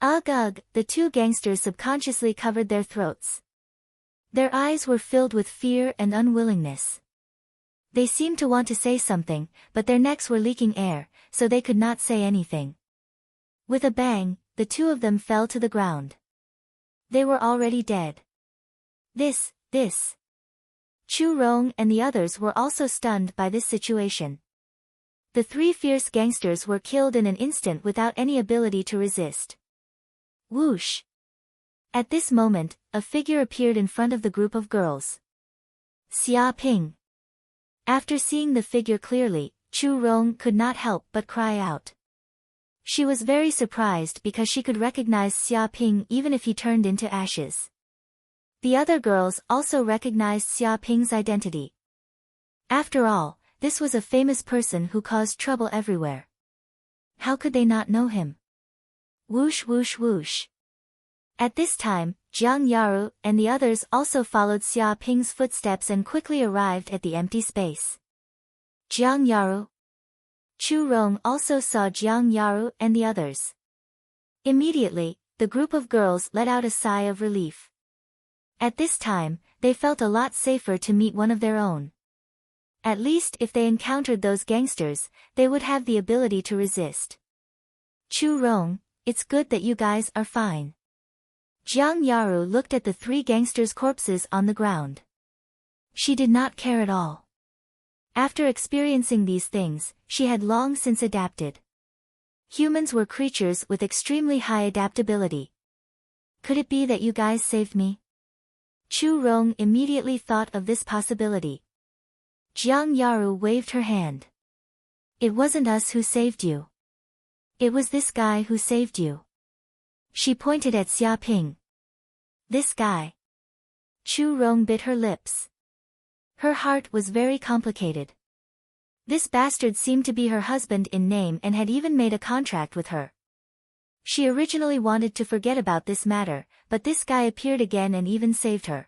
Ugh ugh, the 2 gangsters subconsciously covered their throats. Their eyes were filled with fear and unwillingness. They seemed to want to say something, but their necks were leaking air, so they could not say anything. With a bang, the 2 of them fell to the ground. They were already dead. This. Chu Rong and the others were also stunned by this situation. The 3 fierce gangsters were killed in an instant without any ability to resist. Whoosh! At this moment, a figure appeared in front of the group of girls. Xia Ping. After seeing the figure clearly, Chu Rong could not help but cry out. She was very surprised because she could recognize Xia Ping even if he turned into ashes. The other girls also recognized Xia Ping's identity. After all, this was a famous person who caused trouble everywhere. How could they not know him? Whoosh whoosh whoosh. At this time, Jiang Yaru and the others also followed Xia Ping's footsteps and quickly arrived at the empty space. Jiang Yaru. Chu Rong also saw Jiang Yaru and the others. Immediately, the group of girls let out a sigh of relief. At this time, they felt a lot safer to meet one of their own. At least if they encountered those gangsters, they would have the ability to resist. Chu Rong, it's good that you guys are fine. Jiang Yaru looked at the 3 gangsters' corpses on the ground. She did not care at all. After experiencing these things, she had long since adapted. Humans were creatures with extremely high adaptability. Could it be that you guys saved me? Chu Rong immediately thought of this possibility. Jiang Yaru waved her hand. It wasn't us who saved you. It was this guy who saved you. She pointed at Xia Ping. This guy. Chu Rong bit her lips. Her heart was very complicated. This bastard seemed to be her husband in name and had even made a contract with her. She originally wanted to forget about this matter, but this guy appeared again and even saved her.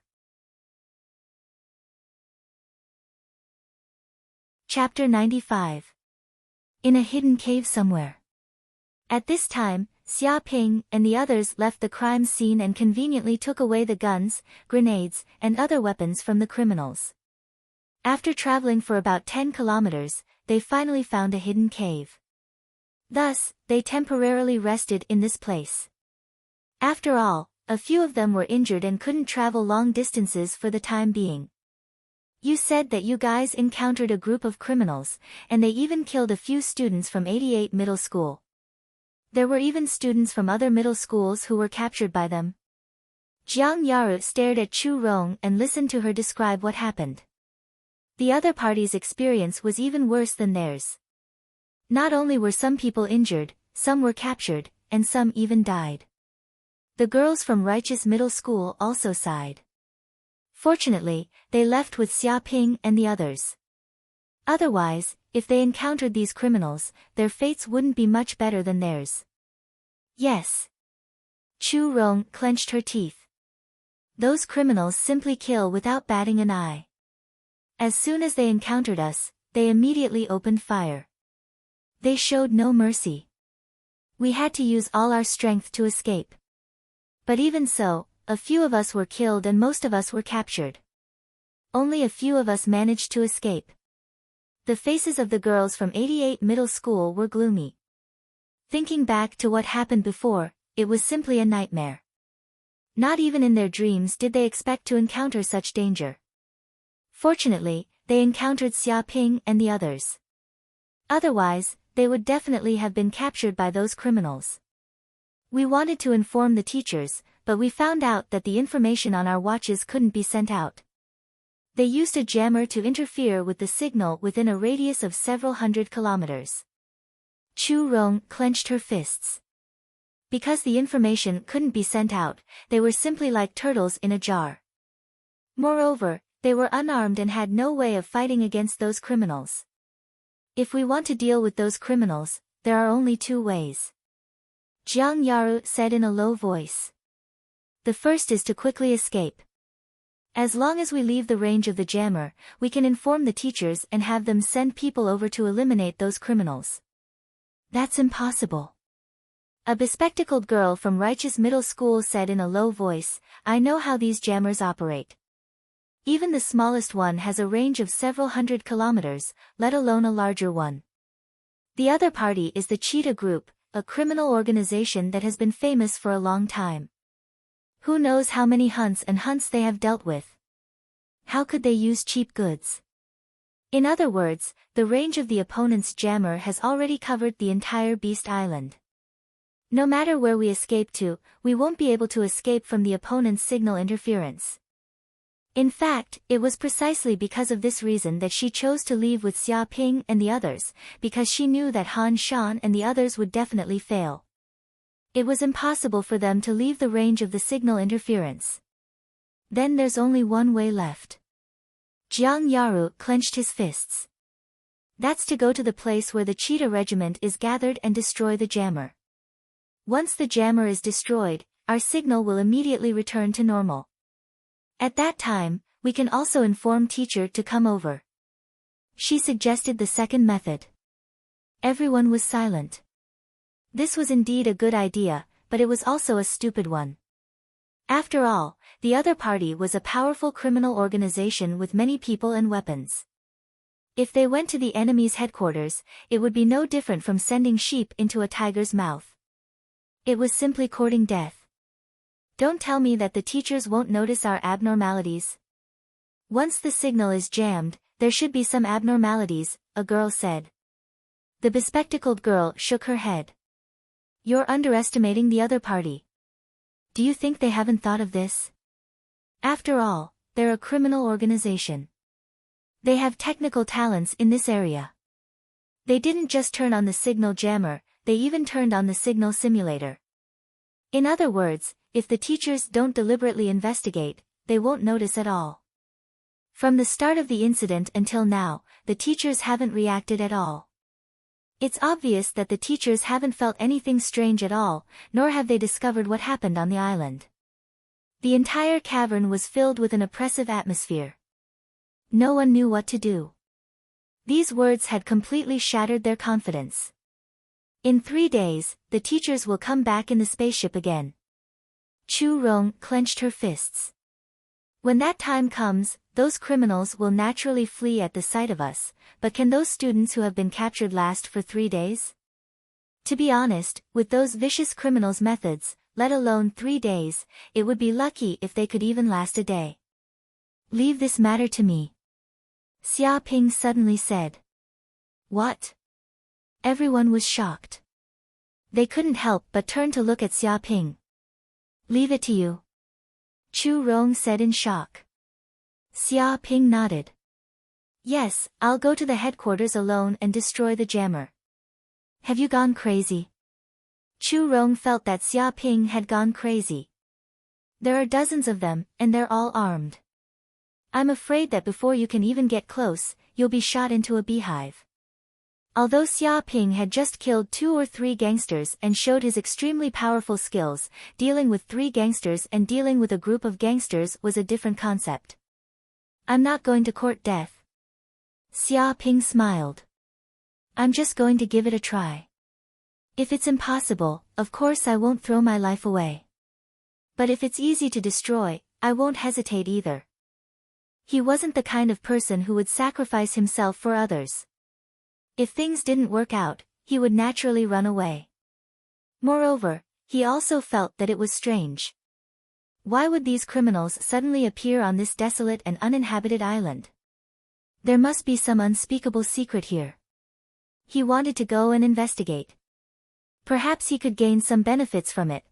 Chapter 95. In a hidden cave somewhere. At this time, Xia Ping and the others left the crime scene and conveniently took away the guns, grenades, and other weapons from the criminals. After traveling for about 10 kilometers, they finally found a hidden cave. Thus, they temporarily rested in this place. After all, a few of them were injured and couldn't travel long distances for the time being. You said that you guys encountered a group of criminals, and they even killed a few students from 88 Middle School. There were even students from other middle schools who were captured by them. Jiang Yaru stared at Chu Rong and listened to her describe what happened. The other party's experience was even worse than theirs. Not only were some people injured, some were captured, and some even died. The girls from Righteous Middle School also sighed. Fortunately, they left with Xia Ping and the others. Otherwise, if they encountered these criminals, their fates wouldn't be much better than theirs. Yes. Chu Rong clenched her teeth. Those criminals simply kill without batting an eye. As soon as they encountered us, they immediately opened fire. They showed no mercy. We had to use all our strength to escape. But even so, a few of us were killed and most of us were captured. Only a few of us managed to escape. The faces of the girls from 88 Middle School were gloomy. Thinking back to what happened before, it was simply a nightmare. Not even in their dreams did they expect to encounter such danger. Fortunately, they encountered Xia Ping and the others. Otherwise, they would definitely have been captured by those criminals. We wanted to inform the teachers, but we found out that the information on our watches couldn't be sent out. They used a jammer to interfere with the signal within a radius of several hundred kilometers. Chu Rong clenched her fists. Because the information couldn't be sent out, they were simply like turtles in a jar. Moreover, they were unarmed and had no way of fighting against those criminals. If we want to deal with those criminals, there are only two ways. Jiang Yaru said in a low voice. The first is to quickly escape. As long as we leave the range of the jammer, we can inform the teachers and have them send people over to eliminate those criminals. That's impossible. A bespectacled girl from Righteous Middle School said in a low voice, I know how these jammers operate. Even the smallest one has a range of several hundred kilometers, let alone a larger one. The other party is the Cheetah Group, a criminal organization that has been famous for a long time. Who knows how many hunts and hunts they have dealt with? How could they use cheap goods? In other words, the range of the opponent's jammer has already covered the entire Beast Island. No matter where we escape to, we won't be able to escape from the opponent's signal interference. In fact, it was precisely because of this reason that she chose to leave with Xia Ping and the others, because she knew that Han Shan and the others would definitely fail. It was impossible for them to leave the range of the signal interference. Then there's only one way left. Jiang Yaru clenched his fists. That's to go to the place where the Cheetah Regiment is gathered and destroy the jammer. Once the jammer is destroyed, our signal will immediately return to normal. At that time, we can also inform teacher to come over. She suggested the second method. Everyone was silent. This was indeed a good idea, but it was also a stupid one. After all, the other party was a powerful criminal organization with many people and weapons. If they went to the enemy's headquarters, it would be no different from sending sheep into a tiger's mouth. It was simply courting death. Don't tell me that the teachers won't notice our abnormalities. Once the signal is jammed, there should be some abnormalities, a girl said. The bespectacled girl shook her head. You're underestimating the other party. Do you think they haven't thought of this? After all, they're a criminal organization. They have technical talents in this area. They didn't just turn on the signal jammer, they even turned on the signal simulator. In other words, if the teachers don't deliberately investigate, they won't notice at all. From the start of the incident until now, the teachers haven't reacted at all. It's obvious that the teachers haven't felt anything strange at all, nor have they discovered what happened on the island. The entire cavern was filled with an oppressive atmosphere. No one knew what to do. These words had completely shattered their confidence. In 3 days, the teachers will come back in the spaceship again. Chu Rong clenched her fists. When that time comes, those criminals will naturally flee at the sight of us, but can those students who have been captured last for 3 days? To be honest, with those vicious criminals' methods, let alone 3 days, it would be lucky if they could even last a day. Leave this matter to me. Xia Ping suddenly said. What? Everyone was shocked. They couldn't help but turn to look at Xia Ping. Leave it to you? Chu Rong said in shock. Xia Ping nodded. Yes, I'll go to the headquarters alone and destroy the jammer. Have you gone crazy? Chu Rong felt that Xia Ping had gone crazy. There are dozens of them, and they're all armed. I'm afraid that before you can even get close, you'll be shot into a beehive. Although Xia Ping had just killed 2 or 3 gangsters and showed his extremely powerful skills, dealing with 3 gangsters and dealing with a group of gangsters was a different concept. I'm not going to court death. Xia Ping smiled. I'm just going to give it a try. If it's impossible, of course I won't throw my life away. But if it's easy to destroy, I won't hesitate either. He wasn't the kind of person who would sacrifice himself for others. If things didn't work out, he would naturally run away. Moreover, he also felt that it was strange. Why would these criminals suddenly appear on this desolate and uninhabited island? There must be some unspeakable secret here. He wanted to go and investigate. Perhaps he could gain some benefits from it.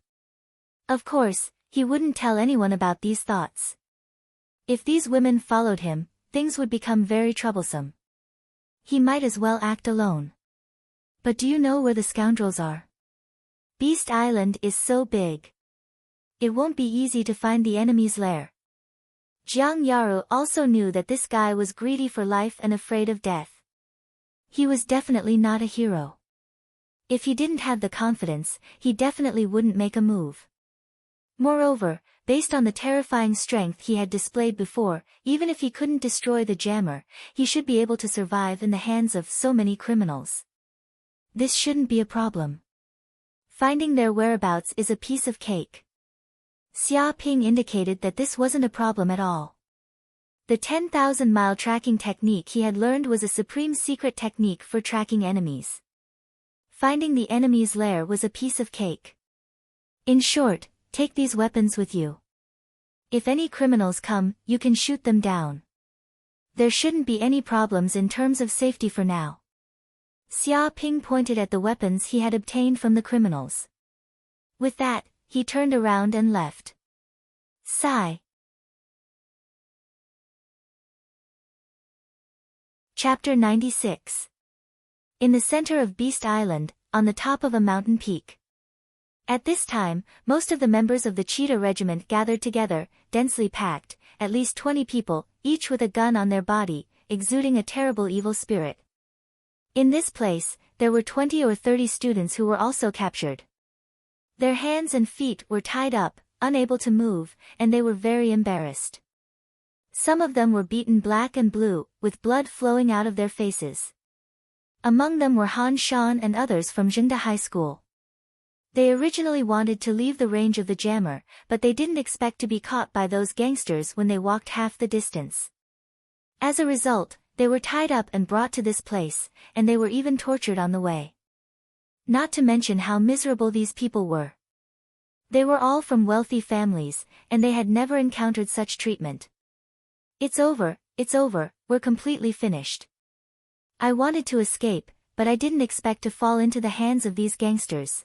Of course, he wouldn't tell anyone about these thoughts. If these women followed him, things would become very troublesome. He might as well act alone. But do you know where the scoundrels are? Beast Island is so big. It won't be easy to find the enemy's lair. Jiang Yaru also knew that this guy was greedy for life and afraid of death. He was definitely not a hero. If he didn't have the confidence, he definitely wouldn't make a move. Moreover, based on the terrifying strength he had displayed before, even if he couldn't destroy the jammer, he should be able to survive in the hands of so many criminals. This shouldn't be a problem. Finding their whereabouts is a piece of cake. Xia Ping indicated that this wasn't a problem at all. The 10,000-mile tracking technique he had learned was a supreme secret technique for tracking enemies. Finding the enemy's lair was a piece of cake. In short, take these weapons with you. If any criminals come, you can shoot them down. There shouldn't be any problems in terms of safety for now. Xia Ping pointed at the weapons he had obtained from the criminals. With that, he turned around and left. Sigh. Chapter 96. In the center of Beast Island, on the top of a mountain peak. At this time, most of the members of the Cheetah Regiment gathered together, densely packed, at least 20 people, each with a gun on their body, exuding a terrible evil spirit. In this place, there were 20 or 30 students who were also captured. Their hands and feet were tied up, unable to move, and they were very embarrassed. Some of them were beaten black and blue, with blood flowing out of their faces. Among them were Han Shan and others from Zhengda High School. They originally wanted to leave the range of the jammer, but they didn't expect to be caught by those gangsters when they walked half the distance. As a result, they were tied up and brought to this place, and they were even tortured on the way. Not to mention how miserable these people were. They were all from wealthy families, and they had never encountered such treatment. It's over, It's over, we're completely finished. I wanted to escape, but I didn't expect to fall into the hands of these gangsters.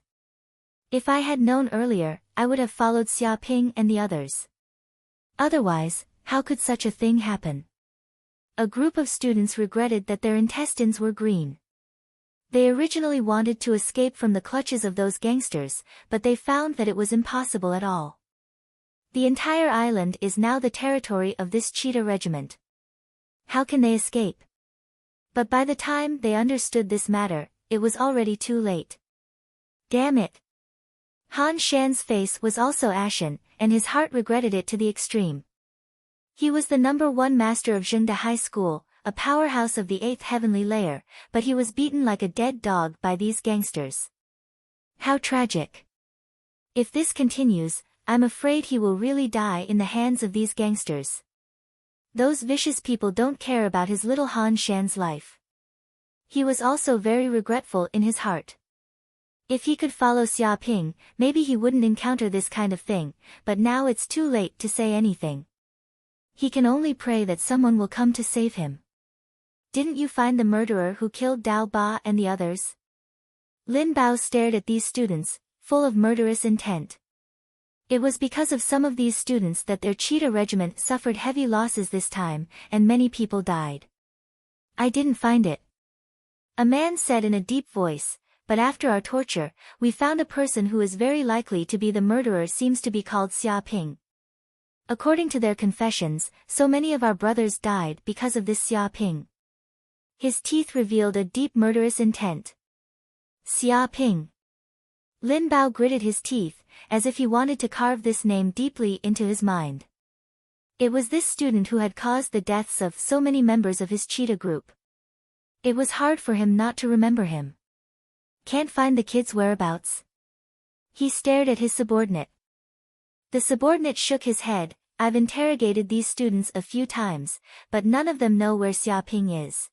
If I had known earlier, I would have followed Xia Ping and the others. Otherwise, how could such a thing happen? A group of students regretted that their intestines were green. They originally wanted to escape from the clutches of those gangsters, but they found that it was impossible at all. The entire island is now the territory of this cheetah regiment. How can they escape? But by the time they understood this matter, it was already too late. Damn it! Han Shan's face was also ashen, and his heart regretted it to the extreme. He was the #1 master of Zhengde High School, a powerhouse of the 8th heavenly layer, but he was beaten like a dead dog by these gangsters. How tragic. If this continues, I'm afraid he will really die in the hands of these gangsters. Those vicious people don't care about his little Han Shan's life. He was also very regretful in his heart. If he could follow Xia Ping, maybe he wouldn't encounter this kind of thing, but now it's too late to say anything. He can only pray that someone will come to save him. Didn't you find the murderer who killed Dao Ba and the others? Lin Bao stared at these students, full of murderous intent. It was because of some of these students that their cheetah regiment suffered heavy losses this time, and many people died. I didn't find it. A man said in a deep voice, but after our torture, we found a person who is very likely to be the murderer seems to be called Xia Ping. According to their confessions, so many of our brothers died because of this Xia Ping. His teeth revealed a deep murderous intent. Xia Ping. Lin Bao gritted his teeth, as if he wanted to carve this name deeply into his mind. It was this student who had caused the deaths of so many members of his cheetah group. It was hard for him not to remember him. Can't find the kid's whereabouts? He stared at his subordinate. The subordinate shook his head. I've interrogated these students a few times, but none of them know where Xia Ping is.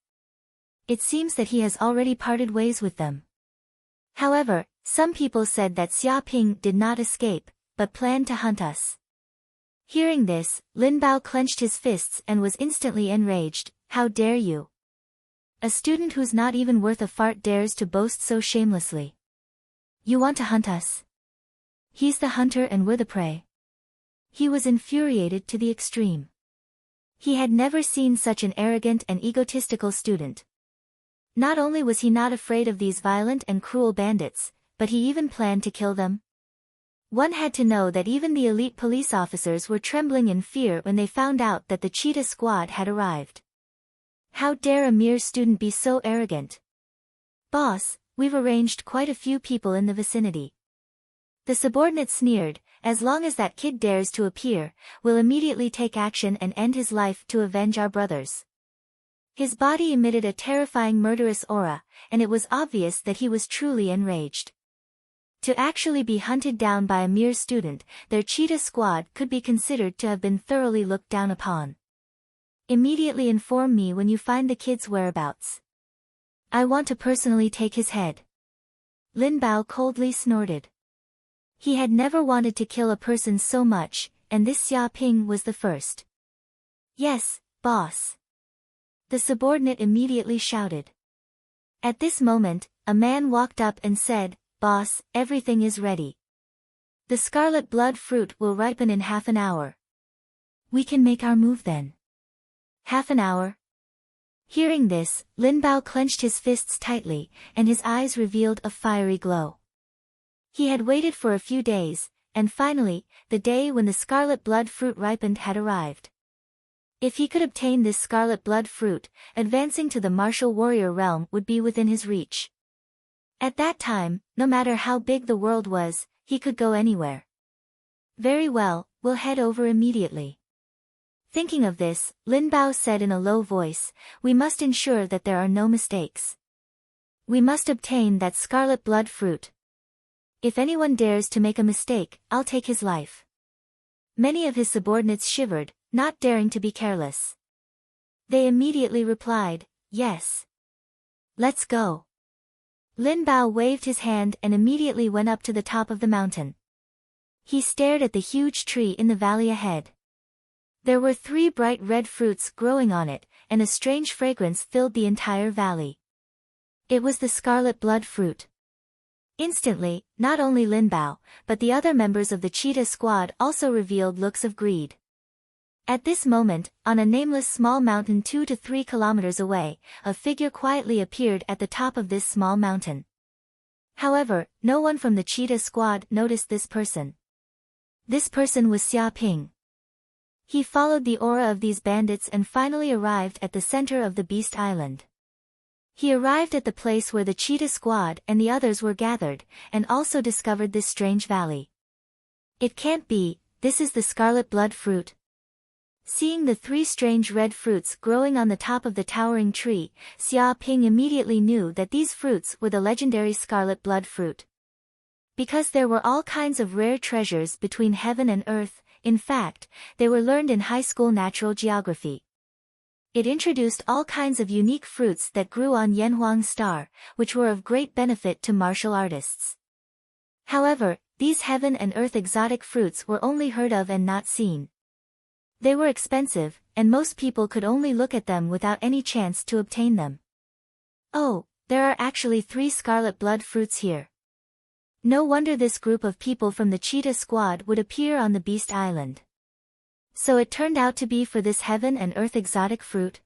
It seems that he has already parted ways with them. However, some people said that Xia Ping did not escape, but planned to hunt us. Hearing this, Lin Bao clenched his fists and was instantly enraged. How dare you? A student who's not even worth a fart dares to boast so shamelessly. You want to hunt us? He's the hunter and we're the prey. He was infuriated to the extreme. He had never seen such an arrogant and egotistical student. Not only was he not afraid of these violent and cruel bandits, but he even planned to kill them. One had to know that even the elite police officers were trembling in fear when they found out that the cheetah squad had arrived. How dare a mere student be so arrogant? Boss, we've arranged quite a few people in the vicinity. The subordinate sneered, as long as that kid dares to appear, we'll immediately take action and end his life to avenge our brothers. His body emitted a terrifying murderous aura, and it was obvious that he was truly enraged. To actually be hunted down by a mere student, their cheetah squad could be considered to have been thoroughly looked down upon. Immediately inform me when you find the kid's whereabouts. I want to personally take his head. Lin Bao coldly snorted. He had never wanted to kill a person so much, and this Xia Ping was the first. Yes, boss. The subordinate immediately shouted. At this moment, a man walked up and said, Boss, everything is ready. The scarlet blood fruit will ripen in half an hour. We can make our move then. Half an hour? Hearing this, Lin Bao clenched his fists tightly, and his eyes revealed a fiery glow. He had waited for a few days, and finally, the day when the scarlet blood fruit ripened had arrived. If he could obtain this scarlet blood fruit, advancing to the martial warrior realm would be within his reach. At that time, no matter how big the world was, he could go anywhere. Very well, we'll head over immediately. Thinking of this, Lin Bao said in a low voice, we must ensure that there are no mistakes. We must obtain that scarlet blood fruit. If anyone dares to make a mistake, I'll take his life. Many of his subordinates shivered, not daring to be careless. They immediately replied, yes. Let's go. Lin Bao waved his hand and immediately went up to the top of the mountain. He stared at the huge tree in the valley ahead. There were 3 bright red fruits growing on it, and a strange fragrance filled the entire valley. It was the scarlet blood fruit. Instantly, not only Lin Bao, but the other members of the cheetah squad also revealed looks of greed. At this moment, on a nameless small mountain 2 to 3 kilometers away, a figure quietly appeared at the top of this small mountain. However, no one from the cheetah squad noticed this person. This person was Xia Ping. He followed the aura of these bandits and finally arrived at the center of the Beast Island. He arrived at the place where the cheetah squad and the others were gathered, and also discovered this strange valley. It can't be, this is the scarlet blood fruit. Seeing the 3 strange red fruits growing on the top of the towering tree, Xia Ping immediately knew that these fruits were the legendary scarlet blood fruit. Because there were all kinds of rare treasures between heaven and earth, in fact, they were learned in high school natural geography. It introduced all kinds of unique fruits that grew on Yanhuang Star, which were of great benefit to martial artists. However, these heaven and earth exotic fruits were only heard of and not seen. They were expensive, and most people could only look at them without any chance to obtain them. Oh, there are actually 3 scarlet blood fruits here. No wonder this group of people from the cheetah squad would appear on the Beast Island. So it turned out to be for this heaven and earth exotic fruit?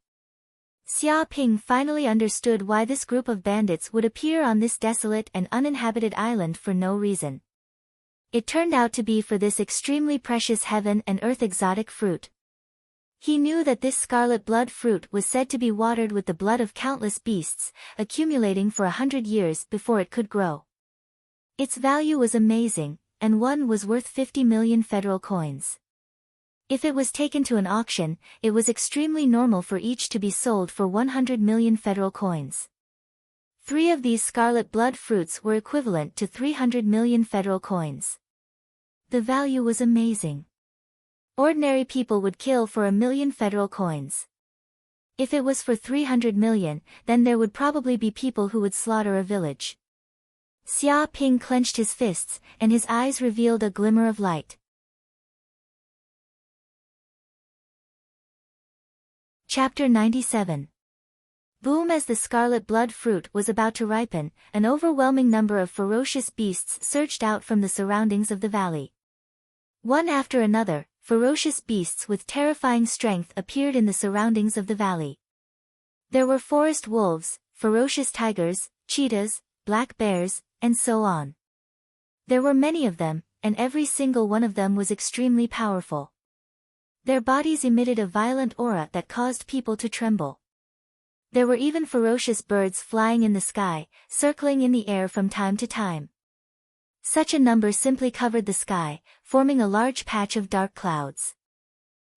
Xia Ping finally understood why this group of bandits would appear on this desolate and uninhabited island for no reason. It turned out to be for this extremely precious heaven and earth exotic fruit. He knew that this scarlet blood fruit was said to be watered with the blood of countless beasts, accumulating for 100 years before it could grow. Its value was amazing, and one was worth 50 million federal coins. If it was taken to an auction, it was extremely normal for each to be sold for 100 million federal coins. 3 of these scarlet blood fruits were equivalent to 300 million federal coins. The value was amazing. Ordinary people would kill for 1 million federal coins. If it was for 300 million, then there would probably be people who would slaughter a village. Xia Ping clenched his fists, and his eyes revealed a glimmer of light. Chapter 97. Boom! As the scarlet blood fruit was about to ripen, an overwhelming number of ferocious beasts surged out from the surroundings of the valley. One after another, ferocious beasts with terrifying strength appeared in the surroundings of the valley. There were forest wolves, ferocious tigers, cheetahs, black bears, and so on. There were many of them, and every single one of them was extremely powerful. Their bodies emitted a violent aura that caused people to tremble. There were even ferocious birds flying in the sky, circling in the air from time to time. Such a number simply covered the sky, forming a large patch of dark clouds.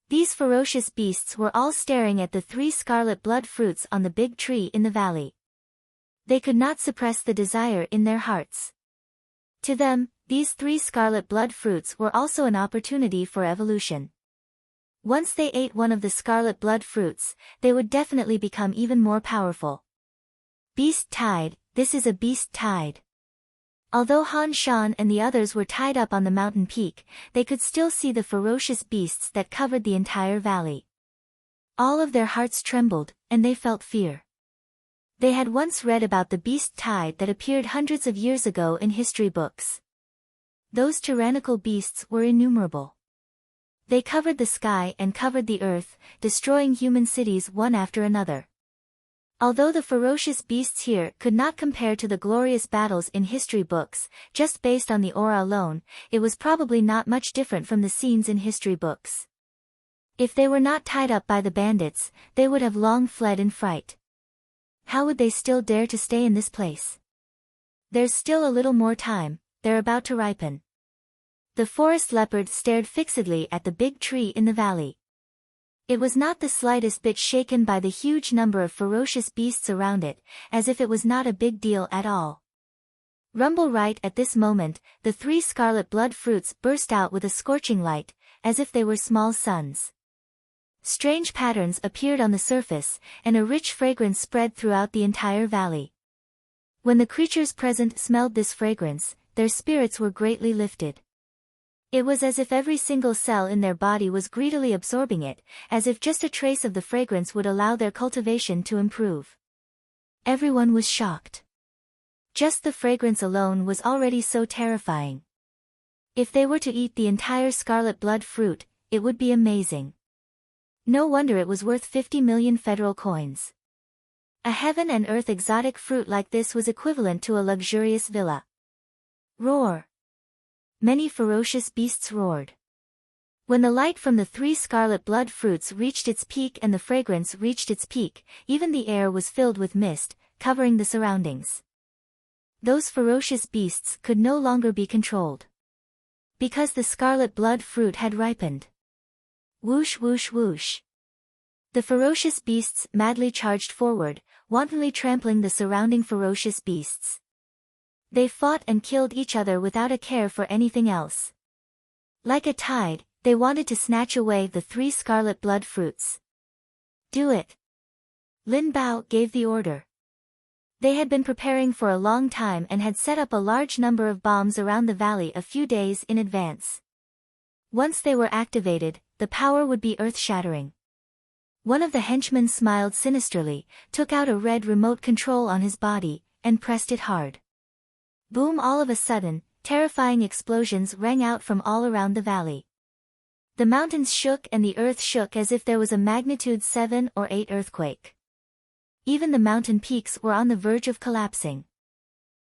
These ferocious beasts were all staring at the 3 scarlet blood fruits on the big tree in the valley. They could not suppress the desire in their hearts. To them, these 3 scarlet blood fruits were also an opportunity for evolution. Once they ate one of the scarlet blood fruits, they would definitely become even more powerful. Beast Tide, this is a beast tide. Although Han Shan and the others were tied up on the mountain peak, they could still see the ferocious beasts that covered the entire valley. All of their hearts trembled, and they felt fear. They had once read about the beast tide that appeared hundreds of years ago in history books. Those tyrannical beasts were innumerable. They covered the sky and covered the earth, destroying human cities one after another. Although the ferocious beasts here could not compare to the glorious battles in history books, just based on the aura alone, it was probably not much different from the scenes in history books. If they were not tied up by the bandits, they would have long fled in fright. How would they still dare to stay in this place? There's still a little more time, they're about to ripen. The forest leopard stared fixedly at the big tree in the valley. It was not the slightest bit shaken by the huge number of ferocious beasts around it, as if it was not a big deal at all. Rumble! Right at this moment, the 3 scarlet blood fruits burst out with a scorching light, as if they were small suns. Strange patterns appeared on the surface, and a rich fragrance spread throughout the entire valley. When the creatures present smelled this fragrance, their spirits were greatly lifted. It was as if every single cell in their body was greedily absorbing it, as if just a trace of the fragrance would allow their cultivation to improve. Everyone was shocked. Just the fragrance alone was already so terrifying. If they were to eat the entire scarlet blood fruit, it would be amazing. No wonder it was worth 50 million federal coins. A heaven and earth exotic fruit like this was equivalent to a luxurious villa. Roar! Many ferocious beasts roared. When the light from the 3 scarlet blood fruits reached its peak and the fragrance reached its peak, even the air was filled with mist, covering the surroundings. Those ferocious beasts could no longer be controlled. Because the scarlet blood fruit had ripened. Whoosh whoosh whoosh. The ferocious beasts madly charged forward, wantonly trampling the surrounding ferocious beasts. They fought and killed each other without a care for anything else. Like a tide, they wanted to snatch away the 3 scarlet blood fruits. Do it! Lin Bao gave the order. They had been preparing for a long time and had set up a large number of bombs around the valley a few days in advance. Once they were activated, the power would be earth-shattering. One of the henchmen smiled sinisterly, took out a red remote control on his body, and pressed it hard. Boom! All of a sudden, terrifying explosions rang out from all around the valley. The mountains shook and the earth shook as if there was a magnitude 7 or 8 earthquake. Even the mountain peaks were on the verge of collapsing.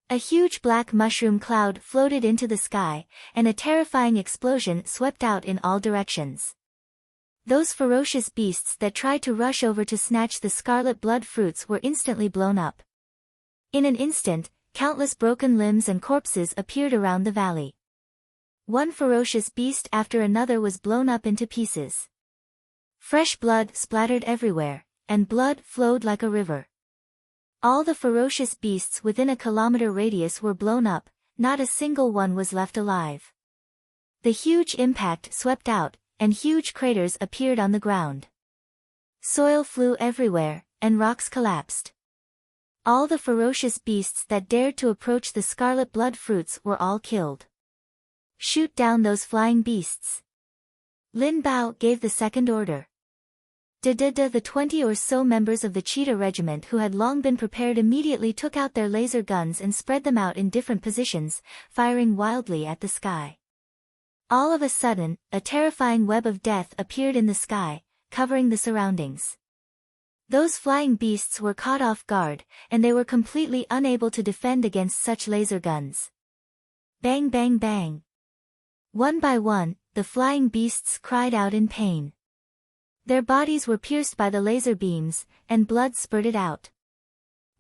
A huge black mushroom cloud floated into the sky, and a terrifying explosion swept out in all directions. Those ferocious beasts that tried to rush over to snatch the scarlet blood fruits were instantly blown up. In an instant, countless broken limbs and corpses appeared around the valley. One ferocious beast after another was blown up into pieces. Fresh blood splattered everywhere, and blood flowed like a river. All the ferocious beasts within a kilometer radius were blown up, not a single one was left alive. The huge impact swept out, and huge craters appeared on the ground. Soil flew everywhere, and rocks collapsed. All the ferocious beasts that dared to approach the scarlet blood fruits were all killed. Shoot down those flying beasts. Lin Bao gave the second order. The 20 or so members of the cheetah regiment who had long been prepared immediately took out their laser guns and spread them out in different positions, firing wildly at the sky. All of a sudden, a terrifying web of death appeared in the sky, covering the surroundings. Those flying beasts were caught off guard, and they were completely unable to defend against such laser guns. Bang bang bang. One by one, the flying beasts cried out in pain. Their bodies were pierced by the laser beams, and blood spurted out.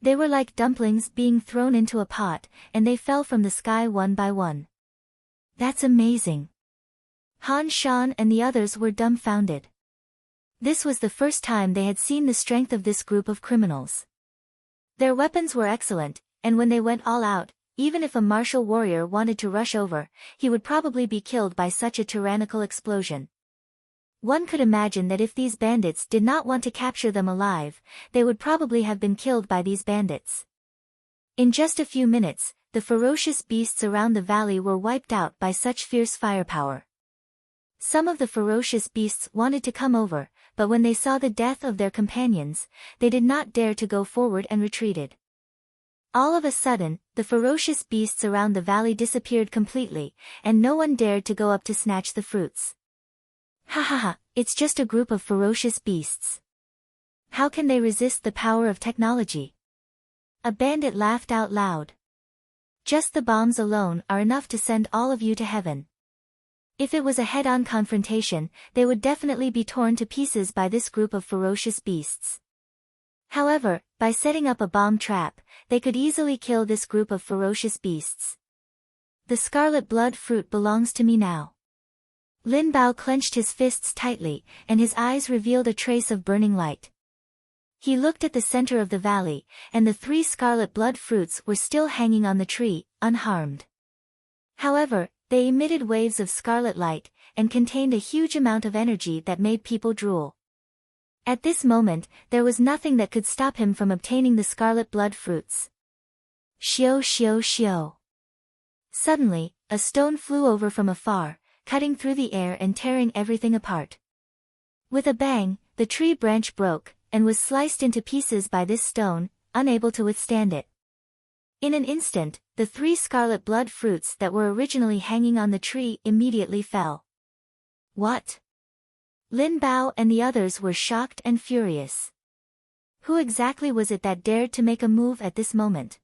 They were like dumplings being thrown into a pot, and they fell from the sky one by one. That's amazing. Han Shan and the others were dumbfounded. This was the first time they had seen the strength of this group of criminals. Their weapons were excellent, and when they went all out, even if a martial warrior wanted to rush over, he would probably be killed by such a tyrannical explosion. One could imagine that if these bandits did not want to capture them alive, they would probably have been killed by these bandits. In just a few minutes, the ferocious beasts around the valley were wiped out by such fierce firepower. Some of the ferocious beasts wanted to come over, but when they saw the death of their companions, they did not dare to go forward and retreated. All of a sudden, the ferocious beasts around the valley disappeared completely, and no one dared to go up to snatch the fruits. Ha ha ha, it's just a group of ferocious beasts. How can they resist the power of technology? A bandit laughed out loud. Just the bombs alone are enough to send all of you to heaven. If it was a head-on confrontation, they would definitely be torn to pieces by this group of ferocious beasts. However, by setting up a bomb trap, they could easily kill this group of ferocious beasts. The scarlet blood fruit belongs to me now. Lin Bao clenched his fists tightly, and his eyes revealed a trace of burning light. He looked at the center of the valley, and the 3 scarlet blood fruits were still hanging on the tree, unharmed. However, they emitted waves of scarlet light, and contained a huge amount of energy that made people drool. At this moment, there was nothing that could stop him from obtaining the scarlet blood fruits. Xiao xiao xiao. Suddenly, a stone flew over from afar, cutting through the air and tearing everything apart. With a bang, the tree branch broke, and was sliced into pieces by this stone, unable to withstand it. In an instant, the 3 scarlet blood fruits that were originally hanging on the tree immediately fell. What? Lin Bao and the others were shocked and furious. Who exactly was it that dared to make a move at this moment?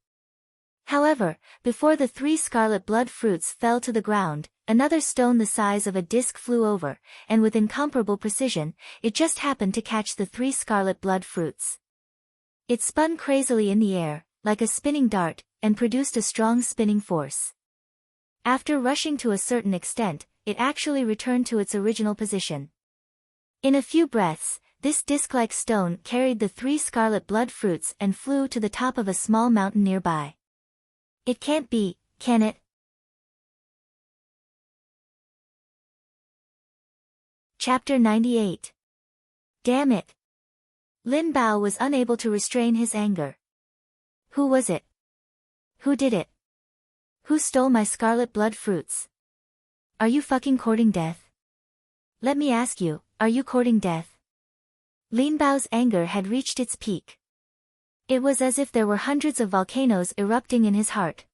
However, before the 3 scarlet blood fruits fell to the ground, another stone the size of a disc flew over, and with incomparable precision, it just happened to catch the 3 scarlet blood fruits. It spun crazily in the air, like a spinning dart, and produced a strong spinning force. After rushing to a certain extent, it actually returned to its original position. In a few breaths, this disc-like stone carried the 3 scarlet blood fruits and flew to the top of a small mountain nearby. It can't be, can it? Chapter 98. Damn it! Lin Bao was unable to restrain his anger. Who was it? Who did it? Who stole my scarlet blood fruits? Are you fucking courting death? Let me ask you, are you courting death? Lin Bao's anger had reached its peak. It was as if there were hundreds of volcanoes erupting in his heart.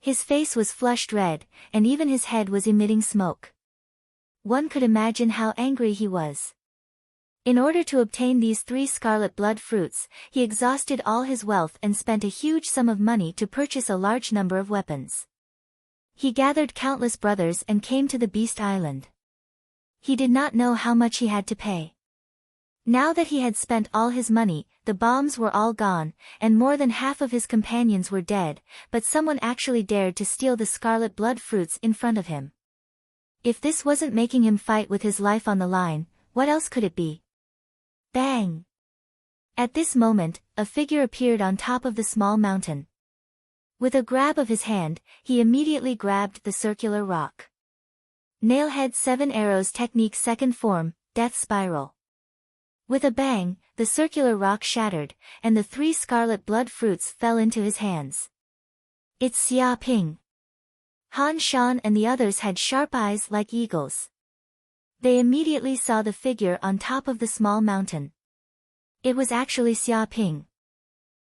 His face was flushed red, and even his head was emitting smoke. One could imagine how angry he was. In order to obtain these 3 scarlet blood fruits, he exhausted all his wealth and spent a huge sum of money to purchase a large number of weapons. He gathered countless brothers and came to the Beast Island. He did not know how much he had to pay. Now that he had spent all his money, the bombs were all gone, and more than half of his companions were dead, but someone actually dared to steal the scarlet blood fruits in front of him. If this wasn't making him fight with his life on the line, what else could it be? Bang! At this moment, a figure appeared on top of the small mountain. With a grab of his hand, he immediately grabbed the circular rock. Nailhead 7 Arrows Technique Second Form, Death Spiral. With a bang, the circular rock shattered, and the 3 scarlet blood fruits fell into his hands. It's Xia Ping. Han Shan and the others had sharp eyes like eagles. They immediately saw the figure on top of the small mountain. It was actually Xia Ping.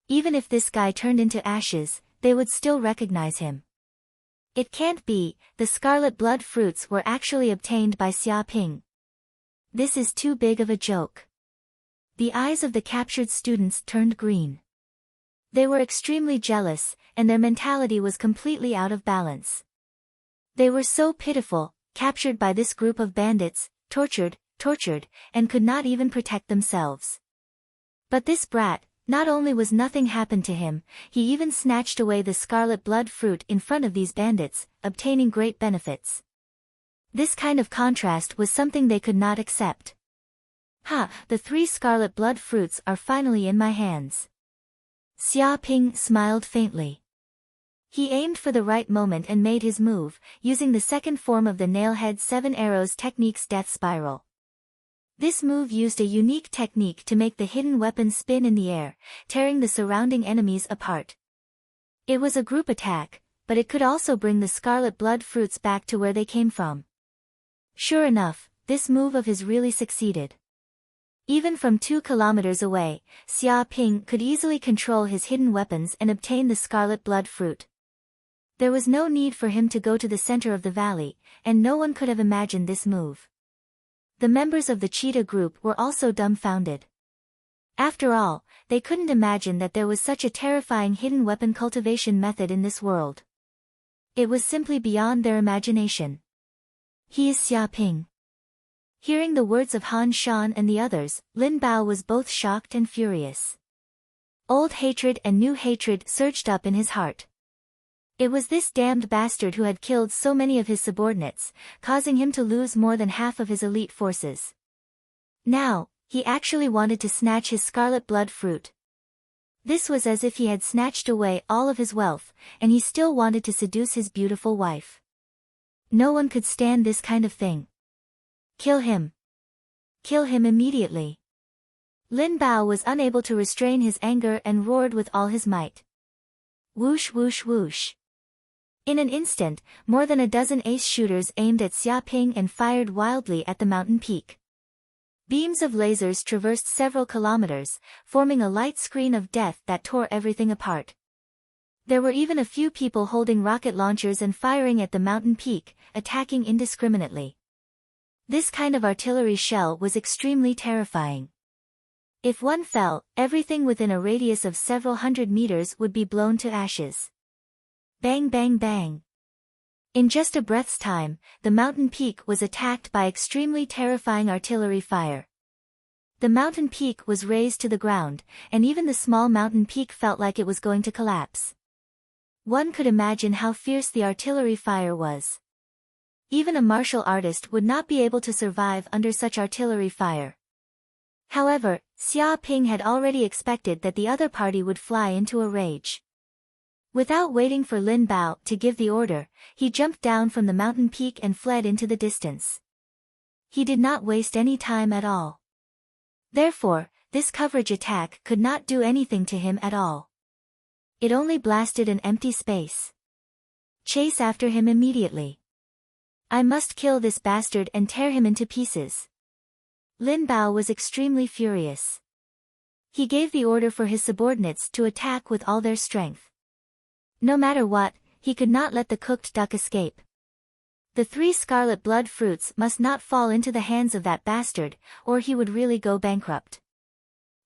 Even if this guy turned into ashes, they would still recognize him. It can't be, the scarlet blood fruits were actually obtained by Xia Ping. This is too big of a joke. The eyes of the captured students turned green. They were extremely jealous, and their mentality was completely out of balance. They were so pitiful, captured by this group of bandits, tortured, and could not even protect themselves. But this brat, not only was nothing happened to him, he even snatched away the scarlet blood fruit in front of these bandits, obtaining great benefits. This kind of contrast was something they could not accept. Ha, the 3 scarlet blood fruits are finally in my hands. Xia Ping smiled faintly. He aimed for the right moment and made his move, using the second form of the Nailhead 7 Arrows Technique's Death Spiral. This move used a unique technique to make the hidden weapon spin in the air, tearing the surrounding enemies apart. It was a group attack, but it could also bring the scarlet blood fruits back to where they came from. Sure enough, this move of his really succeeded. Even from 2 kilometers away, Xia Ping could easily control his hidden weapons and obtain the scarlet blood fruit. There was no need for him to go to the center of the valley, and no one could have imagined this move. The members of the cheetah group were also dumbfounded. After all, they couldn't imagine that there was such a terrifying hidden weapon cultivation method in this world. It was simply beyond their imagination. He is Xia Ping. Hearing the words of Han Shan and the others, Lin Bao was both shocked and furious. Old hatred and new hatred surged up in his heart. It was this damned bastard who had killed so many of his subordinates, causing him to lose more than half of his elite forces. Now, he actually wanted to snatch his scarlet blood fruit. This was as if he had snatched away all of his wealth, and he still wanted to seduce his beautiful wife. No one could stand this kind of thing. Kill him. Kill him immediately. Lin Bao was unable to restrain his anger and roared with all his might. Whoosh whoosh whoosh. In an instant, more than a dozen ace shooters aimed at Xiaoping and fired wildly at the mountain peak. Beams of lasers traversed several kilometers, forming a light screen of death that tore everything apart. There were even a few people holding rocket launchers and firing at the mountain peak, attacking indiscriminately. This kind of artillery shell was extremely terrifying. If one fell, everything within a radius of several hundred meters would be blown to ashes. Bang bang bang. In just a breath's time, the mountain peak was attacked by extremely terrifying artillery fire. The mountain peak was razed to the ground, and even the small mountain peak felt like it was going to collapse. One could imagine how fierce the artillery fire was. Even a martial artist would not be able to survive under such artillery fire. However, Xiaoping had already expected that the other party would fly into a rage. Without waiting for Lin Bao to give the order, he jumped down from the mountain peak and fled into the distance. He did not waste any time at all. Therefore, this coverage attack could not do anything to him at all. It only blasted an empty space. Chase after him immediately. I must kill this bastard and tear him into pieces. Lin Bao was extremely furious. He gave the order for his subordinates to attack with all their strength. No matter what, he could not let the cooked duck escape. The 3 scarlet blood fruits must not fall into the hands of that bastard, or he would really go bankrupt.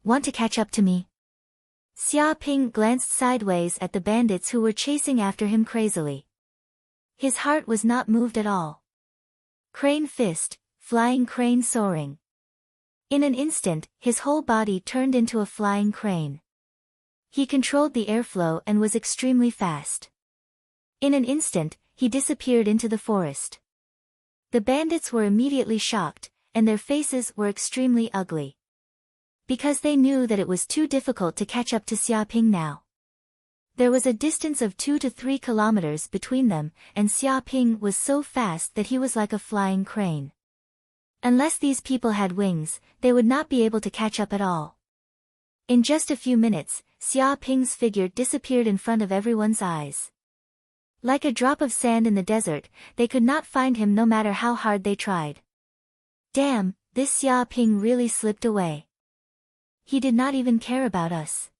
Want to catch up to me? Xiaoping glanced sideways at the bandits who were chasing after him crazily. His heart was not moved at all. Crane fist, flying crane soaring. In an instant, his whole body turned into a flying crane. He controlled the airflow and was extremely fast. In an instant, he disappeared into the forest. The bandits were immediately shocked, and their faces were extremely ugly. Because they knew that it was too difficult to catch up to Xiaoping now. There was a distance of 2 to 3 kilometers between them, and Xiaoping was so fast that he was like a flying crane. Unless these people had wings, they would not be able to catch up at all. In just a few minutes, Xiaoping's figure disappeared in front of everyone's eyes. Like a drop of sand in the desert, they could not find him no matter how hard they tried. Damn, this Xiaoping really slipped away. He did not even care about us.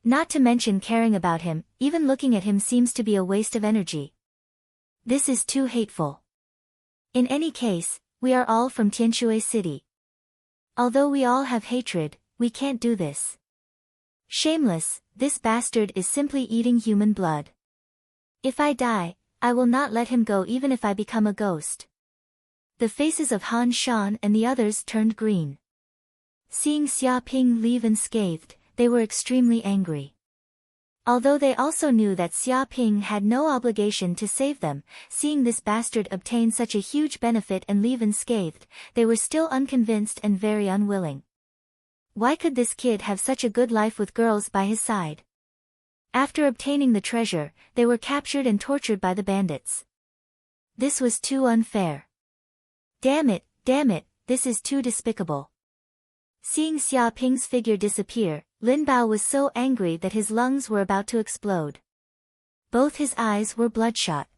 Not to mention caring about him, even looking at him seems to be a waste of energy. This is too hateful. In any case, we are all from Tianshui City. Although we all have hatred, we can't do this. Shameless, this bastard is simply eating human blood. If I die, I will not let him go even if I become a ghost. The faces of Han Shan and the others turned green. Seeing Xiaoping leave unscathed, they were extremely angry. Although they also knew that Xiaoping had no obligation to save them, seeing this bastard obtain such a huge benefit and leave unscathed, they were still unconvinced and very unwilling. Why could this kid have such a good life with girls by his side? After obtaining the treasure, they were captured and tortured by the bandits. This was too unfair. Damn it, this is too despicable. Seeing Xiaoping's figure disappear, Lin Bao was so angry that his lungs were about to explode. Both his eyes were bloodshot.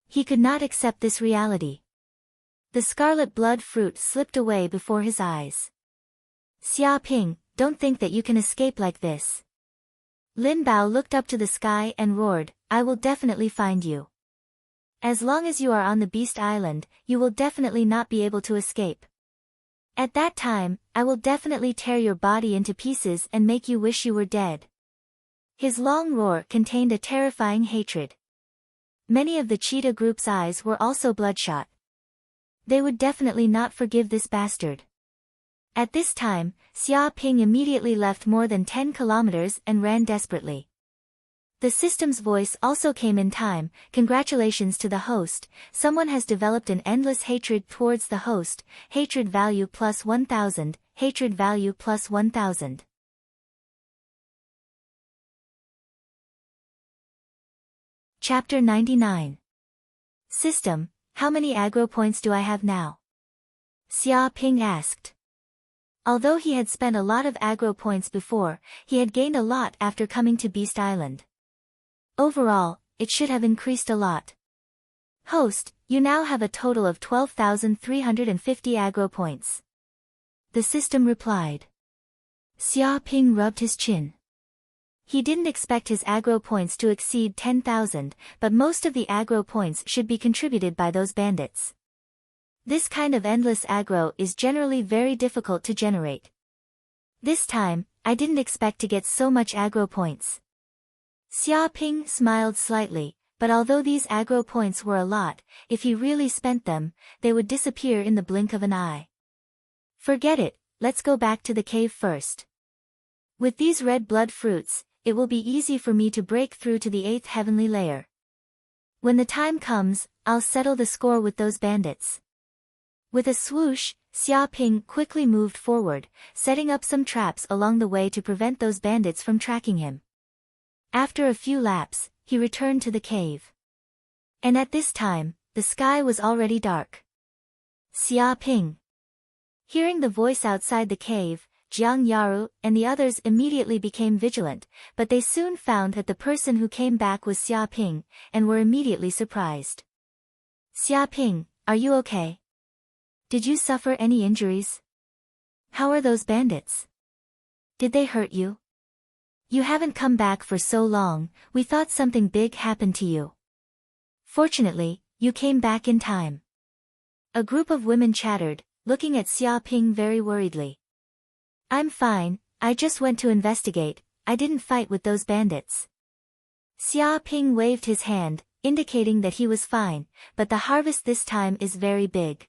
He could not accept this reality. The scarlet blood fruit slipped away before his eyes. Xiaoping, don't think that you can escape like this. Lin Bao looked up to the sky and roared, I will definitely find you. As long as you are on the Beast Island, you will definitely not be able to escape. At that time, I will definitely tear your body into pieces and make you wish you were dead. His long roar contained a terrifying hatred. Many of the cheetah group's eyes were also bloodshot. They would definitely not forgive this bastard. At this time, Xiaoping immediately left more than 10 kilometers and ran desperately. The system's voice also came in time, congratulations to the host, someone has developed an endless hatred towards the host, hatred value plus 1000, hatred value plus 1000. Chapter 99. System, how many aggro points do I have now? Xiaoping asked. Although he had spent a lot of aggro points before, he had gained a lot after coming to Beast Island. Overall, it should have increased a lot. Host, you now have a total of 12,350 aggro points. The system replied. Xia Ping rubbed his chin. He didn't expect his aggro points to exceed 10,000, but most of the aggro points should be contributed by those bandits. This kind of endless aggro is generally very difficult to generate. This time, I didn't expect to get so much aggro points. Xia Ping smiled slightly, but although these aggro points were a lot, if he really spent them, they would disappear in the blink of an eye. Forget it, let's go back to the cave first. With these red blood fruits, it will be easy for me to break through to the 8th heavenly layer. When the time comes, I'll settle the score with those bandits. With a swoosh, Xia Ping quickly moved forward, setting up some traps along the way to prevent those bandits from tracking him. After a few laps, he returned to the cave. And at this time, the sky was already dark. Xia Ping. Hearing the voice outside the cave, Jiang Yaru and the others immediately became vigilant, but they soon found that the person who came back was Xia Ping, and were immediately surprised. Xia Ping, are you okay? Did you suffer any injuries? How are those bandits? Did they hurt you? You haven't come back for so long, we thought something big happened to you. Fortunately, you came back in time. A group of women chattered, looking at Xia Ping very worriedly. I'm fine, I just went to investigate, I didn't fight with those bandits. Xia Ping waved his hand, indicating that he was fine, but the harvest this time is very big.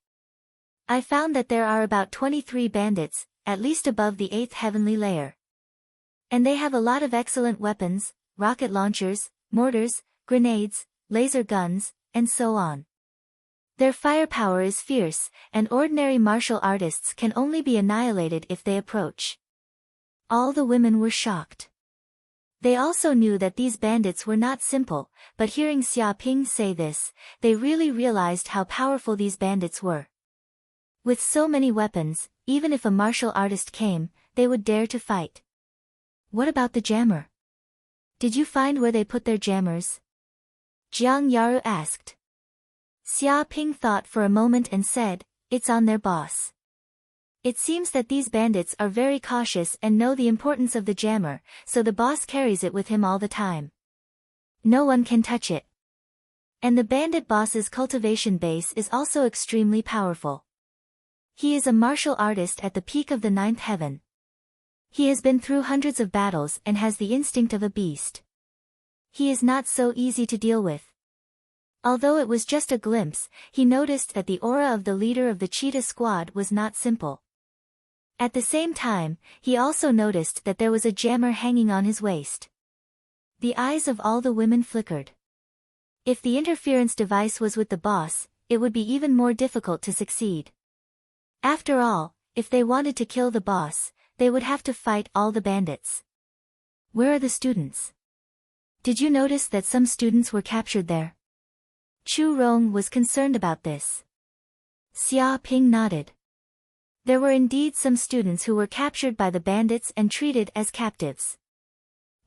I found that there are about 23 bandits, at least above the 8th heavenly layer. And they have a lot of excellent weapons, rocket launchers, mortars, grenades, laser guns, and so on. Their firepower is fierce, and ordinary martial artists can only be annihilated if they approach. All the women were shocked. They also knew that these bandits were not simple, but hearing Xia Ping say this, they really realized how powerful these bandits were. With so many weapons, even if a martial artist came, they would dare to fight. What about the jammer? Did you find where they put their jammers? Jiang Yaru asked. Xia Ping thought for a moment and said, it's on their boss. It seems that these bandits are very cautious and know the importance of the jammer, so the boss carries it with him all the time. No one can touch it. And the bandit boss's cultivation base is also extremely powerful. He is a martial artist at the peak of the 9th heaven. He has been through hundreds of battles and has the instinct of a beast. He is not so easy to deal with. Although it was just a glimpse, he noticed that the aura of the leader of the cheetah squad was not simple. At the same time, he also noticed that there was a jammer hanging on his waist. The eyes of all the women flickered. If the interference device was with the boss, it would be even more difficult to succeed. After all, if they wanted to kill the boss, they would have to fight all the bandits. Where are the students? Did you notice that some students were captured there? Chu Rong was concerned about this. Xia Ping nodded. There were indeed some students who were captured by the bandits and treated as captives.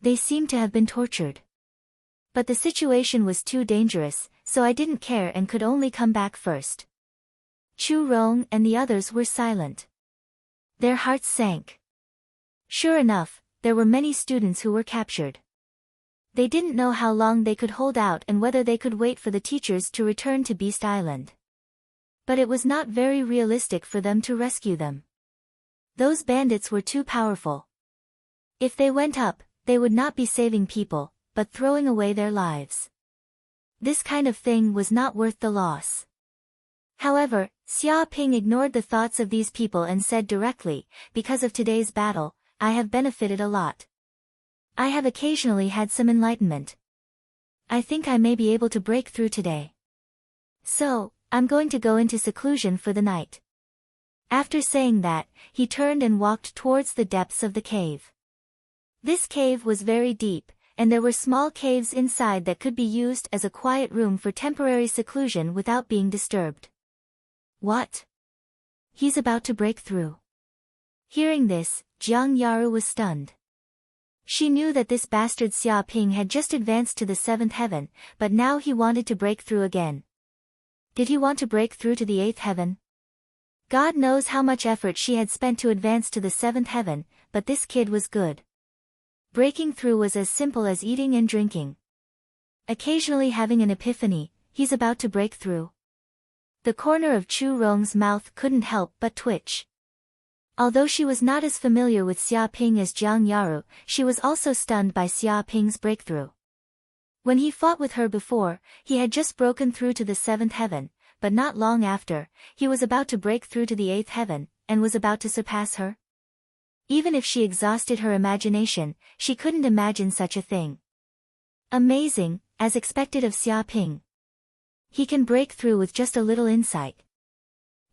They seemed to have been tortured. But the situation was too dangerous, so I didn't care and could only come back first. Chu Rong and the others were silent. Their hearts sank. Sure enough, there were many students who were captured. They didn't know how long they could hold out and whether they could wait for the teachers to return to Beast Island. But it was not very realistic for them to rescue them. Those bandits were too powerful. If they went up, they would not be saving people, but throwing away their lives. This kind of thing was not worth the loss. However, Xia Ping ignored the thoughts of these people and said directly, because of today's battle, I have benefited a lot. I have occasionally had some enlightenment. I think I may be able to break through today. So, I'm going to go into seclusion for the night. After saying that, he turned and walked towards the depths of the cave. This cave was very deep, and there were small caves inside that could be used as a quiet room for temporary seclusion without being disturbed. What? He's about to break through. Hearing this, Jiang Yaru was stunned. She knew that this bastard Xia Ping had just advanced to the 7th heaven, but now he wanted to break through again. Did he want to break through to the 8th heaven? God knows how much effort she had spent to advance to the 7th heaven, but this kid was good. Breaking through was as simple as eating and drinking. Occasionally having an epiphany, he's about to break through. The corner of Chu Rong's mouth couldn't help but twitch. Although she was not as familiar with Xia Ping as Jiang Yaru, she was also stunned by Xia Ping's breakthrough. When he fought with her before, he had just broken through to the 7th heaven, but not long after, he was about to break through to the 8th heaven, and was about to surpass her. Even if she exhausted her imagination, she couldn't imagine such a thing. Amazing, as expected of Xia Ping. He can break through with just a little insight.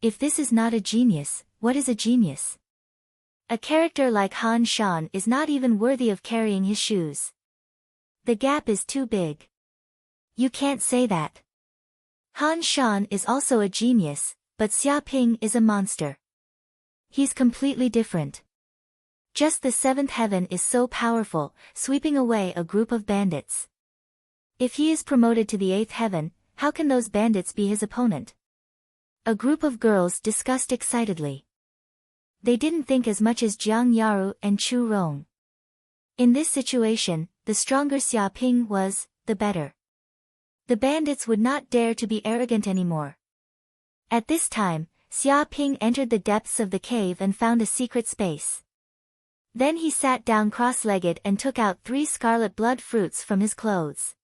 If this is not a genius, what is a genius? A character like Han Shan is not even worthy of carrying his shoes. The gap is too big. You can't say that. Han Shan is also a genius, but Xia Ping is a monster. He's completely different. Just the 7th heaven is so powerful, sweeping away a group of bandits. If he is promoted to the 8th heaven, how can those bandits be his opponent? A group of girls discussed excitedly. They didn't think as much as Jiang Yaru and Chu Rong. In this situation, the stronger Xia Ping was, the better. The bandits would not dare to be arrogant anymore. At this time, Xia Ping entered the depths of the cave and found a secret space. Then he sat down cross-legged and took out 3 scarlet blood fruits from his clothes.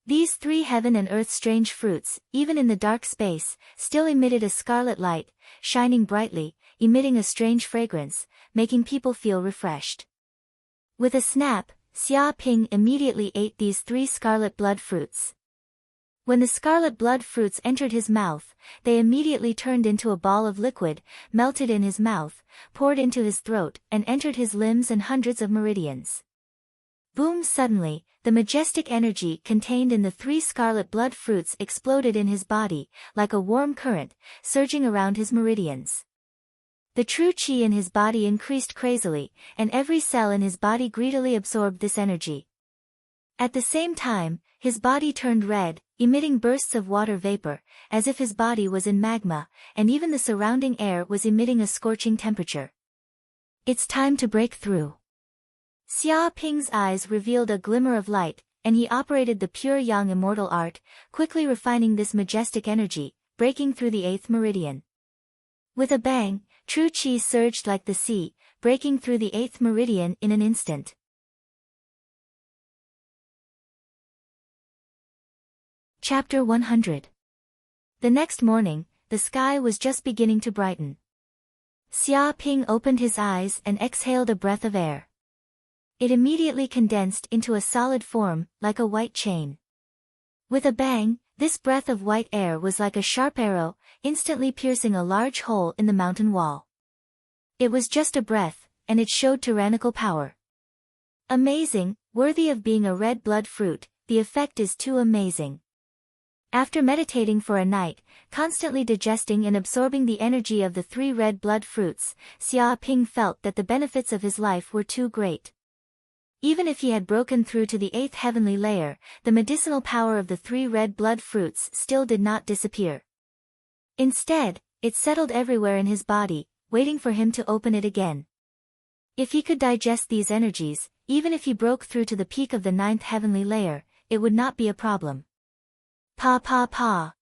These 3 heaven and earth strange fruits, even in the dark space, still emitted a scarlet light, shining brightly, emitting a strange fragrance, making people feel refreshed. With a snap, Xia Ping immediately ate these 3 scarlet blood fruits. When the scarlet blood fruits entered his mouth, they immediately turned into a ball of liquid, melted in his mouth, poured into his throat, and entered his limbs and hundreds of meridians. Boom! Suddenly, the majestic energy contained in the 3 scarlet blood fruits exploded in his body, like a warm current, surging around his meridians. The true qi in his body increased crazily, and every cell in his body greedily absorbed this energy. At the same time, his body turned red, emitting bursts of water vapor, as if his body was in magma, and even the surrounding air was emitting a scorching temperature. It's time to break through. Xia Ping's eyes revealed a glimmer of light, and he operated the pure yang immortal art, quickly refining this majestic energy, breaking through the 8th meridian. With a bang, true qi surged like the sea, breaking through the 8th meridian in an instant. Chapter 100. The next morning, the sky was just beginning to brighten. Xia Ping opened his eyes and exhaled a breath of air. It immediately condensed into a solid form, like a white chain. With a bang, this breath of white air was like a sharp arrow, instantly piercing a large hole in the mountain wall. It was just a breath, and it showed tyrannical power. Amazing, worthy of being a red blood fruit, the effect is too amazing. After meditating for a night, constantly digesting and absorbing the energy of the 3 red blood fruits, Xia Ping felt that the benefits of his life were too great. Even if he had broken through to the 8th heavenly layer, the medicinal power of the 3 red blood fruits still did not disappear. Instead, it settled everywhere in his body, waiting for him to open it again. If he could digest these energies, even if he broke through to the peak of the 9th heavenly layer, it would not be a problem. Pa pa pa.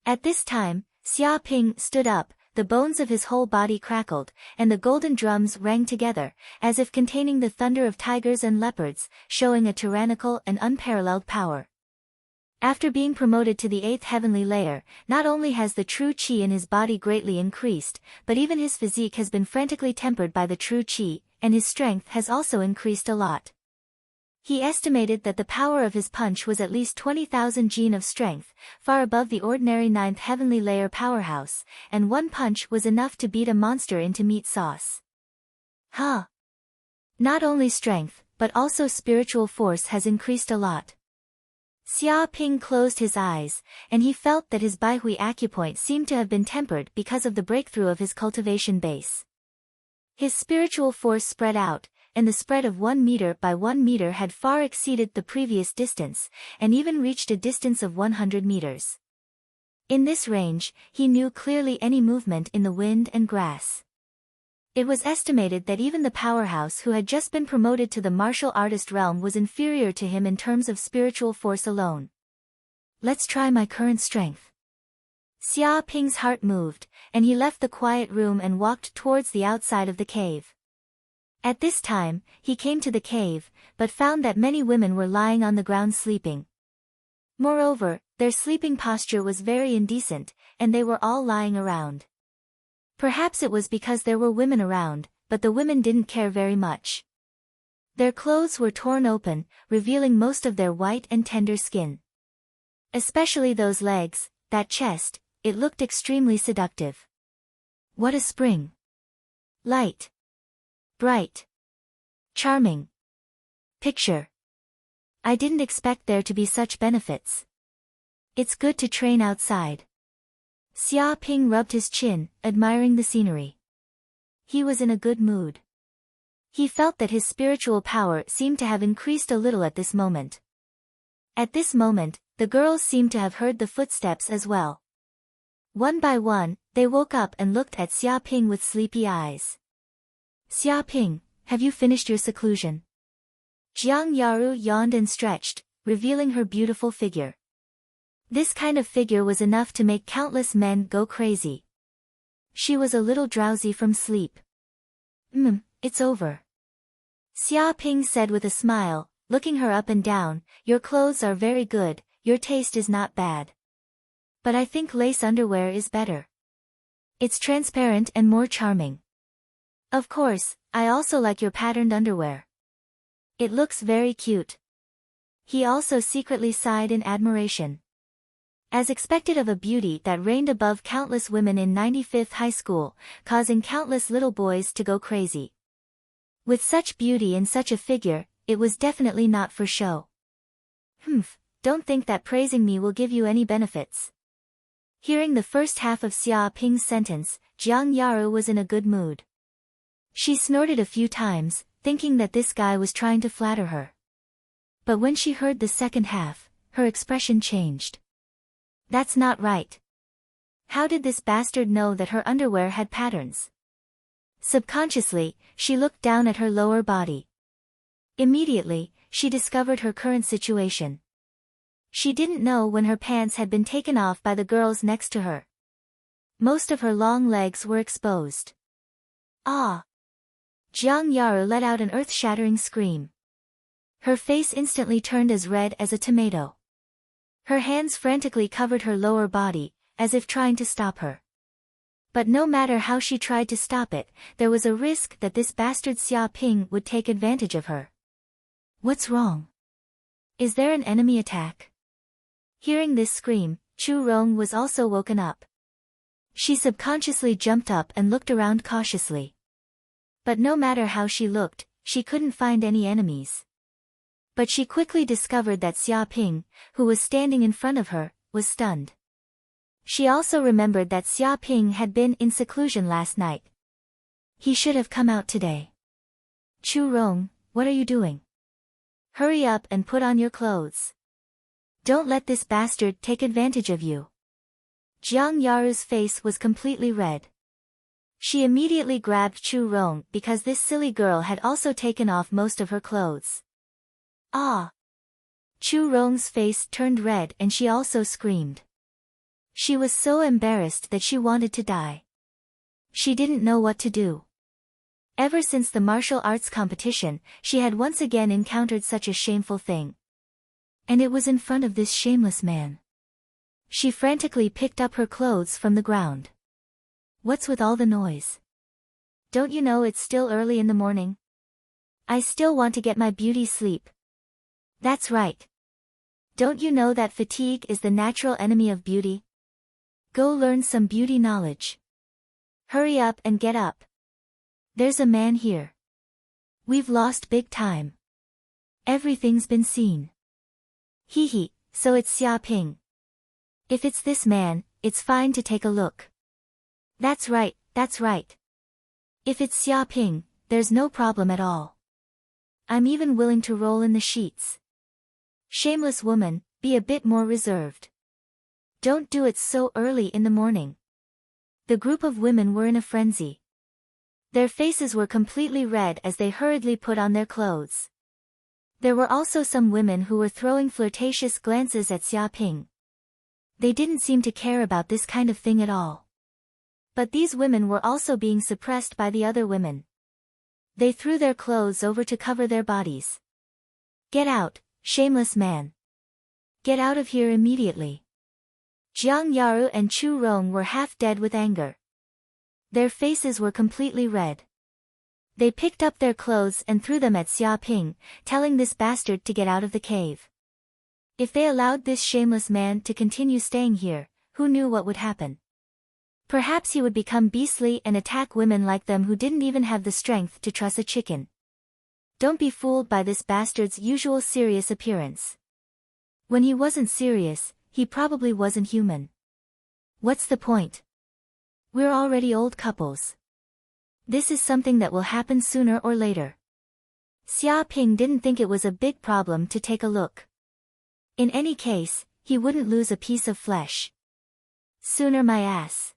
At this time, Xia Ping stood up, the bones of his whole body crackled, and the golden drums rang together, as if containing the thunder of tigers and leopards, showing a tyrannical and unparalleled power. After being promoted to the 8th heavenly layer, not only has the true qi in his body greatly increased, but even his physique has been frantically tempered by the true qi, and his strength has also increased a lot. He estimated that the power of his punch was at least 20,000 jin of strength, far above the ordinary 9th heavenly layer powerhouse, and one punch was enough to beat a monster into meat sauce. Huh! Not only strength, but also spiritual force has increased a lot. Xia Ping closed his eyes, and he felt that his Baihui acupoint seemed to have been tempered because of the breakthrough of his cultivation base. His spiritual force spread out, and the spread of 1 meter by 1 meter had far exceeded the previous distance, and even reached a distance of 100 meters. In this range, he knew clearly any movement in the wind and grass. It was estimated that even the powerhouse who had just been promoted to the martial artist realm was inferior to him in terms of spiritual force alone. Let's try my current strength. Xia Ping's heart moved, and he left the quiet room and walked towards the outside of the cave. At this time, he came to the cave, but found that many women were lying on the ground sleeping. Moreover, their sleeping posture was very indecent, and they were all lying around. Perhaps it was because there were women around, but the women didn't care very much. Their clothes were torn open, revealing most of their white and tender skin. Especially those legs, that chest, it looked extremely seductive. What a spring! Light. Bright. Charming. Picture. I didn't expect there to be such benefits. It's good to train outside. Xia Ping rubbed his chin, admiring the scenery. He was in a good mood. He felt that his spiritual power seemed to have increased a little at this moment. At this moment, the girls seemed to have heard the footsteps as well. One by one, they woke up and looked at Xia Ping with sleepy eyes. Xia Ping, have you finished your seclusion? Jiang Yaru yawned and stretched, revealing her beautiful figure. This kind of figure was enough to make countless men go crazy. She was a little drowsy from sleep. It's over. Xia Ping said with a smile, looking her up and down, your clothes are very good, your taste is not bad. But I think lace underwear is better. It's transparent and more charming. Of course, I also like your patterned underwear. It looks very cute. He also secretly sighed in admiration. As expected of a beauty that reigned above countless women in 95th High School, causing countless little boys to go crazy. With such beauty and such a figure, it was definitely not for show. Don't think that praising me will give you any benefits. Hearing the first half of Xia Ping's sentence, Jiang Yaru was in a good mood. She snorted a few times, thinking that this guy was trying to flatter her. But when she heard the second half, her expression changed. That's not right. How did this bastard know that her underwear had patterns? Subconsciously, she looked down at her lower body. Immediately, she discovered her current situation. She didn't know when her pants had been taken off by the girls next to her. Most of her long legs were exposed. Ah! Jiang Yaru let out an earth-shattering scream. Her face instantly turned as red as a tomato. Her hands frantically covered her lower body, as if trying to stop her. But no matter how she tried to stop it, there was a risk that this bastard Xia Ping would take advantage of her. What's wrong? Is there an enemy attack? Hearing this scream, Chu Rong was also woken up. She subconsciously jumped up and looked around cautiously. But no matter how she looked, she couldn't find any enemies. But she quickly discovered that Xia Ping, who was standing in front of her, was stunned. She also remembered that Xia Ping had been in seclusion last night. He should have come out today. Chu Rong, what are you doing? Hurry up and put on your clothes. Don't let this bastard take advantage of you. Jiang Yaru's face was completely red. She immediately grabbed Chu Rong because this silly girl had also taken off most of her clothes. Ah! Chu Rong's face turned red and she also screamed. She was so embarrassed that she wanted to die. She didn't know what to do. Ever since the martial arts competition, she had once again encountered such a shameful thing. And it was in front of this shameless man. She frantically picked up her clothes from the ground. What's with all the noise? Don't you know it's still early in the morning? I still want to get my beauty sleep. That's right. Don't you know that fatigue is the natural enemy of beauty? Go learn some beauty knowledge. Hurry up and get up. There's a man here. We've lost big time. Everything's been seen. Hee, so it's Xia Ping. If it's this man, it's fine to take a look. That's right, that's right. If it's Xia Ping, there's no problem at all. I'm even willing to roll in the sheets. Shameless woman, be a bit more reserved. Don't do it so early in the morning. The group of women were in a frenzy. Their faces were completely red as they hurriedly put on their clothes. There were also some women who were throwing flirtatious glances at Xia Ping. They didn't seem to care about this kind of thing at all. But these women were also being suppressed by the other women. They threw their clothes over to cover their bodies. Get out, shameless man. Get out of here immediately. Jiang Yaru and Chu Rong were half dead with anger. Their faces were completely red. They picked up their clothes and threw them at Xia Ping, telling this bastard to get out of the cave. If they allowed this shameless man to continue staying here, who knew what would happen? Perhaps he would become beastly and attack women like them who didn't even have the strength to truss a chicken. Don't be fooled by this bastard's usual serious appearance. When he wasn't serious, he probably wasn't human. What's the point? We're already old couples. This is something that will happen sooner or later. Xia Ping didn't think it was a big problem to take a look. In any case, he wouldn't lose a piece of flesh. Sooner my ass.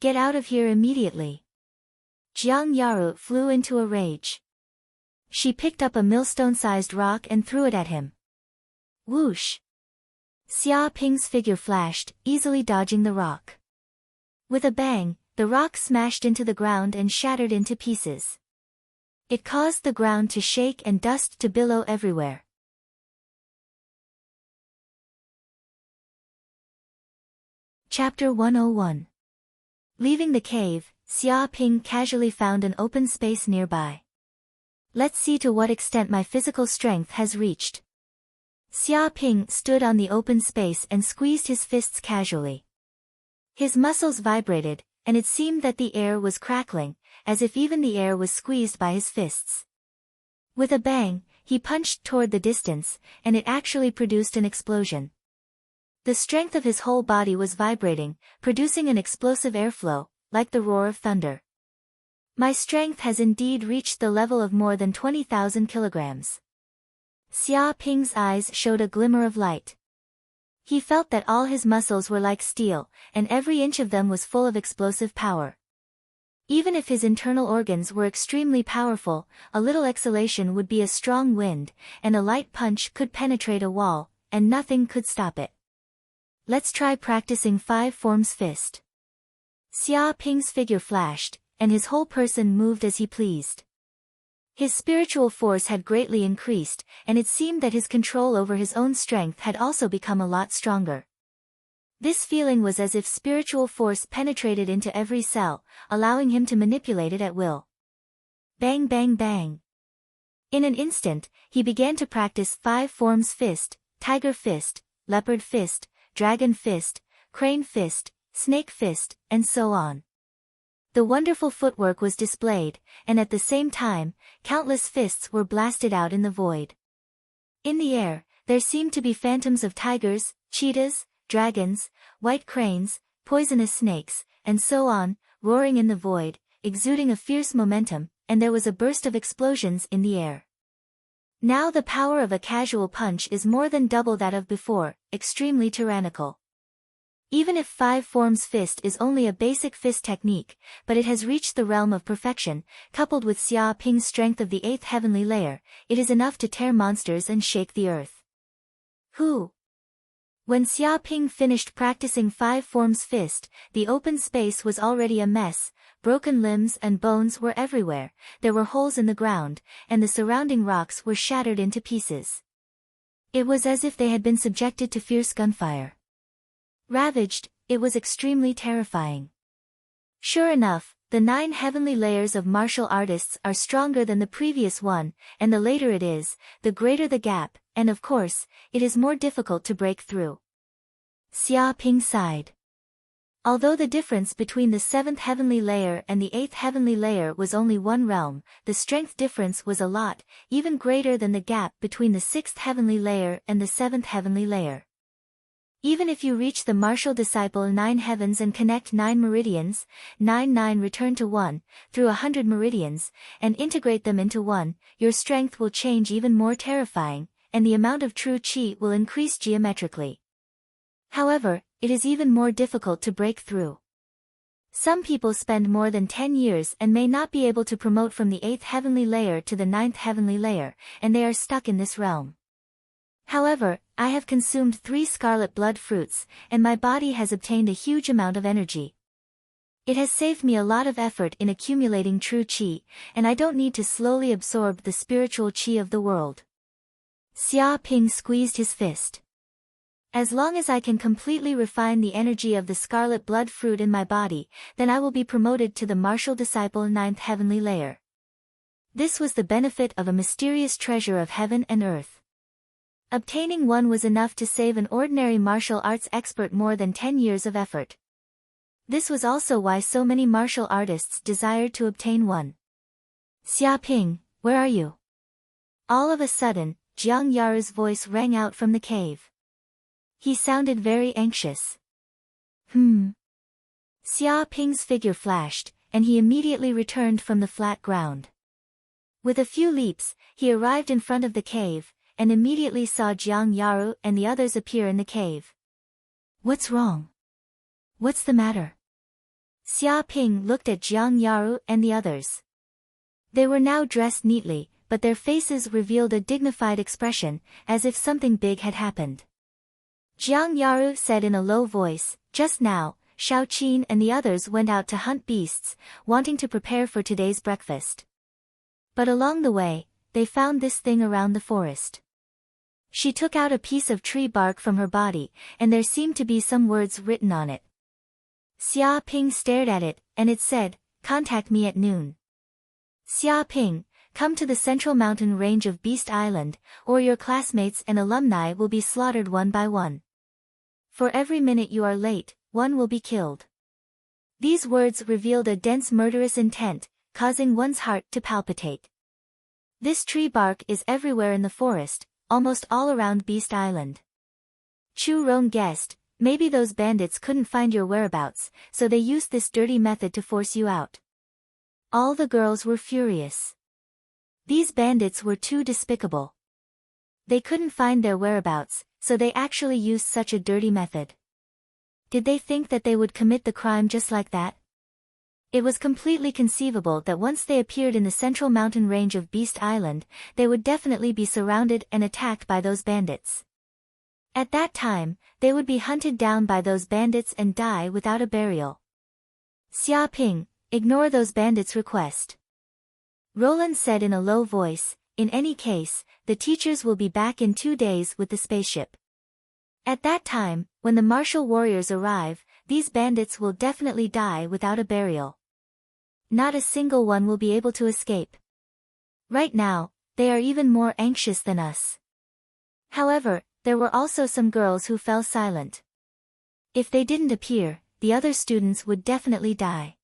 Get out of here immediately. Jiang Yaru flew into a rage. She picked up a millstone-sized rock and threw it at him. Whoosh! Xia Ping's figure flashed, easily dodging the rock. With a bang, the rock smashed into the ground and shattered into pieces. It caused the ground to shake and dust to billow everywhere. Chapter 101. Leaving the cave, Xia Ping casually found an open space nearby. Let's see to what extent my physical strength has reached. Xia Ping stood on the open space and squeezed his fists casually. His muscles vibrated, and it seemed that the air was crackling, as if even the air was squeezed by his fists. With a bang, he punched toward the distance, and it actually produced an explosion. The strength of his whole body was vibrating, producing an explosive airflow, like the roar of thunder. My strength has indeed reached the level of more than 20,000 kilograms. Xia Ping's eyes showed a glimmer of light. He felt that all his muscles were like steel, and every inch of them was full of explosive power. Even if his internal organs were extremely powerful, a little exhalation would be a strong wind, and a light punch could penetrate a wall, and nothing could stop it. Let's try practicing 5 forms fist. Xia Ping's figure flashed, and his whole person moved as he pleased. His spiritual force had greatly increased, and it seemed that his control over his own strength had also become a lot stronger. This feeling was as if spiritual force penetrated into every cell, allowing him to manipulate it at will. Bang bang bang. In an instant, he began to practice 5 forms fist, tiger fist, leopard fist, dragon fist, crane fist, snake fist, and so on. The wonderful footwork was displayed, and at the same time, countless fists were blasted out in the void. In the air, there seemed to be phantoms of tigers, cheetahs, dragons, white cranes, poisonous snakes, and so on, roaring in the void, exuding a fierce momentum, and there was a burst of explosions in the air. Now the power of a casual punch is more than double that of before, extremely tyrannical. Even if 5 forms fist is only a basic fist technique, but it has reached the realm of perfection, coupled with Xia Ping's strength of the 8th heavenly layer, it is enough to tear monsters and shake the earth. Who? When Xia Ping finished practicing 5 forms fist, the open space was already a mess. Broken limbs and bones were everywhere, there were holes in the ground, and the surrounding rocks were shattered into pieces. It was as if they had been subjected to fierce gunfire. Ravaged, it was extremely terrifying. Sure enough, the 9 heavenly layers of martial artists are stronger than the previous one, and the later it is, the greater the gap, and of course, it is more difficult to break through. Xia Ping sighed. Although the difference between the 7th heavenly layer and the 8th heavenly layer was only 1 realm, the strength difference was a lot, even greater than the gap between the 6th heavenly layer and the 7th heavenly layer. Even if you reach the martial disciple 9 heavens and connect 9 meridians, 9 return to 1, through 100 meridians, and integrate them into 1, your strength will change even more terrifying, and the amount of true chi will increase geometrically. However, it is even more difficult to break through. Some people spend more than 10 years and may not be able to promote from the 8th heavenly layer to the 9th heavenly layer, and they are stuck in this realm. However, I have consumed 3 scarlet blood fruits, and my body has obtained a huge amount of energy. It has saved me a lot of effort in accumulating true chi, and I don't need to slowly absorb the spiritual chi of the world. Xia Ping squeezed his fist. As long as I can completely refine the energy of the scarlet blood fruit in my body, then I will be promoted to the martial disciple 9th heavenly layer. This was the benefit of a mysterious treasure of heaven and earth. Obtaining one was enough to save an ordinary martial arts expert more than 10 years of effort. This was also why so many martial artists desired to obtain one. Xia Ping, where are you? All of a sudden, Jiang Yaru's voice rang out from the cave. He sounded very anxious. Xia Ping's figure flashed, and he immediately returned from the flat ground. With a few leaps, he arrived in front of the cave, and immediately saw Jiang Yaru and the others appear in the cave. What's wrong? What's the matter? Xia Ping looked at Jiang Yaru and the others. They were now dressed neatly, but their faces revealed a dignified expression, as if something big had happened. Jiang Yaru said in a low voice, "Just now, Shao Qin and the others went out to hunt beasts, wanting to prepare for today's breakfast. But along the way, they found this thing around the forest." She took out a piece of tree bark from her body, and there seemed to be some words written on it. Xia Ping stared at it, and it said, "Contact me at noon. Xia Ping, come to the central mountain range of Beast Island, or your classmates and alumni will be slaughtered one by one. For every minute you are late, one will be killed." These words revealed a dense murderous intent, causing one's heart to palpitate. This tree bark is everywhere in the forest, almost all around Beast Island. Chu Rong guessed, maybe those bandits couldn't find your whereabouts, so they used this dirty method to force you out. All the girls were furious. These bandits were too despicable. They couldn't find their whereabouts, so they actually used such a dirty method. Did they think that they would commit the crime just like that? It was completely conceivable that once they appeared in the central mountain range of Beast Island, they would definitely be surrounded and attacked by those bandits. At that time, they would be hunted down by those bandits and die without a burial. Xia Ping, ignore those bandits' request. Roland said in a low voice, in any case, the teachers will be back in 2 days with the spaceship. At that time, when the martial warriors arrive, these bandits will definitely die without a burial. Not a single one will be able to escape. Right now, they are even more anxious than us. However, there were also some girls who fell silent. If they didn't appear, the other students would definitely die.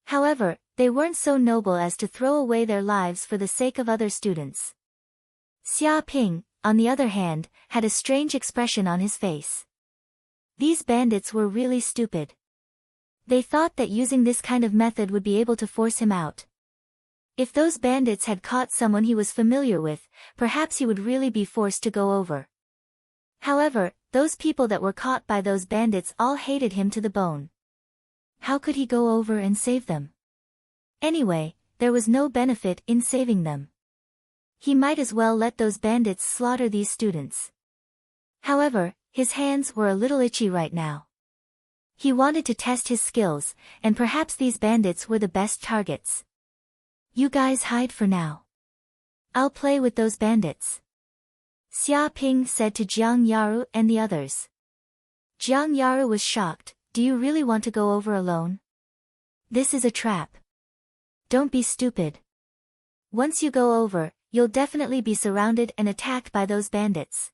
However, they weren't so noble as to throw away their lives for the sake of other students. Xia Ping, on the other hand, had a strange expression on his face. These bandits were really stupid. They thought that using this kind of method would be able to force him out. If those bandits had caught someone he was familiar with, perhaps he would really be forced to go over. However, those people that were caught by those bandits all hated him to the bone. How could he go over and save them? Anyway, there was no benefit in saving them. He might as well let those bandits slaughter these students. However, his hands were a little itchy right now. He wanted to test his skills, and perhaps these bandits were the best targets. You guys hide for now. I'll play with those bandits. Xia Ping said to Jiang Yaru and the others. Jiang Yaru was shocked. Do you really want to go over alone? This is a trap. Don't be stupid. Once you go over, you'll definitely be surrounded and attacked by those bandits.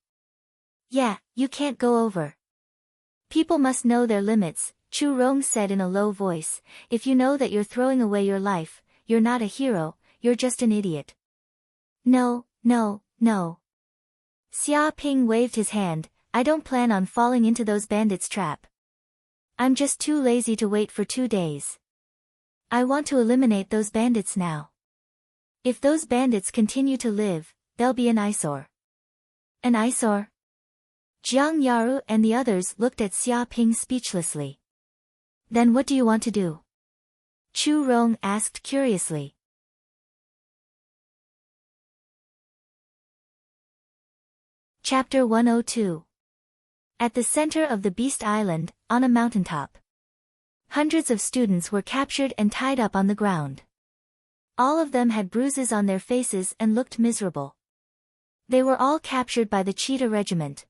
Yeah, you can't go over. People must know their limits, Chu Rong said in a low voice. If you know that you're throwing away your life, you're not a hero, you're just an idiot. No. Xia Ping waved his hand. I don't plan on falling into those bandits' trap. I'm just too lazy to wait for 2 days. I want to eliminate those bandits now. If those bandits continue to live, they'll be an eyesore. An eyesore? Jiang Yaru and the others looked at Xia Ping speechlessly. Then what do you want to do? Chu Rong asked curiously. Chapter 102. At the center of the Beast Island, on a mountaintop. Hundreds of students were captured and tied up on the ground. All of them had bruises on their faces and looked miserable. They were all captured by the Cheetah Regiment.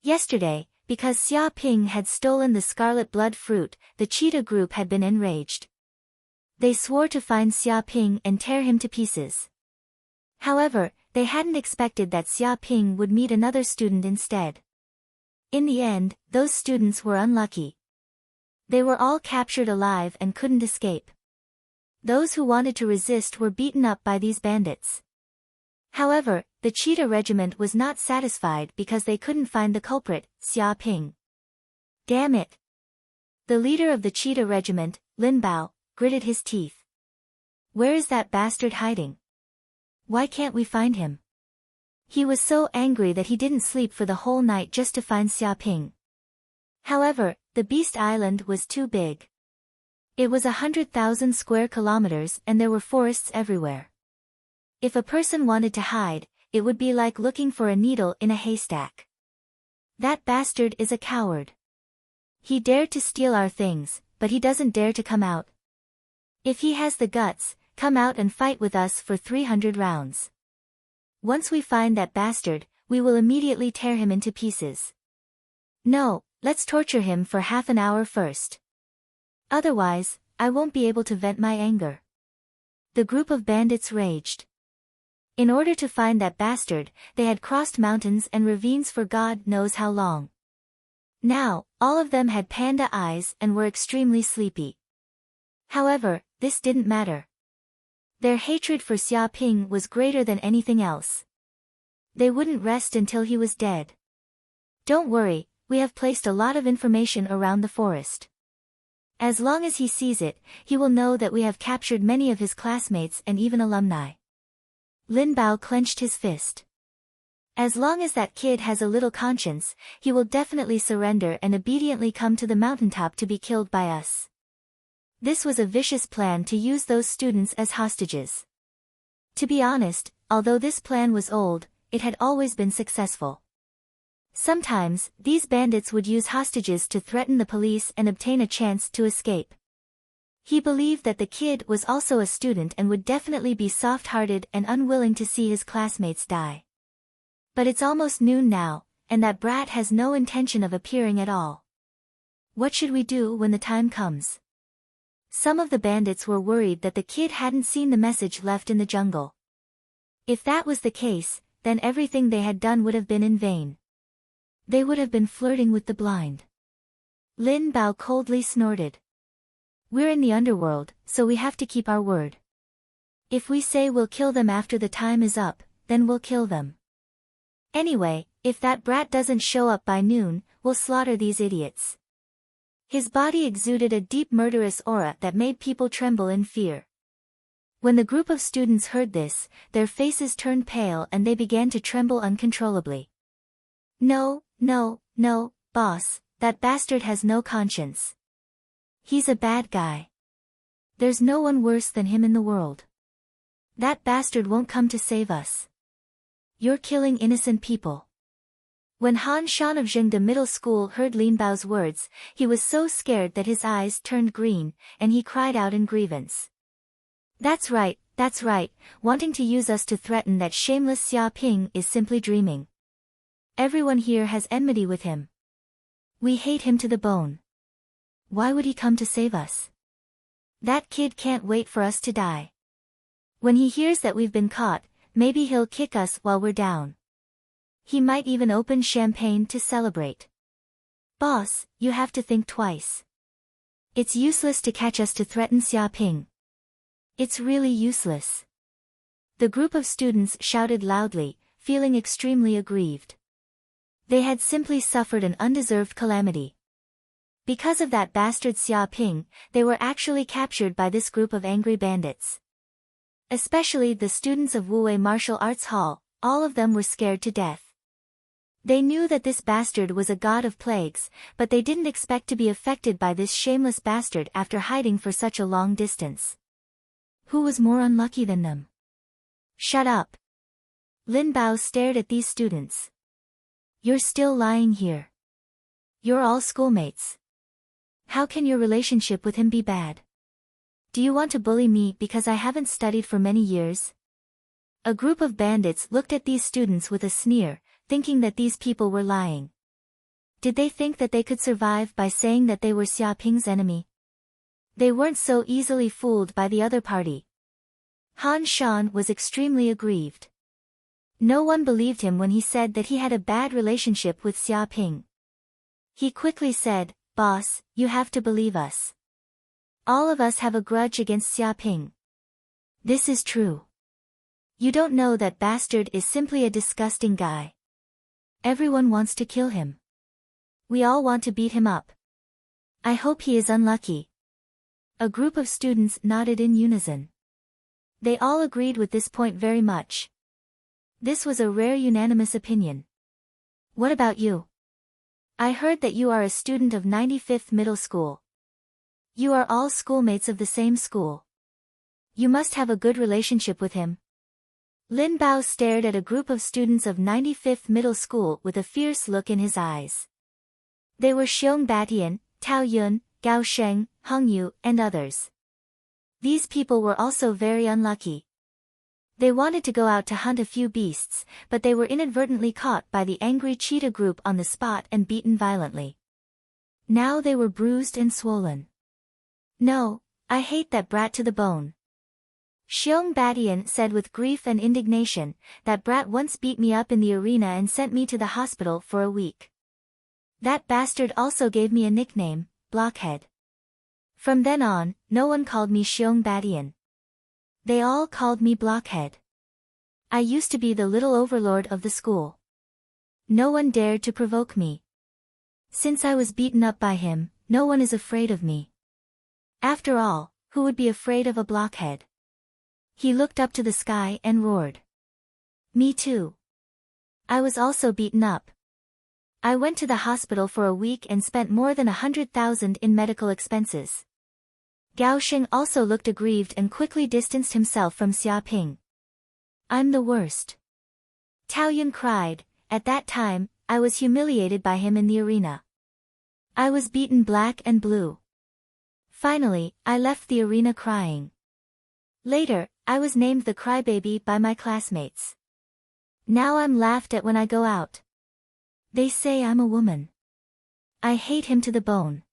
Yesterday, because Xia Ping had stolen the scarlet blood fruit, the Cheetah group had been enraged. They swore to find Xia Ping and tear him to pieces. However, they hadn't expected that Xia Ping would meet another student instead. In the end, those students were unlucky. They were all captured alive and couldn't escape. Those who wanted to resist were beaten up by these bandits. However, the Cheetah Regiment was not satisfied because they couldn't find the culprit, Xia Ping. Damn it! The leader of the Cheetah Regiment, Lin Bao, gritted his teeth. Where is that bastard hiding? Why can't we find him? He was so angry that he didn't sleep for the whole night just to find Xia Ping. However, the Beast Island was too big. It was 100,000 square kilometers and there were forests everywhere. If a person wanted to hide, it would be like looking for a needle in a haystack. That bastard is a coward. He dared to steal our things, but he doesn't dare to come out. If he has the guts, come out and fight with us for 300 rounds. Once we find that bastard, we will immediately tear him into pieces. No, let's torture him for half an hour first. Otherwise, I won't be able to vent my anger. The group of bandits raged. In order to find that bastard, they had crossed mountains and ravines for God knows how long. Now, all of them had panda eyes and were extremely sleepy. However, this didn't matter. Their hatred for Xia Ping was greater than anything else. They wouldn't rest until he was dead. Don't worry, we have placed a lot of information around the forest. As long as he sees it, he will know that we have captured many of his classmates and even alumni. Lin Bao clenched his fist. As long as that kid has a little conscience, he will definitely surrender and obediently come to the mountaintop to be killed by us. This was a vicious plan to use those students as hostages. To be honest, although this plan was old, it had always been successful. Sometimes, these bandits would use hostages to threaten the police and obtain a chance to escape. He believed that the kid was also a student and would definitely be soft-hearted and unwilling to see his classmates die. But it's almost noon now, and that brat has no intention of appearing at all. What should we do when the time comes? Some of the bandits were worried that the kid hadn't seen the message left in the jungle. If that was the case, then everything they had done would have been in vain. They would have been flirting with the blind. Lin Bao coldly snorted. We're in the underworld, so we have to keep our word. If we say we'll kill them after the time is up, then we'll kill them. Anyway, if that brat doesn't show up by noon, we'll slaughter these idiots. His body exuded a deep murderous aura that made people tremble in fear. When the group of students heard this, their faces turned pale and they began to tremble uncontrollably. No, boss, that bastard has no conscience. He's a bad guy. There's no one worse than him in the world. That bastard won't come to save us. You're killing innocent people. When Han Shan of Zhengde Middle School heard Lin Bao's words, he was so scared that his eyes turned green, and he cried out in grievance. That's right, wanting to use us to threaten that shameless Xia Ping is simply dreaming. Everyone here has enmity with him. We hate him to the bone. Why would he come to save us? That kid can't wait for us to die. When he hears that we've been caught, maybe he'll kick us while we're down. He might even open champagne to celebrate. Boss, you have to think twice. It's useless to catch us to threaten Xia Ping. It's really useless. The group of students shouted loudly, feeling extremely aggrieved. They had simply suffered an undeserved calamity. Because of that bastard Xia Ping, they were actually captured by this group of angry bandits. Especially the students of Wuwei Martial Arts Hall, all of them were scared to death. They knew that this bastard was a god of plagues, but they didn't expect to be affected by this shameless bastard after hiding for such a long distance. Who was more unlucky than them? Shut up. Lin Bao stared at these students. You're still lying here. You're all schoolmates. How can your relationship with him be bad? Do you want to bully me because I haven't studied for many years? A group of bandits looked at these students with a sneer, thinking that these people were lying. Did they think that they could survive by saying that they were Xia Ping's enemy? They weren't so easily fooled by the other party. Han Shan was extremely aggrieved. No one believed him when he said that he had a bad relationship with Xia Ping. He quickly said, "Boss, you have to believe us. All of us have a grudge against Xia Ping. This is true. You don't know that bastard is simply a disgusting guy. Everyone wants to kill him. We all want to beat him up. I hope he is unlucky." A group of students nodded in unison. They all agreed with this point very much. This was a rare unanimous opinion. What about you? I heard that you are a student of 95th Middle School. You are all schoolmates of the same school. You must have a good relationship with him. Lin Bao stared at a group of students of 95th Middle School with a fierce look in his eyes. They were Xiong Batian, Tao Yun, Gao Sheng, Heng Yu, and others. These people were also very unlucky. They wanted to go out to hunt a few beasts, but they were inadvertently caught by the angry cheetah group on the spot and beaten violently. Now they were bruised and swollen. No, I hate that brat to the bone. Xiong Batian said with grief and indignation, that brat once beat me up in the arena and sent me to the hospital for a week. That bastard also gave me a nickname, Blockhead. From then on, no one called me Xiong Batian. They all called me Blockhead. I used to be the little overlord of the school. No one dared to provoke me. Since I was beaten up by him, no one is afraid of me. After all, who would be afraid of a blockhead? He looked up to the sky and roared. Me too. I was also beaten up. I went to the hospital for a week and spent more than 100,000 in medical expenses. Gao Sheng also looked aggrieved and quickly distanced himself from Xia Ping. I'm the worst. Tao Yun cried, at that time, I was humiliated by him in the arena. I was beaten black and blue. Finally, I left the arena crying. Later, I was named the crybaby by my classmates. Now I'm laughed at when I go out. They say I'm a woman. I hate him to the bone.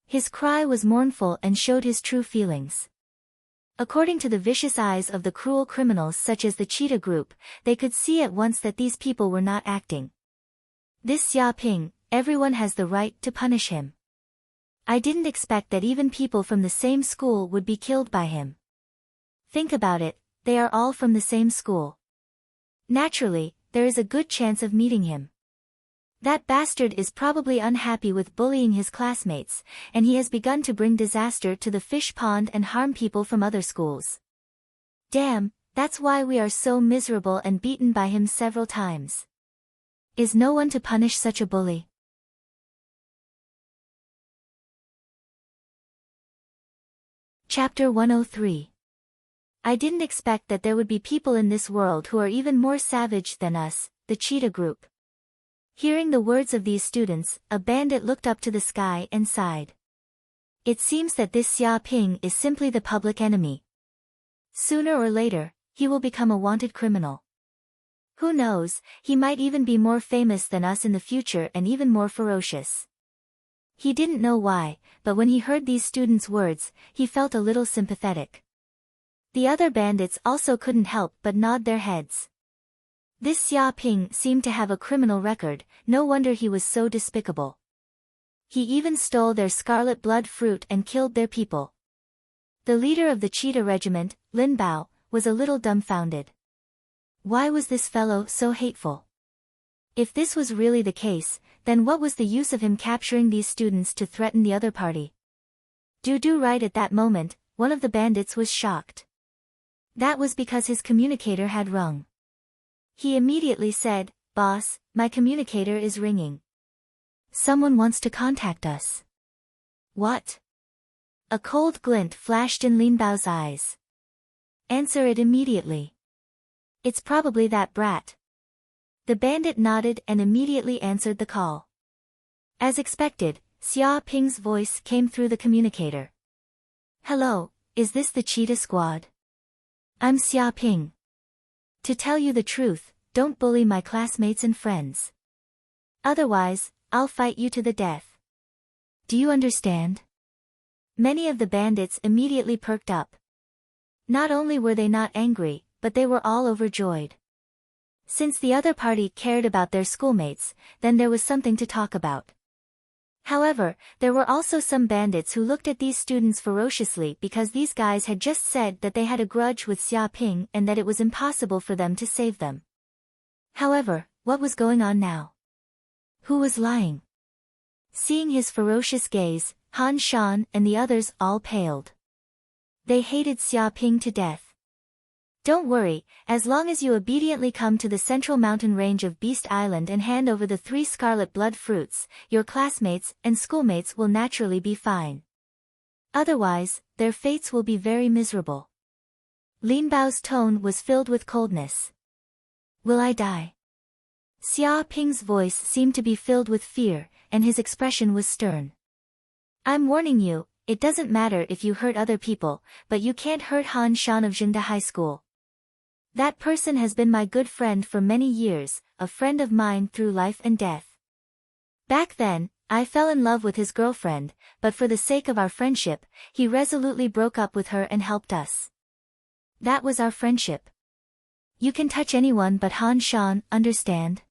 His cry was mournful and showed his true feelings. According to the vicious eyes of the cruel criminals such as the cheetah group, they could see at once that these people were not acting. This Xia Ping, everyone has the right to punish him. I didn't expect that even people from the same school would be killed by him. Think about it, they are all from the same school. Naturally, there is a good chance of meeting him. That bastard is probably unhappy with bullying his classmates, and he has begun to bring disaster to the fish pond and harm people from other schools. Damn, that's why we are so miserable and beaten by him several times. Is no one to punish such a bully? Chapter 103. I didn't expect that there would be people in this world who are even more savage than us, the cheetah group. Hearing the words of these students, a bandit looked up to the sky and sighed. It seems that this Xia Ping is simply the public enemy. Sooner or later, he will become a wanted criminal. Who knows, he might even be more famous than us in the future and even more ferocious. He didn't know why, but when he heard these students' words, he felt a little sympathetic. The other bandits also couldn't help but nod their heads. This Xia Ping seemed to have a criminal record, no wonder he was so despicable. He even stole their scarlet blood fruit and killed their people. The leader of the cheetah regiment, Lin Bao, was a little dumbfounded. Why was this fellow so hateful? If this was really the case, then what was the use of him capturing these students to threaten the other party? Right at that moment, one of the bandits was shocked. That was because his communicator had rung. He immediately said, "Boss, my communicator is ringing. Someone wants to contact us." What? A cold glint flashed in Lin Bao's eyes. Answer it immediately. It's probably that brat. The bandit nodded and immediately answered the call. As expected, Xia Ping's voice came through the communicator. "Hello, is this the Cheetah Squad? I'm Xia Ping. To tell you the truth, don't bully my classmates and friends. Otherwise, I'll fight you to the death. Do you understand?" Many of the bandits immediately perked up. Not only were they not angry, but they were all overjoyed. Since the other party cared about their schoolmates, then there was something to talk about. However, there were also some bandits who looked at these students ferociously because these guys had just said that they had a grudge with Xia Ping and that it was impossible for them to save them. However, what was going on now? Who was lying? Seeing his ferocious gaze, Han Shan and the others all paled. They hated Xia Ping to death. "Don't worry, as long as you obediently come to the central mountain range of Beast Island and hand over the 3 scarlet blood fruits, your classmates and schoolmates will naturally be fine. Otherwise, their fates will be very miserable." Lin Bao's tone was filled with coldness. "Will I die?" Xia Ping's voice seemed to be filled with fear, and his expression was stern. "I'm warning you, it doesn't matter if you hurt other people, but you can't hurt Han Shan of Zhengde High School. That person has been my good friend for many years, a friend of mine through life and death. Back then, I fell in love with his girlfriend, but for the sake of our friendship, he resolutely broke up with her and helped us. That was our friendship. You can touch anyone but Han Shan, understand?"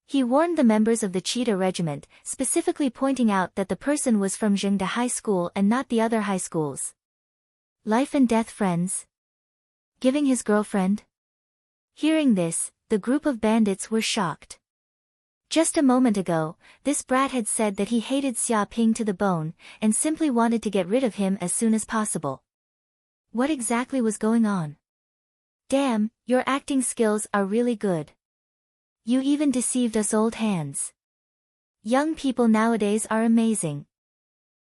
He warned the members of the Cheetah Regiment, specifically pointing out that the person was from Zhengde High School and not the other high schools. Life and death friends? Giving his girlfriend? Hearing this, the group of bandits were shocked. Just a moment ago, this brat had said that he hated Xia Ping to the bone, and simply wanted to get rid of him as soon as possible. What exactly was going on? Damn, your acting skills are really good. You even deceived us old hands. Young people nowadays are amazing.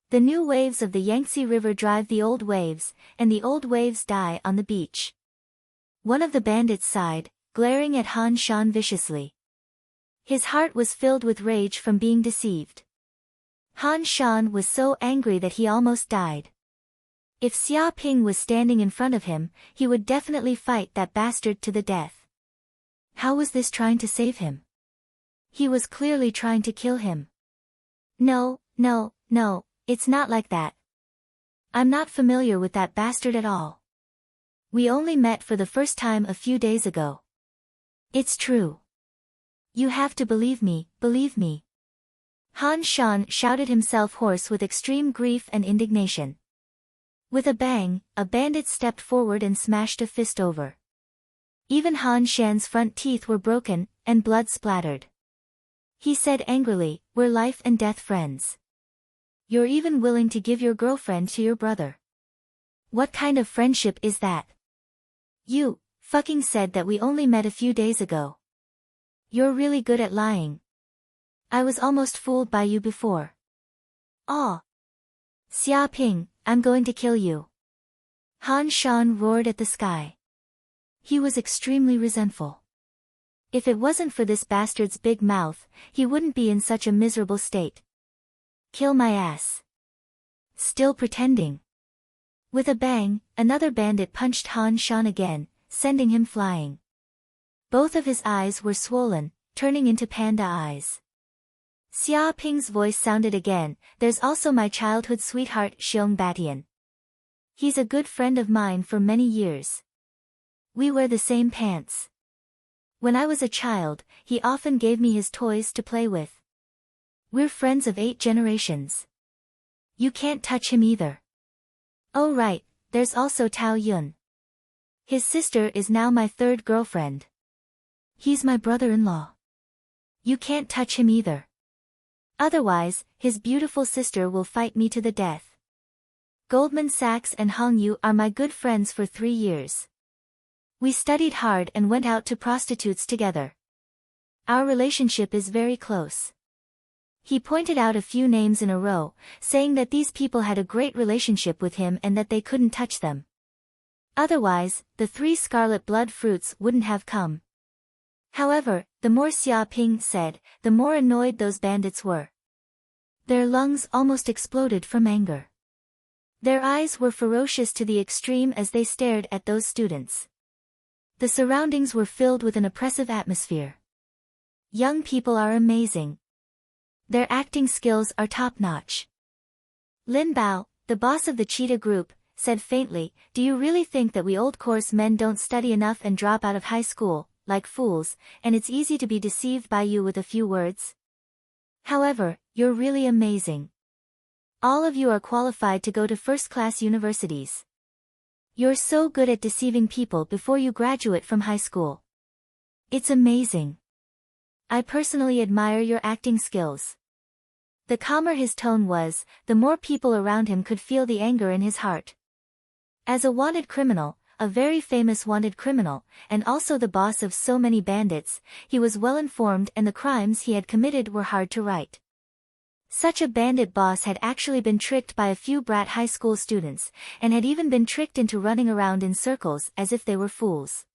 The new waves of the Yangtze River drive the old waves, and the old waves die on the beach. One of the bandits sighed, glaring at Han Shan viciously. His heart was filled with rage from being deceived. Han Shan was so angry that he almost died. If Xia Ping was standing in front of him, he would definitely fight that bastard to the death. How was this trying to save him? He was clearly trying to kill him. No, it's not like that. I'm not familiar with that bastard at all. We only met for the first time a few days ago. It's true. You have to believe me, believe me. Han Shan shouted himself hoarse with extreme grief and indignation. With a bang, a bandit stepped forward and smashed a fist over. Even Han Shan's front teeth were broken, and blood splattered. He said angrily, "We're life and death friends. You're even willing to give your girlfriend to your brother. What kind of friendship is that? You fucking said that we only met a few days ago. You're really good at lying. I was almost fooled by you before. Aw. Xia Ping, I'm going to kill you." Han Shan roared at the sky. He was extremely resentful. If it wasn't for this bastard's big mouth, he wouldn't be in such a miserable state. Kill my ass. Still pretending. With a bang, another bandit punched Han Shan again, sending him flying. Both of his eyes were swollen, turning into panda eyes. Xia Ping's voice sounded again, "There's also my childhood sweetheart Xiong Batian. He's a good friend of mine for many years. We wear the same pants. When I was a child, he often gave me his toys to play with. We're friends of 8 generations. You can't touch him either. Oh right, there's also Tao Yun. His sister is now my 3rd girlfriend. He's my brother-in-law. You can't touch him either. Otherwise, his beautiful sister will fight me to the death. Goldman Sachs and Hong Yu are my good friends for 3 years. We studied hard and went out to prostitutes together. Our relationship is very close. He pointed out a few names in a row, saying that these people had a great relationship with him and that they couldn't touch them. Otherwise, the 3 scarlet blood fruits wouldn't have come. However, the more Xia Ping said, the more annoyed those bandits were. Their lungs almost exploded from anger. Their eyes were ferocious to the extreme as they stared at those students. The surroundings were filled with an oppressive atmosphere. Young people are amazing. Their acting skills are top-notch. Lin Bao, the boss of the cheetah group, said faintly, "Do you really think that we old course men don't study enough and drop out of high school, like fools, and it's easy to be deceived by you with a few words? However, you're really amazing. All of you are qualified to go to first-class universities. You're so good at deceiving people before you graduate from high school. It's amazing. I personally admire your acting skills." The calmer his tone was, the more people around him could feel the anger in his heart. As a wanted criminal, a very famous wanted criminal, and also the boss of so many bandits, he was well informed and the crimes he had committed were hard to right. Such a bandit boss had actually been tricked by a few brat high school students, and had even been tricked into running around in circles as if they were fools.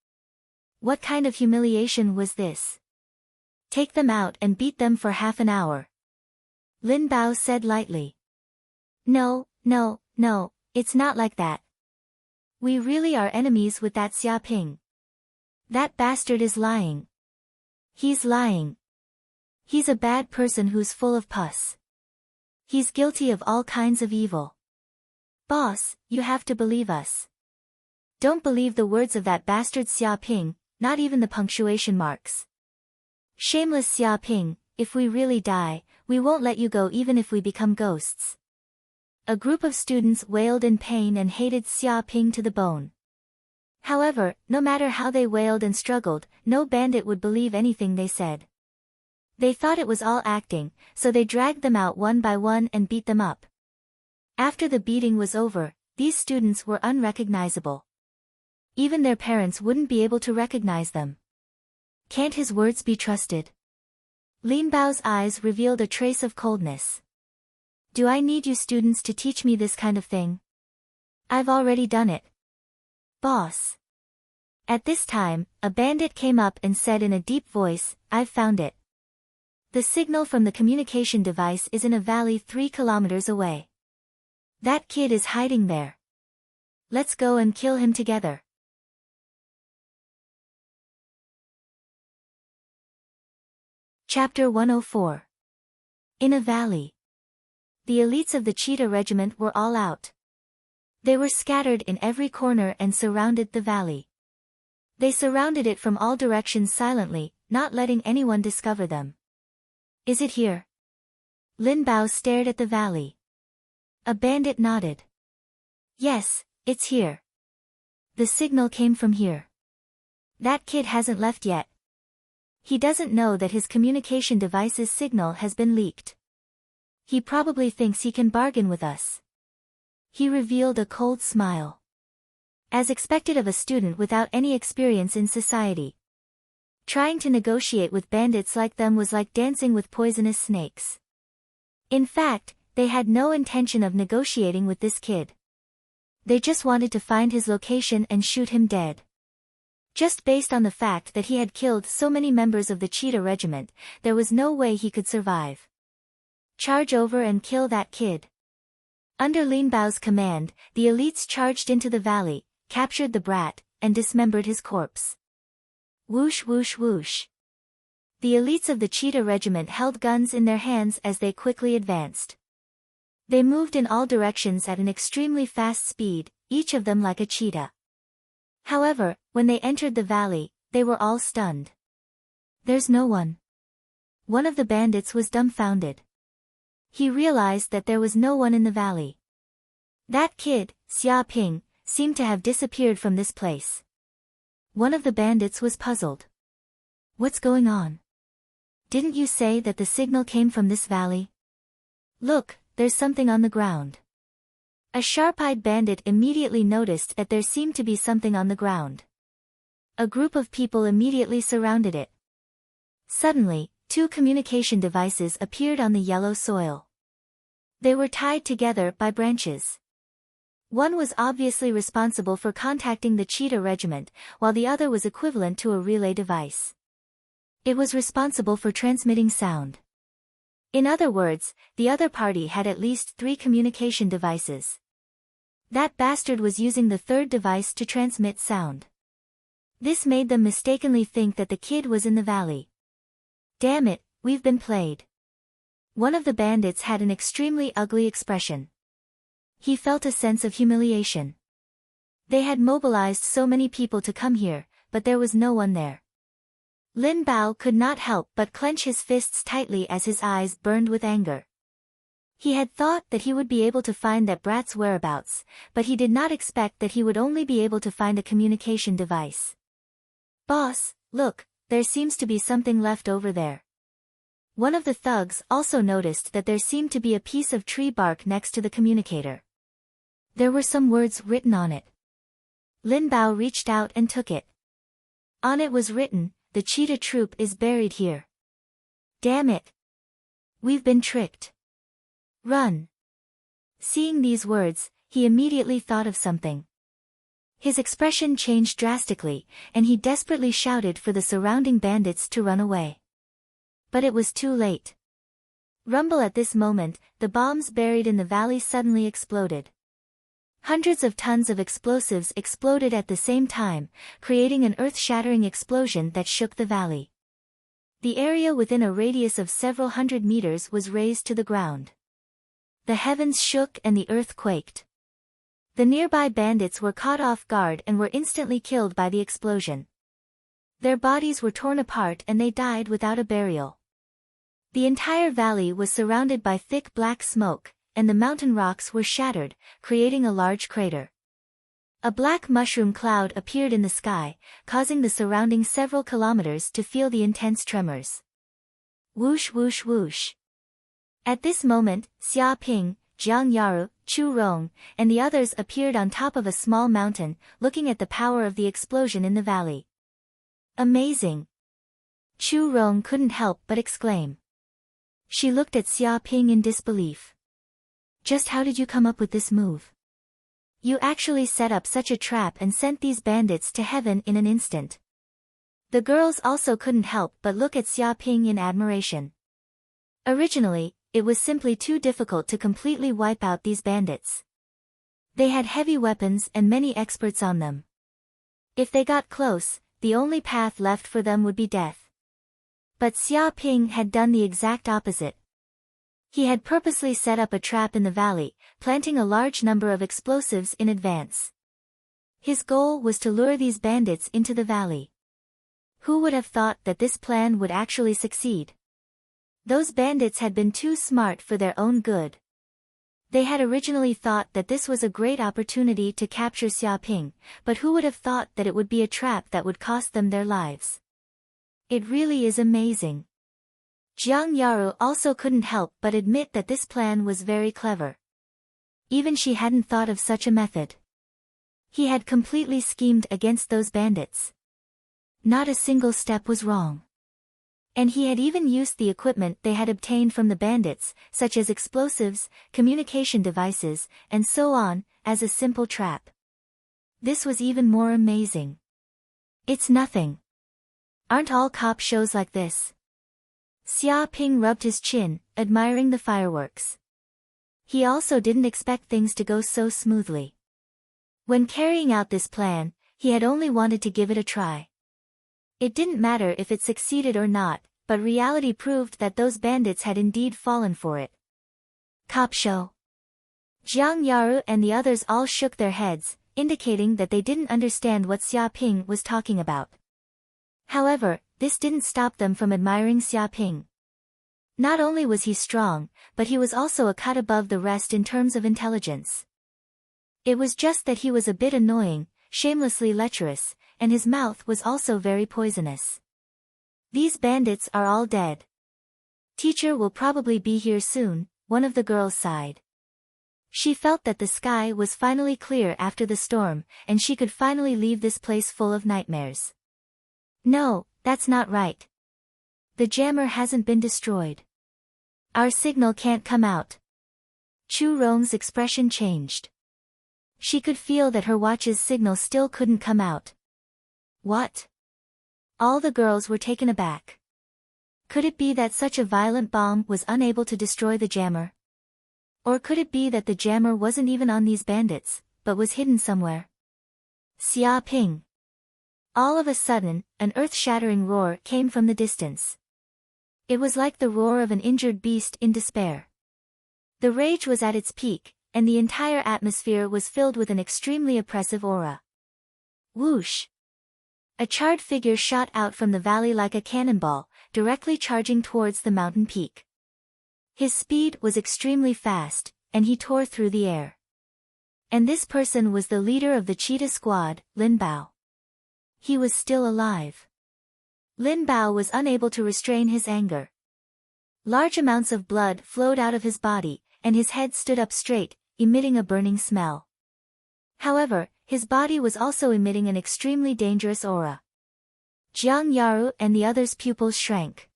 What kind of humiliation was this? Take them out and beat them for half an hour. Lin Bao said lightly. No, it's not like that. We really are enemies with that Xia Ping. That bastard is lying. He's lying. He's a bad person who's full of pus. He's guilty of all kinds of evil. Boss, you have to believe us. Don't believe the words of that bastard Xia Ping, not even the punctuation marks. Shameless Xia Ping, if we really die, we won't let you go even if we become ghosts. A group of students wailed in pain and hated Xia Ping to the bone. However, no matter how they wailed and struggled, no bandit would believe anything they said. They thought it was all acting, so they dragged them out one by one and beat them up. After the beating was over, these students were unrecognizable. Even their parents wouldn't be able to recognize them. Can't his words be trusted? Lin Bao's eyes revealed a trace of coldness. Do I need you students to teach me this kind of thing? I've already done it. Boss. At this time, a bandit came up and said in a deep voice, I've found it. The signal from the communication device is in a valley 3 kilometers away. That kid is hiding there. Let's go and kill him together. Chapter 104. In a valley. The elites of the cheetah regiment were all out. They were scattered in every corner and surrounded the valley. They surrounded it from all directions silently, not letting anyone discover them. Is it here? Lin Bao stared at the valley. A bandit nodded. Yes, it's here. The signal came from here. That kid hasn't left yet. He doesn't know that his communication device's signal has been leaked. He probably thinks he can bargain with us. He revealed a cold smile. As expected of a student without any experience in society. Trying to negotiate with bandits like them was like dancing with poisonous snakes. In fact, they had no intention of negotiating with this kid. They just wanted to find his location and shoot him dead. Just based on the fact that he had killed so many members of the cheetah regiment, there was no way he could survive. Charge over and kill that kid. Under Lin Bao's command, the elites charged into the valley, captured the brat, and dismembered his corpse. Whoosh whoosh whoosh. The elites of the cheetah regiment held guns in their hands as they quickly advanced. They moved in all directions at an extremely fast speed, each of them like a cheetah. However, when they entered the valley, they were all stunned. There's no one. One of the bandits was dumbfounded. He realized that there was no one in the valley. That kid, Xia Ping, seemed to have disappeared from this place. One of the bandits was puzzled. What's going on? Didn't you say that the signal came from this valley? Look, there's something on the ground. A sharp-eyed bandit immediately noticed that there seemed to be something on the ground. A group of people immediately surrounded it. Suddenly, two communication devices appeared on the yellow soil. They were tied together by branches. One was obviously responsible for contacting the cheetah regiment, while the other was equivalent to a relay device. It was responsible for transmitting sound. In other words, the other party had at least 3 communication devices. That bastard was using the third device to transmit sound. This made them mistakenly think that the kid was in the valley. Damn it, we've been played. One of the bandits had an extremely ugly expression. He felt a sense of humiliation. They had mobilized so many people to come here, but there was no one there. Lin Bao could not help but clench his fists tightly as his eyes burned with anger. He had thought that he would be able to find that brat's whereabouts, but he did not expect that he would only be able to find a communication device. Boss, look, there seems to be something left over there. One of the thugs also noticed that there seemed to be a piece of tree bark next to the communicator. There were some words written on it. Lin Bao reached out and took it. On it was written, "The cheetah troop is buried here. Damn it. We've been tricked. Run." Seeing these words, he immediately thought of something. His expression changed drastically, and he desperately shouted for the surrounding bandits to run away. But it was too late. Rumble at this moment, the bombs buried in the valley suddenly exploded. Hundreds of tons of explosives exploded at the same time, creating an earth-shattering explosion that shook the valley. The area within a radius of several hundred meters was razed to the ground. The heavens shook and the earth quaked. The nearby bandits were caught off guard and were instantly killed by the explosion. Their bodies were torn apart and they died without a burial. The entire valley was surrounded by thick black smoke, and the mountain rocks were shattered, creating a large crater. A black mushroom cloud appeared in the sky, causing the surrounding several kilometers to feel the intense tremors. Whoosh whoosh whoosh. At this moment, Xia Ping, Jiang Yaru, Chu Rong, and the others appeared on top of a small mountain, looking at the power of the explosion in the valley. Amazing! Chu Rong couldn't help but exclaim. She looked at Xia Ping in disbelief. Just how did you come up with this move? You actually set up such a trap and sent these bandits to heaven in an instant. The girls also couldn't help but look at Xia Ping in admiration. Originally, it was simply too difficult to completely wipe out these bandits. They had heavy weapons and many experts on them. If they got close, the only path left for them would be death. But Xia Ping had done the exact opposite. He had purposely set up a trap in the valley, planting a large number of explosives in advance. His goal was to lure these bandits into the valley. Who would have thought that this plan would actually succeed? Those bandits had been too smart for their own good. They had originally thought that this was a great opportunity to capture Xia Ping, but who would have thought that it would be a trap that would cost them their lives? It really is amazing. Jiang Yaru also couldn't help but admit that this plan was very clever. Even she hadn't thought of such a method. He had completely schemed against those bandits. Not a single step was wrong. And he had even used the equipment they had obtained from the bandits, such as explosives, communication devices, and so on, as a simple trap. This was even more amazing. It's nothing. Aren't all cop shows like this? Xia Ping rubbed his chin, admiring the fireworks. He also didn't expect things to go so smoothly. When carrying out this plan, he had only wanted to give it a try. It didn't matter if it succeeded or not, but reality proved that those bandits had indeed fallen for it. Cop show. Jiang Yaru and the others all shook their heads, indicating that they didn't understand what Xia Ping was talking about. However, this didn't stop them from admiring Xia Ping. Not only was he strong, but he was also a cut above the rest in terms of intelligence. It was just that he was a bit annoying, shamelessly lecherous, and his mouth was also very poisonous. These bandits are all dead. Teacher will probably be here soon, one of the girls sighed. She felt that the sky was finally clear after the storm, and she could finally leave this place full of nightmares. No, that's not right. The jammer hasn't been destroyed. Our signal can't come out. Chu Rong's expression changed. She could feel that her watch's signal still couldn't come out. What? All the girls were taken aback. Could it be that such a violent bomb was unable to destroy the jammer? Or could it be that the jammer wasn't even on these bandits, but was hidden somewhere? Xia Ping. All of a sudden, an earth-shattering roar came from the distance. It was like the roar of an injured beast in despair. The rage was at its peak, and the entire atmosphere was filled with an extremely oppressive aura. Whoosh! A charred figure shot out from the valley like a cannonball, directly charging towards the mountain peak. His speed was extremely fast, and he tore through the air. And this person was the leader of the cheetah squad, Lin Bao. He was still alive. Lin Bao was unable to restrain his anger. Large amounts of blood flowed out of his body, and his head stood up straight, emitting a burning smell. However, his body was also emitting an extremely dangerous aura. Jiang Yaru and the others' pupils shrank.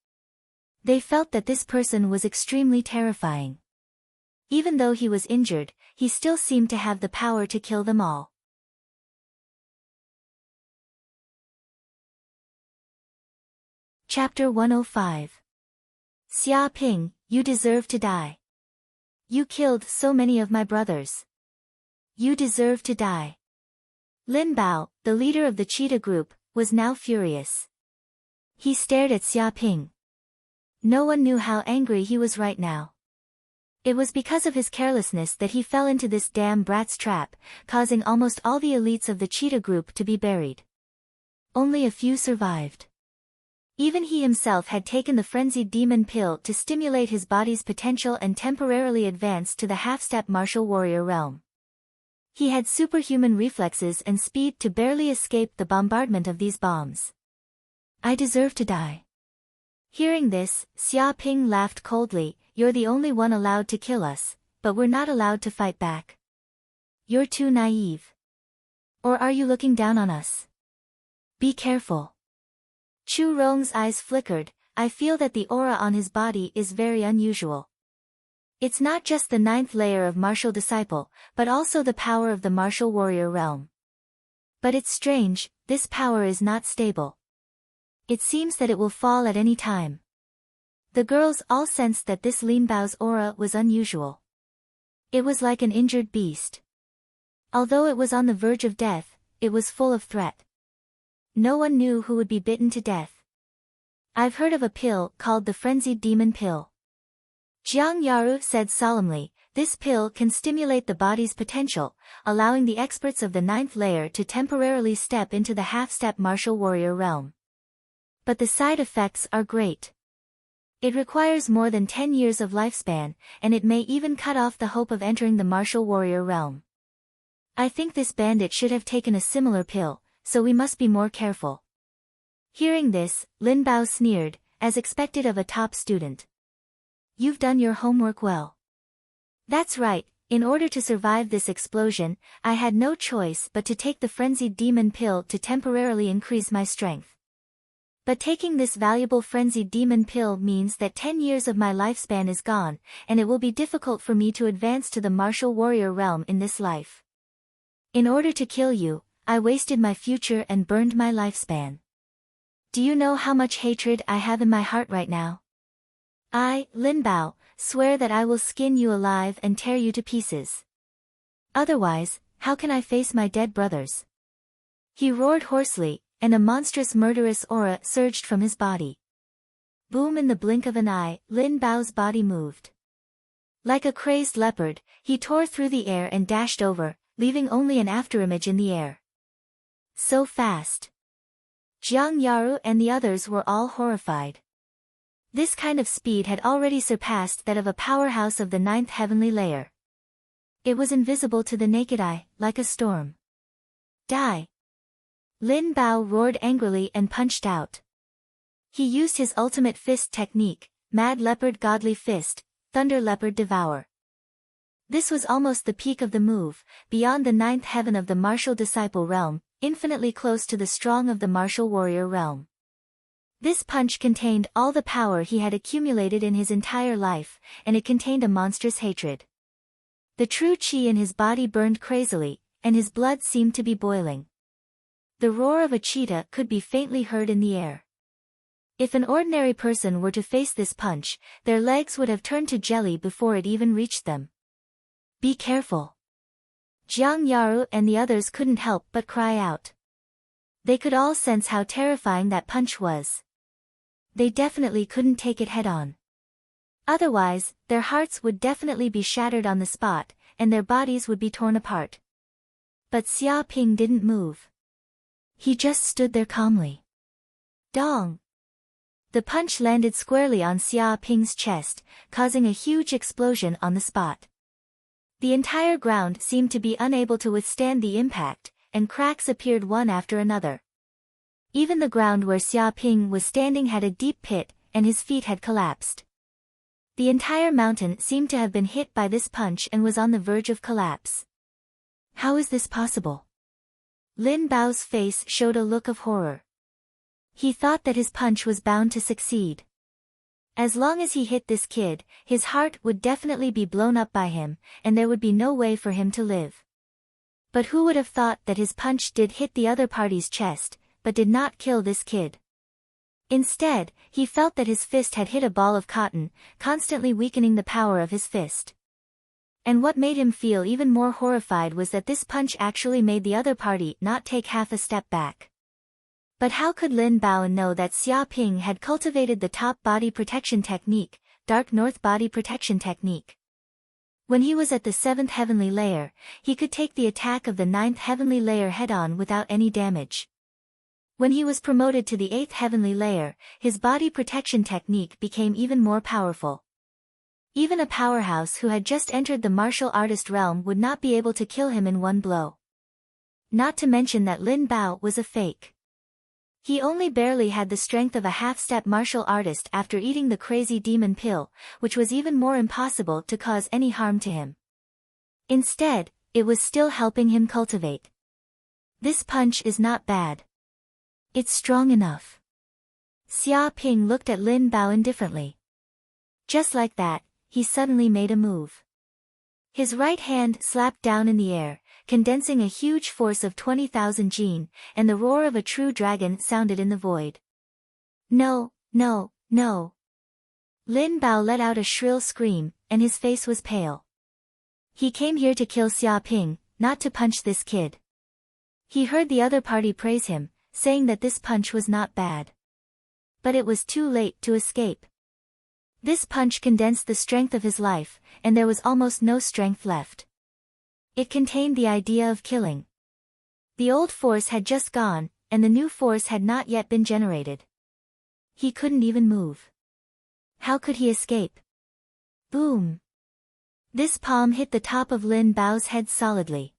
They felt that this person was extremely terrifying. Even though he was injured, he still seemed to have the power to kill them all. Chapter 105. Xia Ping, you deserve to die. You killed so many of my brothers. You deserve to die. Lin Bao, the leader of the cheetah group, was now furious. He stared at Xia Ping. No one knew how angry he was right now. It was because of his carelessness that he fell into this damn brat's trap, causing almost all the elites of the cheetah group to be buried. Only a few survived. Even he himself had taken the frenzied demon pill to stimulate his body's potential and temporarily advance to the half-step martial warrior realm. He had superhuman reflexes and speed to barely escape the bombardment of these bombs. I deserve to die. Hearing this, Xia Ping laughed coldly. You're the only one allowed to kill us, but we're not allowed to fight back. You're too naive. Or are you looking down on us? Be careful. Chu Rong's eyes flickered. I feel that the aura on his body is very unusual. It's not just the 9th layer of martial disciple, but also the power of the martial warrior realm. But it's strange, this power is not stable. It seems that it will fall at any time. The girls all sensed that this Lin Bao's aura was unusual. It was like an injured beast. Although it was on the verge of death, it was full of threat. No one knew who would be bitten to death. I've heard of a pill called the frenzied demon pill. Jiang Yaru said solemnly, this pill can stimulate the body's potential, allowing the experts of the 9th layer to temporarily step into the half-step martial warrior realm. But the side effects are great. It requires more than 10 years of lifespan, and it may even cut off the hope of entering the martial warrior realm. I think this bandit should have taken a similar pill, so we must be more careful. Hearing this, Lin Bao sneered, as expected of a top student. You've done your homework well. That's right, in order to survive this explosion, I had no choice but to take the frenzied demon pill to temporarily increase my strength. But taking this valuable frenzied demon pill means that 10 years of my lifespan is gone, and it will be difficult for me to advance to the martial warrior realm in this life. In order to kill you, I wasted my future and burned my lifespan. Do you know how much hatred I have in my heart right now? I, Lin Bao, swear that I will skin you alive and tear you to pieces. Otherwise, how can I face my dead brothers? He roared hoarsely, and a monstrous murderous aura surged from his body. Boom! In the blink of an eye, Lin Bao's body moved. Like a crazed leopard, he tore through the air and dashed over, leaving only an afterimage in the air. So fast. Jiang Yaru and the others were all horrified. This kind of speed had already surpassed that of a powerhouse of the 9th heavenly layer. It was invisible to the naked eye, like a storm. Die! Lin Bao roared angrily and punched out. He used his ultimate fist technique, Mad Leopard Godly Fist, Thunder Leopard Devour. This was almost the peak of the move, beyond the ninth heaven of the martial disciple realm, infinitely close to the strong of the martial warrior realm. This punch contained all the power he had accumulated in his entire life, and it contained a monstrous hatred. The true chi in his body burned crazily, and his blood seemed to be boiling. The roar of a cheetah could be faintly heard in the air. If an ordinary person were to face this punch, their legs would have turned to jelly before it even reached them. Be careful. Jiang Yaru and the others couldn't help but cry out. They could all sense how terrifying that punch was. They definitely couldn't take it head-on. Otherwise, their hearts would definitely be shattered on the spot, and their bodies would be torn apart. But Xia Ping didn't move. He just stood there calmly. Dong! The punch landed squarely on Xia Ping's chest, causing a huge explosion on the spot. The entire ground seemed to be unable to withstand the impact, and cracks appeared one after another. Even the ground where Xia Ping was standing had a deep pit, and his feet had collapsed. The entire mountain seemed to have been hit by this punch and was on the verge of collapse. How is this possible? Lin Bao's face showed a look of horror. He thought that his punch was bound to succeed. As long as he hit this kid, his heart would definitely be blown up by him, and there would be no way for him to live. But who would have thought that his punch did hit the other party's chest, but did not kill this kid? Instead, he felt that his fist had hit a ball of cotton, constantly weakening the power of his fist. And what made him feel even more horrified was that this punch actually made the other party not take half a step back. But how could Lin Bao know that Xia Ping had cultivated the top body protection technique, Dark North Body Protection Technique? When he was at the 7th heavenly layer, he could take the attack of the 9th heavenly layer head-on without any damage. When he was promoted to the 8th heavenly layer, his body protection technique became even more powerful. Even a powerhouse who had just entered the martial artist realm would not be able to kill him in one blow. Not to mention that Lin Bao was a fake. He only barely had the strength of a half-step martial artist after eating the crazy demon pill, which was even more impossible to cause any harm to him. Instead, it was still helping him cultivate. This punch is not bad. It's strong enough. Xia Ping looked at Lin Bao indifferently. Just like that, he suddenly made a move. His right hand slapped down in the air, condensing a huge force of 20,000 jin, and the roar of a true dragon sounded in the void. No, no, no. Lin Bao let out a shrill scream, and his face was pale. He came here to kill Xia Ping, not to punch this kid. He heard the other party praise him, saying that this punch was not bad. But it was too late to escape. This punch condensed the strength of his life, and there was almost no strength left. It contained the idea of killing. The old force had just gone, and the new force had not yet been generated. He couldn't even move. How could he escape? Boom! This palm hit the top of Lin Bao's head solidly.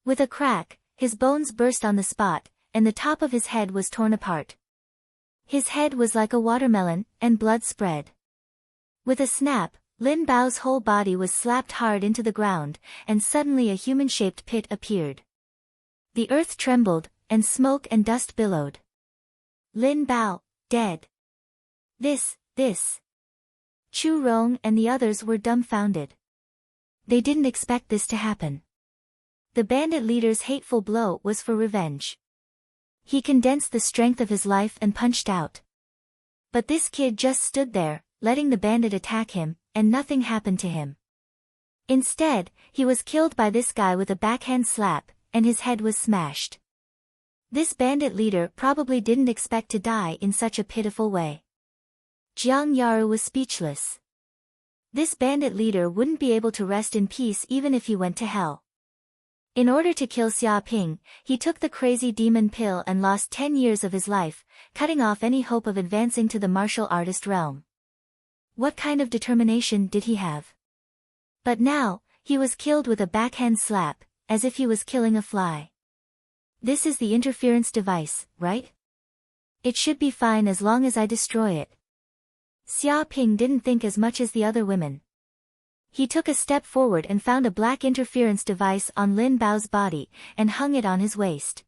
With a crack, his bones burst on the spot, and the top of his head was torn apart. His head was like a watermelon, and blood spread. With a snap, Lin Bao's whole body was slapped hard into the ground, and suddenly a human-shaped pit appeared. The earth trembled, and smoke and dust billowed. Lin Bao, dead. This. Chu Rong and the others were dumbfounded. They didn't expect this to happen. The bandit leader's hateful blow was for revenge. He condensed the strength of his life and punched out. But this kid just stood there, letting the bandit attack him, and nothing happened to him. Instead, he was killed by this guy with a backhand slap, and his head was smashed. This bandit leader probably didn't expect to die in such a pitiful way. Jiang Yaru was speechless. This bandit leader wouldn't be able to rest in peace even if he went to hell. In order to kill Xia Ping, he took the crazy demon pill and lost 10 years of his life, cutting off any hope of advancing to the martial artist realm. What kind of determination did he have? But now, he was killed with a backhand slap, as if he was killing a fly. This is the interference device, right? It should be fine as long as I destroy it. Xia Ping didn't think as much as the other women. He took a step forward and found a black interference device on Lin Bao's body, and hung it on his waist.